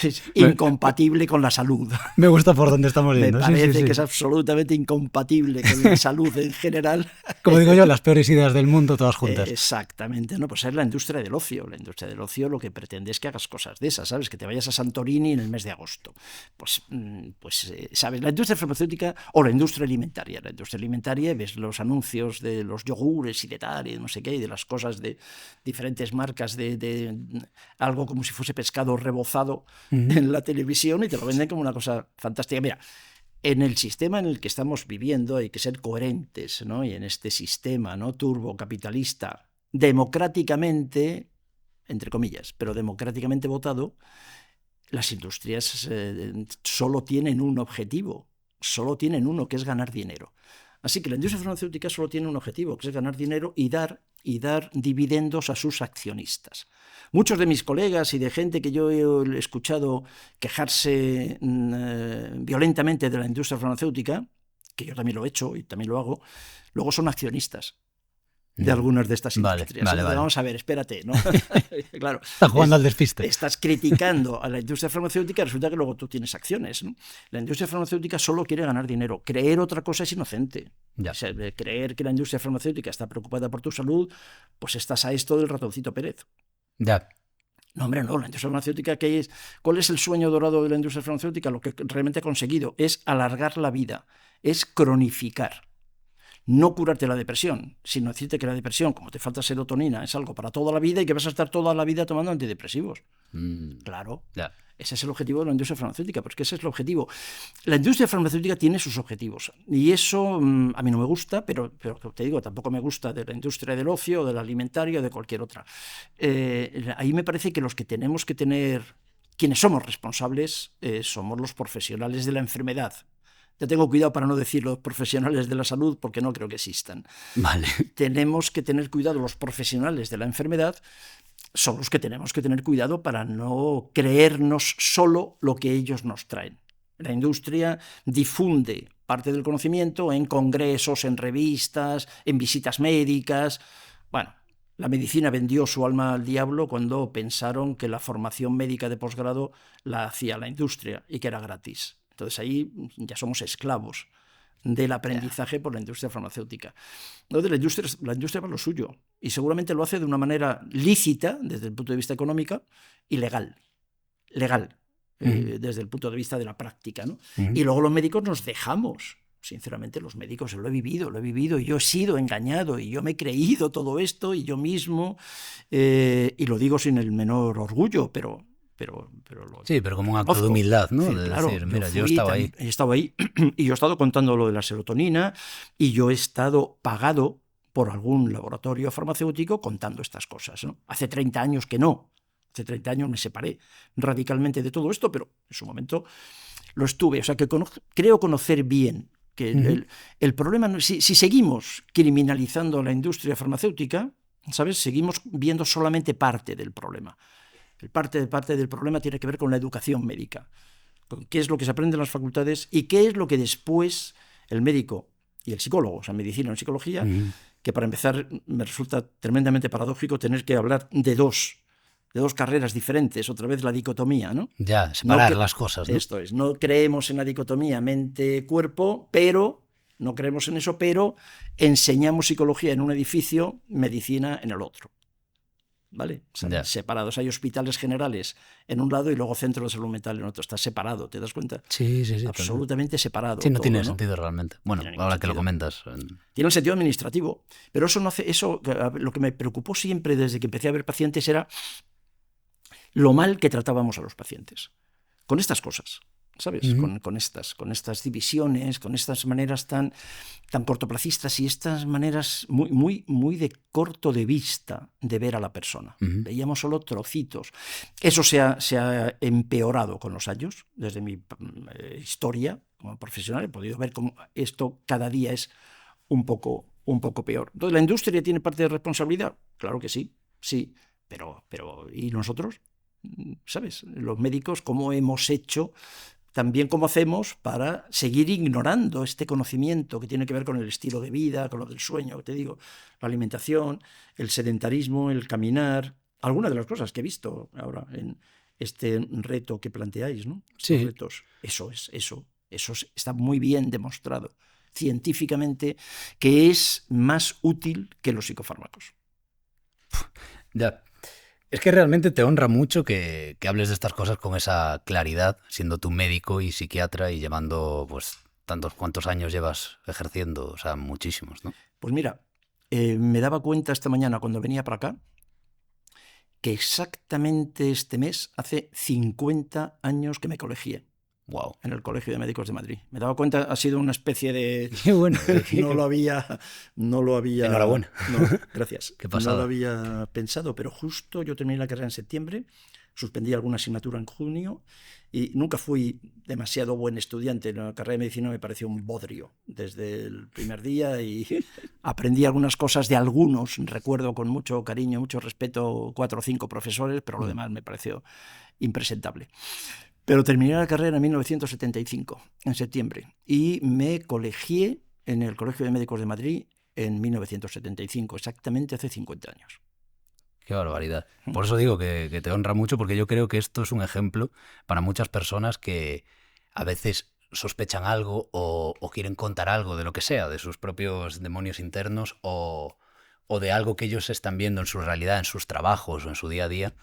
Speaker 1: es incompatible con la salud.
Speaker 3: Me gusta por dónde estamos yendo.
Speaker 1: Me parece que es absolutamente incompatible con la salud en general.
Speaker 3: Como digo yo, las peores ideas del mundo todas juntas.
Speaker 1: Exactamente, ¿no? Pues es la industria del ocio. La industria del ocio lo que pretende es que hagas cosas de esas, ¿sabes? Que te vayas a Santorini en el mes de agosto. ¿Sabes? La industria farmacéutica o la industria alimentaria. La industria alimentaria, ves los anuncios de los yogures y de tal, y no sé qué, y de las cosas de diferentes marcas de algo como si fuese pescado rebozado en la televisión y te lo venden como una cosa fantástica. Mira, en el sistema en el que estamos viviendo hay que ser coherentes, ¿no? Y en este sistema, ¿no?, turbocapitalista, democráticamente, entre comillas, pero democráticamente votado, las industrias solo tienen un objetivo, solo tienen uno, que es ganar dinero. Así que la industria farmacéutica solo tiene un objetivo, que es ganar dinero y dar dividendos a sus accionistas. Muchos de mis colegas y de gente que yo he escuchado quejarse violentamente de la industria farmacéutica, que yo también lo he hecho y también lo hago, luego son accionistas de algunas de estas industrias.
Speaker 3: Vale.
Speaker 1: Vamos a ver, espérate, ¿no? Claro,
Speaker 3: está jugando al despiste.
Speaker 1: Estás criticando a la industria farmacéutica y resulta que luego tú tienes acciones, ¿no? La industria farmacéutica solo quiere ganar dinero. Creer otra cosa es inocente. O sea, creer que la industria farmacéutica está preocupada por tu salud, pues estás a esto del ratoncito Pérez.
Speaker 3: Ya.
Speaker 1: No, hombre, no. La industria farmacéutica, ¿cuál es el sueño dorado de la industria farmacéutica? Lo que realmente ha conseguido es alargar la vida, es cronificar. No curarte la depresión, sino decirte que la depresión, como te falta serotonina, es algo para toda la vida y que vas a estar toda la vida tomando antidepresivos. Claro, ese es el objetivo de la industria farmacéutica, porque ese es el objetivo. La industria farmacéutica tiene sus objetivos y eso a mí no me gusta, pero te digo, tampoco me gusta de la industria del ocio, de la alimentaria o de cualquier otra. Ahí me parece que los que tenemos que tener, quienes somos responsables, somos los profesionales de la enfermedad. Ya tengo cuidado para no decir los profesionales de la salud porque no creo que existan.
Speaker 3: Vale.
Speaker 1: Tenemos que tener cuidado, los profesionales de la enfermedad son los que tenemos que tener cuidado para no creernos solo lo que ellos nos traen. La industria difunde parte del conocimiento en congresos, en revistas, en visitas médicas. Bueno, la medicina vendió su alma al diablo cuando pensaron que la formación médica de posgrado la hacía la industria y que era gratis. Entonces ahí ya somos esclavos del aprendizaje por la industria farmacéutica. Entonces la industria va a lo suyo y seguramente lo hace de una manera lícita desde el punto de vista económico y legal desde el punto de vista de la práctica, ¿no? Y luego los médicos nos dejamos sinceramente, los médicos, lo he vivido, y yo he sido engañado, y yo me he creído todo esto, y yo mismo, y lo digo sin el menor orgullo, pero
Speaker 3: sí, pero como un acto de humildad, ¿no?
Speaker 1: Sí,
Speaker 3: de
Speaker 1: claro,
Speaker 3: decir, mira, yo estaba ahí.
Speaker 1: He estado ahí, y yo he estado contando lo de la serotonina, y yo he estado pagado por algún laboratorio farmacéutico contando estas cosas, ¿no? Hace 30 años que no. Hace 30 años me separé radicalmente de todo esto, pero en su momento lo estuve. O sea, que creo conocer bien que el problema, si seguimos criminalizando la industria farmacéutica, ¿sabes? Seguimos viendo solamente parte del problema. Parte del problema tiene que ver con la educación médica, con qué es lo que se aprende en las facultades y qué es lo que después el médico y el psicólogo, o sea, medicina o psicología, que para empezar me resulta tremendamente paradójico tener que hablar de dos carreras diferentes, otra vez la dicotomía, ¿no?
Speaker 3: Ya, separar las cosas, ¿no?
Speaker 1: Esto es, no creemos en la dicotomía mente-cuerpo, pero no creemos en eso, pero enseñamos psicología en un edificio, medicina en el otro. ¿Vale? Separados. Hay hospitales generales en un lado y luego centro de salud mental en otro. Está separado, ¿te das cuenta?
Speaker 3: Sí.
Speaker 1: Absolutamente separado.
Speaker 3: Sí, no
Speaker 1: todo,
Speaker 3: tiene sentido realmente. Bueno, ahora que lo comentas.
Speaker 1: Tiene un sentido administrativo, pero eso no hace. Eso, lo que me preocupó siempre desde que empecé a ver pacientes era lo mal que tratábamos a los pacientes. Con estas cosas. ¿Sabes? Con estas divisiones, con estas maneras tan cortoplacistas y estas maneras muy de corto de vista de ver a la persona. Veíamos solo trocitos. Eso se ha empeorado con los años. Desde mi historia como profesional he podido ver cómo esto cada día es un poco peor. Entonces, ¿la industria tiene parte de responsabilidad? Claro que sí, pero ¿y nosotros? ¿Sabes? Los médicos, ¿cómo hemos hecho? También cómo hacemos para seguir ignorando este conocimiento que tiene que ver con el estilo de vida, con lo del sueño, te digo, la alimentación, el sedentarismo, el caminar, algunas de las cosas que he visto ahora en este reto que planteáis, ¿no?
Speaker 3: Sí.
Speaker 1: Los retos, eso está muy bien demostrado científicamente que es más útil que los psicofármacos.
Speaker 3: Ya. Es que realmente te honra mucho que hables de estas cosas con esa claridad, siendo tú médico y psiquiatra y llevando, pues, tantos cuantos años llevas ejerciendo, o sea, muchísimos, ¿no?
Speaker 1: Pues mira, me daba cuenta esta mañana cuando venía para acá que exactamente este mes hace 50 años que me colegié.
Speaker 3: Wow.
Speaker 1: En el Colegio de Médicos de Madrid. Me daba cuenta, ha sido una especie de...
Speaker 3: Qué bueno.
Speaker 1: No lo había...
Speaker 3: Enhorabuena.
Speaker 1: No, gracias.
Speaker 3: Qué pasada.
Speaker 1: No lo había pensado, pero justo yo terminé la carrera en septiembre, suspendí alguna asignatura en junio y nunca fui demasiado buen estudiante. La carrera de medicina me pareció un bodrio desde el primer día y aprendí algunas cosas de algunos, recuerdo con mucho cariño, mucho respeto, 4 o 5 profesores, pero lo demás me pareció impresentable. Pero terminé la carrera en 1975, en septiembre, y me colegié en el Colegio de Médicos de Madrid en 1975, exactamente hace 50 años.
Speaker 3: Qué barbaridad. Por eso digo que te honra mucho, porque yo creo que esto es un ejemplo para muchas personas que a veces sospechan algo o quieren contar algo de lo que sea, de sus propios demonios internos o de algo que ellos están viendo en su realidad, en sus trabajos o en su día a día,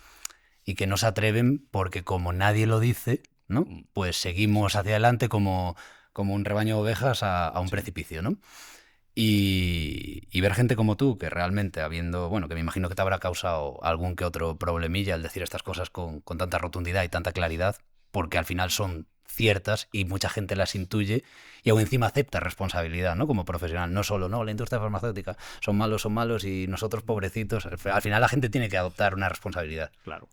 Speaker 3: y que no se atreven porque como nadie lo dice, ¿no? Pues seguimos hacia adelante como un rebaño de ovejas a un precipicio, ¿no? Y ver gente como tú, que realmente que me imagino que te habrá causado algún que otro problemilla al decir estas cosas con tanta rotundidad y tanta claridad, porque al final son ciertas y mucha gente las intuye y aún encima acepta responsabilidad, ¿no? Como profesional, no solo, no, la industria farmacéutica son malos y nosotros pobrecitos. Al final la gente tiene que adoptar una responsabilidad.
Speaker 1: Claro.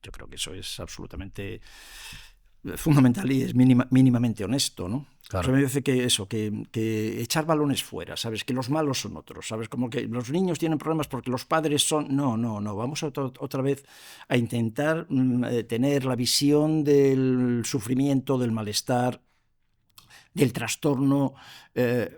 Speaker 1: Yo creo que eso es absolutamente fundamental y es mínimamente honesto, ¿no?
Speaker 3: Claro.
Speaker 1: O sea, me parece que echar balones fuera, ¿sabes? Que los malos son otros, ¿sabes? Como que los niños tienen problemas porque los padres son... No. Vamos otra vez a intentar tener la visión del sufrimiento, del malestar, del trastorno.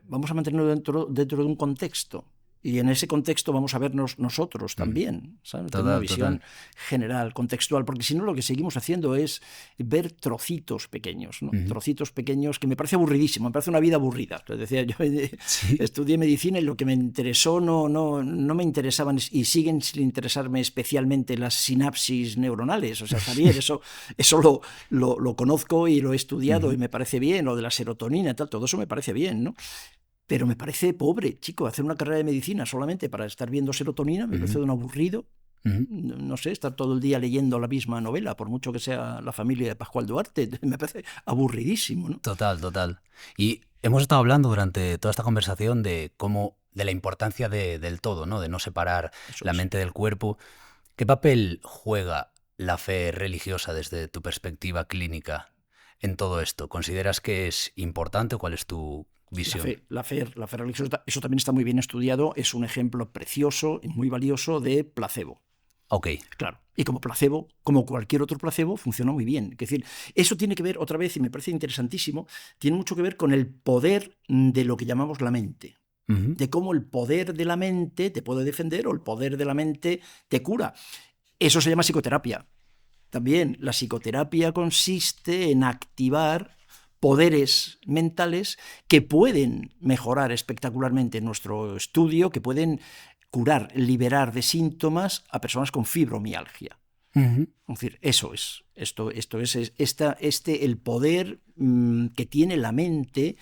Speaker 1: Vamos a mantenerlo dentro de un contexto. Y en ese contexto vamos a vernos nosotros también, ¿sabes? Tener una visión general, contextual, porque si no lo que seguimos haciendo es ver trocitos pequeños, ¿no? Trocitos pequeños que me parece aburridísimo, me parece una vida aburrida. Les decía, yo estudié medicina y lo que me interesó no me interesaban y siguen sin interesarme especialmente las sinapsis neuronales. O sea, está bien, eso lo conozco y lo he estudiado y me parece bien, lo de la serotonina y tal, todo eso me parece bien, ¿no? Pero me parece pobre, chico, hacer una carrera de medicina solamente para estar viendo serotonina, me parece un aburrido. No sé, estar todo el día leyendo la misma novela, por mucho que sea La familia de Pascual Duarte, me parece aburridísimo, ¿no?
Speaker 3: Total. Y hemos estado hablando durante toda esta conversación de la importancia del todo, ¿no? De no separar la mente del cuerpo. ¿Qué papel juega la fe religiosa desde tu perspectiva clínica en todo esto? ¿Consideras que es importante o cuál es tu visión?
Speaker 1: La fe religiosa, eso también está muy bien estudiado, es un ejemplo precioso y muy valioso de placebo.
Speaker 3: Ok.
Speaker 1: Claro. Y como placebo, como cualquier otro placebo, funciona muy bien. Es decir, eso tiene que ver, otra vez, y me parece interesantísimo, tiene mucho que ver con el poder de lo que llamamos la mente. De cómo el poder de la mente te puede defender o el poder de la mente te cura. Eso se llama psicoterapia. También la psicoterapia consiste en activar poderes mentales que pueden mejorar espectacularmente nuestro estudio, que pueden curar, liberar de síntomas a personas con fibromialgia. Es decir, eso es. Esto es el poder que tiene la mente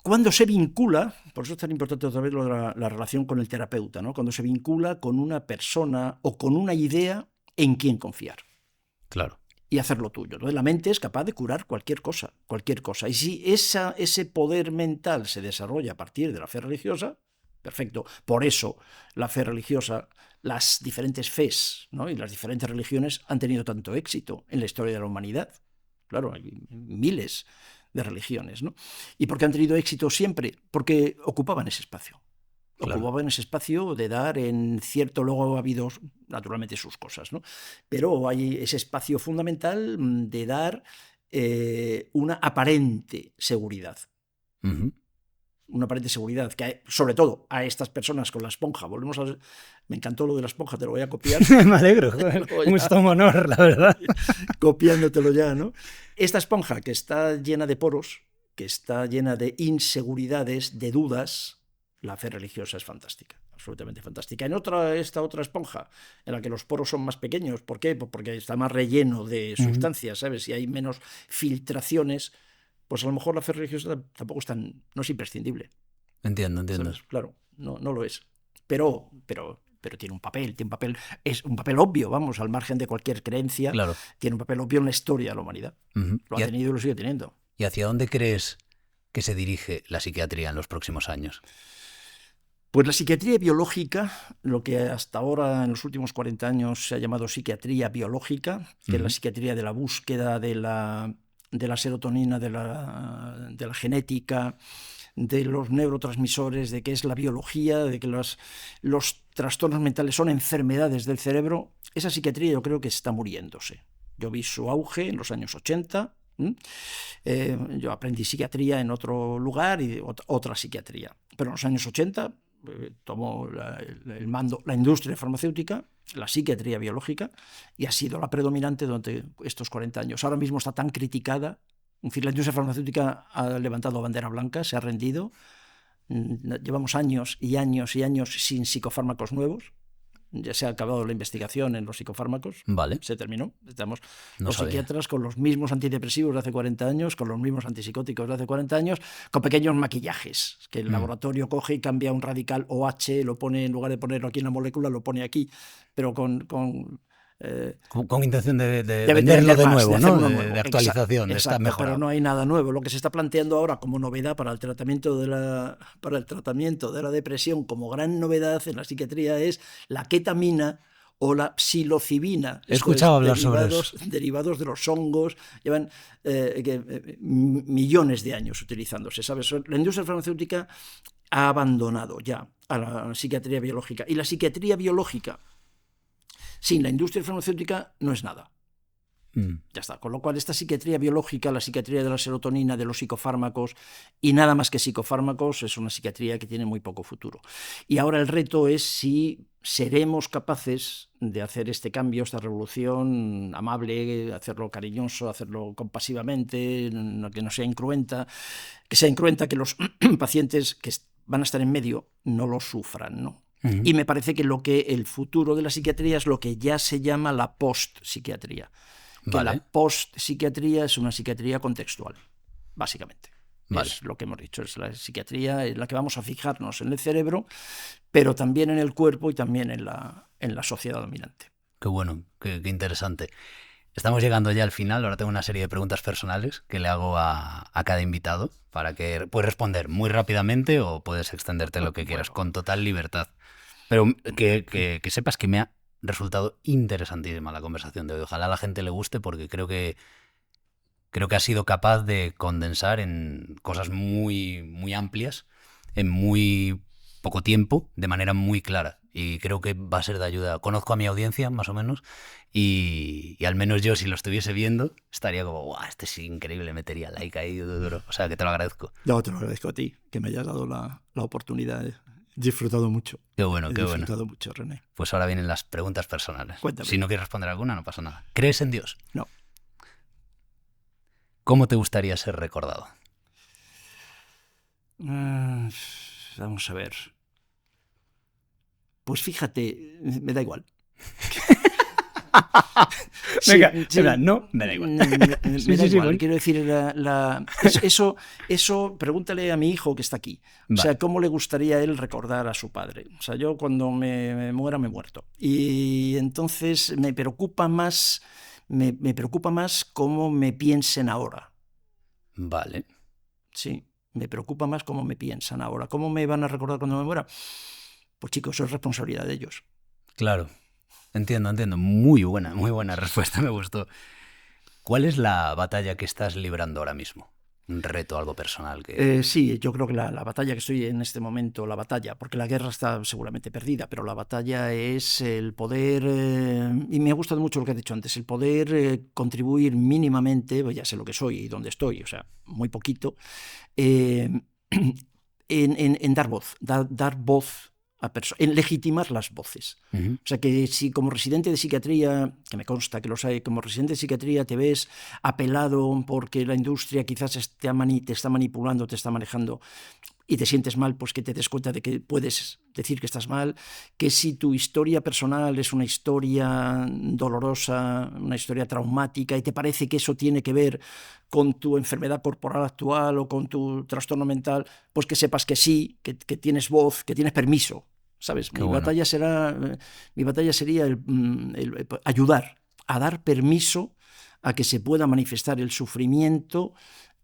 Speaker 1: cuando se vincula, por eso es tan importante otra vez la relación con el terapeuta, ¿no? Cuando se vincula con una persona o con una idea en quien confiar.
Speaker 3: Claro.
Speaker 1: Y hacerlo tuyo. Entonces, la mente es capaz de curar cualquier cosa. Y si ese poder mental se desarrolla a partir de la fe religiosa, perfecto. Por eso la fe religiosa, las diferentes fes, ¿no? Y las diferentes religiones han tenido tanto éxito en la historia de la humanidad. Claro, hay miles de religiones, ¿no? ¿Y por qué han tenido éxito siempre? Porque ocupaban ese espacio.
Speaker 3: Claro.
Speaker 1: Ocupaban ese espacio de dar en cierto, luego ha habido naturalmente sus cosas, ¿no? Pero hay ese espacio fundamental de dar una aparente seguridad. Una aparente seguridad que sobre todo a estas personas con la esponja, me encantó lo de la esponja, te lo voy a copiar.
Speaker 3: Me alegro, es un honor, la verdad.
Speaker 1: Copiándotelo ya, ¿no? Esta esponja que está llena de poros, que está llena de inseguridades, de dudas. La fe religiosa es fantástica, absolutamente fantástica. Esta otra esponja, en la que los poros son más pequeños, ¿por qué? Pues porque está más relleno de sustancias, ¿sabes? Y hay menos filtraciones, pues a lo mejor la fe religiosa tampoco no es imprescindible.
Speaker 3: Entiendo.
Speaker 1: ¿Sabes? Claro, no lo es. Pero tiene un papel, es un papel obvio, vamos, al margen de cualquier creencia,
Speaker 3: claro.
Speaker 1: Tiene un papel obvio en la historia de la humanidad. Lo ha tenido y lo sigue teniendo.
Speaker 3: ¿Y hacia dónde crees que se dirige la psiquiatría en los próximos años?
Speaker 1: Pues la psiquiatría biológica, lo que hasta ahora en los últimos 40 años se ha llamado psiquiatría biológica, que es la psiquiatría de la búsqueda de la serotonina, de la genética, de los neurotransmisores, de qué es la biología, de que los trastornos mentales son enfermedades del cerebro. Esa psiquiatría yo creo que está muriéndose. Yo vi su auge en los años 80. Yo aprendí psiquiatría en otro lugar y otra psiquiatría. Pero en los años 80 tomó el mando la industria farmacéutica, la psiquiatría biológica, y ha sido la predominante durante estos 40 años. Ahora mismo está tan criticada. En fin, la industria farmacéutica ha levantado bandera blanca, se ha rendido. Llevamos años y años y años sin psicofármacos nuevos. Ya se ha acabado la investigación en los psicofármacos.
Speaker 3: Vale.
Speaker 1: Se terminó. Estamos los psiquiatras con los mismos antidepresivos de hace 40 años, con los mismos antipsicóticos de hace 40 años, con pequeños maquillajes, que el laboratorio coge y cambia un radical OH, lo pone, en lugar de ponerlo aquí en la molécula, lo pone aquí, pero con
Speaker 3: intención de venderlo de nuevo, ¿no? De actualización, de esta mejora.
Speaker 1: Pero no hay nada nuevo. Lo que se está planteando ahora como novedad para el tratamiento de la depresión, como gran novedad en la psiquiatría, es la ketamina o la psilocibina.
Speaker 3: He escuchado hablar sobre eso.
Speaker 1: Derivados de los hongos, llevan millones de años utilizándose, ¿sabes? La industria farmacéutica ha abandonado ya a la psiquiatría biológica. Y la psiquiatría biológica sin la industria farmacéutica no es nada. Ya está. Con lo cual, esta psiquiatría biológica, la psiquiatría de la serotonina, de los psicofármacos y nada más que psicofármacos, es una psiquiatría que tiene muy poco futuro. Y ahora el reto es si seremos capaces de hacer este cambio, esta revolución amable, hacerlo cariñoso, hacerlo compasivamente, que no sea incruenta, que los pacientes que van a estar en medio no lo sufran, ¿no? Y me parece que el futuro de la psiquiatría es lo que ya se llama la post-psiquiatría. Que la post-psiquiatría es una psiquiatría contextual, básicamente. Es lo que hemos dicho, es la psiquiatría en la que vamos a fijarnos en el cerebro, pero también en el cuerpo y también en la sociedad dominante.
Speaker 3: Qué bueno, qué interesante. Estamos llegando ya al final, ahora tengo una serie de preguntas personales que le hago a cada invitado para que puedes responder muy rápidamente o puedes extenderte lo que quieras, con total libertad. Pero que sepas que me ha resultado interesantísima la conversación de hoy. Ojalá a la gente le guste porque creo que has sido capaz de condensar en cosas muy, muy amplias, en muy poco tiempo, de manera muy clara. Y creo que va a ser de ayuda. Conozco a mi audiencia, más o menos, y al menos yo, si lo estuviese viendo, estaría como, ¡guau! Este es increíble, metería like ahí duro. O sea, que te lo agradezco.
Speaker 1: No, te lo agradezco a ti, que me hayas dado la oportunidad. He disfrutado mucho.
Speaker 3: Qué bueno,
Speaker 1: He disfrutado mucho, René.
Speaker 3: Pues ahora vienen las preguntas personales.
Speaker 1: Cuéntame.
Speaker 3: Si no quieres responder alguna, no pasa nada. ¿Crees en Dios?
Speaker 1: No.
Speaker 3: ¿Cómo te gustaría ser recordado?
Speaker 1: Vamos a ver. Pues fíjate, me da igual.
Speaker 3: Venga, no, me da igual.
Speaker 1: Me da igual. Quiero decir, eso, pregúntale a mi hijo que está aquí. O sea, ¿cómo le gustaría a él recordar a su padre? O sea, yo cuando me muera, me he muerto. Y entonces me preocupa más cómo me piensen ahora.
Speaker 3: Vale.
Speaker 1: Sí, me preocupa más cómo me piensan ahora. ¿Cómo me van a recordar cuando me muera? Pues chicos, eso es responsabilidad de ellos.
Speaker 3: Claro. Entiendo. Muy buena respuesta, me gustó. ¿Cuál es la batalla que estás librando ahora mismo? Un reto, algo personal que...
Speaker 1: Sí, yo creo que la batalla que estoy en este momento, porque la guerra está seguramente perdida, pero la batalla es el poder, y me ha gustado mucho lo que has dicho antes, el poder contribuir mínimamente, pues ya sé lo que soy y dónde estoy, o sea, muy poquito, en dar voz en legitimar las voces. O sea, que si como residente de psiquiatría, que me consta que los hay, como residente de psiquiatría te ves apelado porque la industria quizás te está manipulando, te está manejando y te sientes mal, pues que te des cuenta de que puedes decir que estás mal, que si tu historia personal es una historia dolorosa, una historia traumática y te parece que eso tiene que ver con tu enfermedad corporal actual o con tu trastorno mental, pues que sepas que sí, que tienes voz, que tienes permiso, ¿sabes? Mi batalla sería el ayudar a dar permiso a que se pueda manifestar el sufrimiento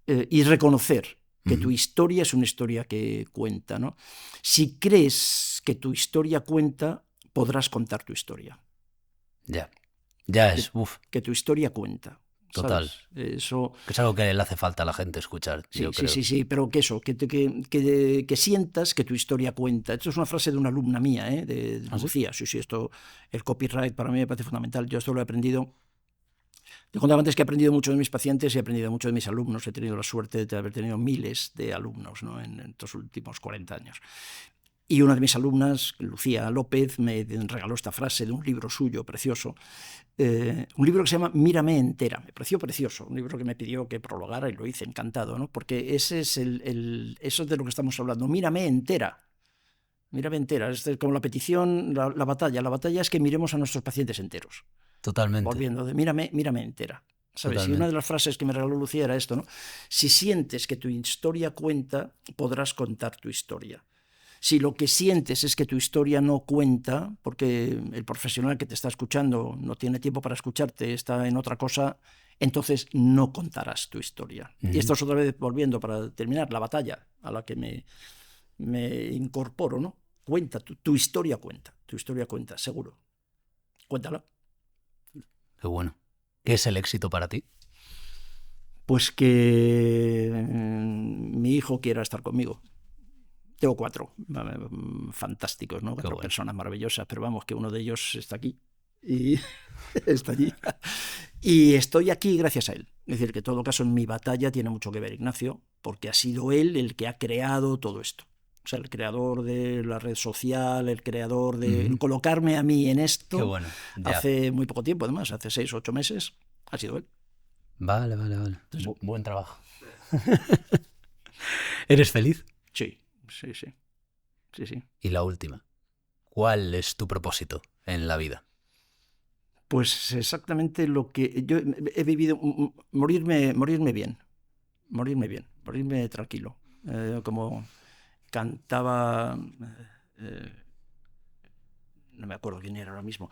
Speaker 1: y reconocer que tu historia es una historia que cuenta, ¿no? Si crees que tu historia cuenta, podrás contar tu historia.
Speaker 3: Ya es,
Speaker 1: que tu historia cuenta.
Speaker 3: Total.
Speaker 1: Eso...
Speaker 3: Que es algo que le hace falta a la gente escuchar.
Speaker 1: Sí, pero que sientas que tu historia cuenta. Esto es una frase de una alumna mía, de Lucía. Sí, el copyright para mí me parece fundamental. Yo esto lo he aprendido. Te contaba antes que he aprendido mucho de mis pacientes y he aprendido mucho de mis alumnos. He tenido la suerte de haber tenido miles de alumnos, ¿no? en estos últimos 40 años. Y una de mis alumnas, Lucía López, me regaló esta frase de un libro suyo precioso, un libro que se llama Mírame entera. Me pareció precioso, un libro que me pidió que prologara y lo hice encantado, ¿no? Porque ese es eso es de lo que estamos hablando. Mírame entera. Mírame entera. Es como la petición, la batalla. La batalla es que miremos a nuestros pacientes enteros.
Speaker 3: Totalmente.
Speaker 1: Volviendo de mírame entera. ¿Sabes? Y una de las frases que me regaló Lucía era esto, ¿no? Si sientes que tu historia cuenta, podrás contar tu historia. Si lo que sientes es que tu historia no cuenta, porque el profesional que te está escuchando no tiene tiempo para escucharte, está en otra cosa, entonces no contarás tu historia. Y esto es otra vez, volviendo para terminar, la batalla a la que me incorporo, ¿no? Cuenta, tu historia cuenta, seguro. Cuéntala.
Speaker 3: Qué bueno. ¿Qué es el éxito para ti?
Speaker 1: Pues que mi hijo quiera estar conmigo. Tengo 4 fantásticos, ¿no? 4 personas maravillosas, pero vamos, que uno de ellos está aquí y está allí. Y estoy aquí gracias a él. Es decir, que en todo caso en mi batalla tiene mucho que ver Ignacio, porque ha sido él el que ha creado todo esto. O sea, el creador de la red social, el creador de colocarme a mí en esto.
Speaker 3: Qué bueno. Ya.
Speaker 1: Hace muy poco tiempo, además, hace 6 o 8 meses, ha sido él.
Speaker 3: Vale. Buen trabajo. ¿Eres feliz?
Speaker 1: Sí.
Speaker 3: Y la última. ¿Cuál es tu propósito en la vida?
Speaker 1: Pues exactamente lo que yo he vivido, morirme bien, morirme tranquilo. Como cantaba, no me acuerdo quién era ahora mismo,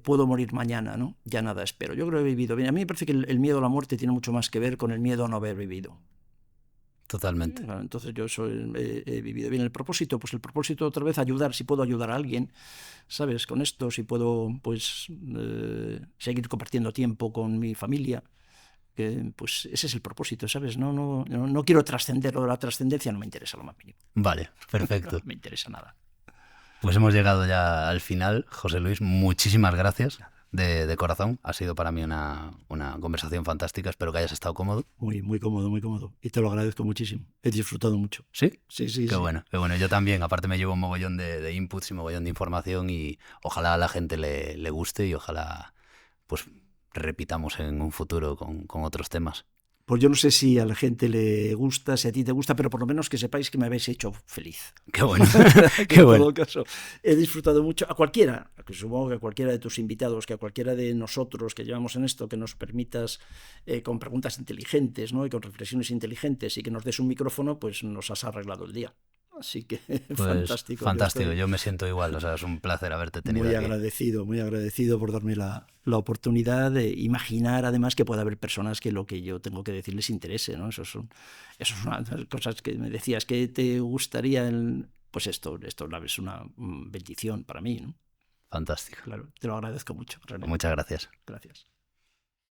Speaker 1: puedo morir mañana, ¿no? Ya nada espero. Yo creo que he vivido bien. A mí me parece que el miedo a la muerte tiene mucho más que ver con el miedo a no haber vivido.
Speaker 3: Totalmente.
Speaker 1: Entonces yo he vivido bien. El propósito, pues el propósito otra vez ayudar, si puedo ayudar a alguien, ¿sabes? Con esto, si puedo pues seguir compartiendo tiempo con mi familia, pues ese es el propósito, ¿sabes? No quiero trascender, la trascendencia no me interesa lo más mínimo.
Speaker 3: Vale, perfecto.
Speaker 1: No me interesa nada.
Speaker 3: Pues hemos llegado ya al final. José Luis, muchísimas gracias. De corazón, ha sido para mí una conversación fantástica. Espero que hayas estado cómodo.
Speaker 1: Muy cómodo. Y te lo agradezco muchísimo. He disfrutado mucho.
Speaker 3: ¿Sí?
Speaker 1: Sí.
Speaker 3: Qué bueno. Yo también. Aparte me llevo un mogollón de inputs y un mogollón de información y ojalá a la gente le guste y ojalá pues repitamos en un futuro con otros temas.
Speaker 1: Pues yo no sé si a la gente le gusta, si a ti te gusta, pero por lo menos que sepáis que me habéis hecho feliz.
Speaker 3: Qué bueno.
Speaker 1: Qué bueno. En todo caso, he disfrutado mucho. A cualquiera, que supongo que a cualquiera de tus invitados, que a cualquiera de nosotros que llevamos en esto, que nos permitas con preguntas inteligentes, ¿no? Y con reflexiones inteligentes y que nos des un micrófono, pues nos has arreglado el día. Así que
Speaker 3: pues
Speaker 1: fantástico.
Speaker 3: Fantástico, yo me siento igual, o sea, es un placer haberte tenido
Speaker 1: muy
Speaker 3: aquí.
Speaker 1: Muy agradecido por darme la oportunidad de imaginar además que pueda haber personas que lo que yo tengo que decir les interese, ¿no? Eso es una de las cosas que me decías que te gustaría, pues esto es una bendición para mí, ¿no?
Speaker 3: Fantástico.
Speaker 1: Claro, te lo agradezco mucho, René.
Speaker 3: Muchas gracias.
Speaker 1: Gracias.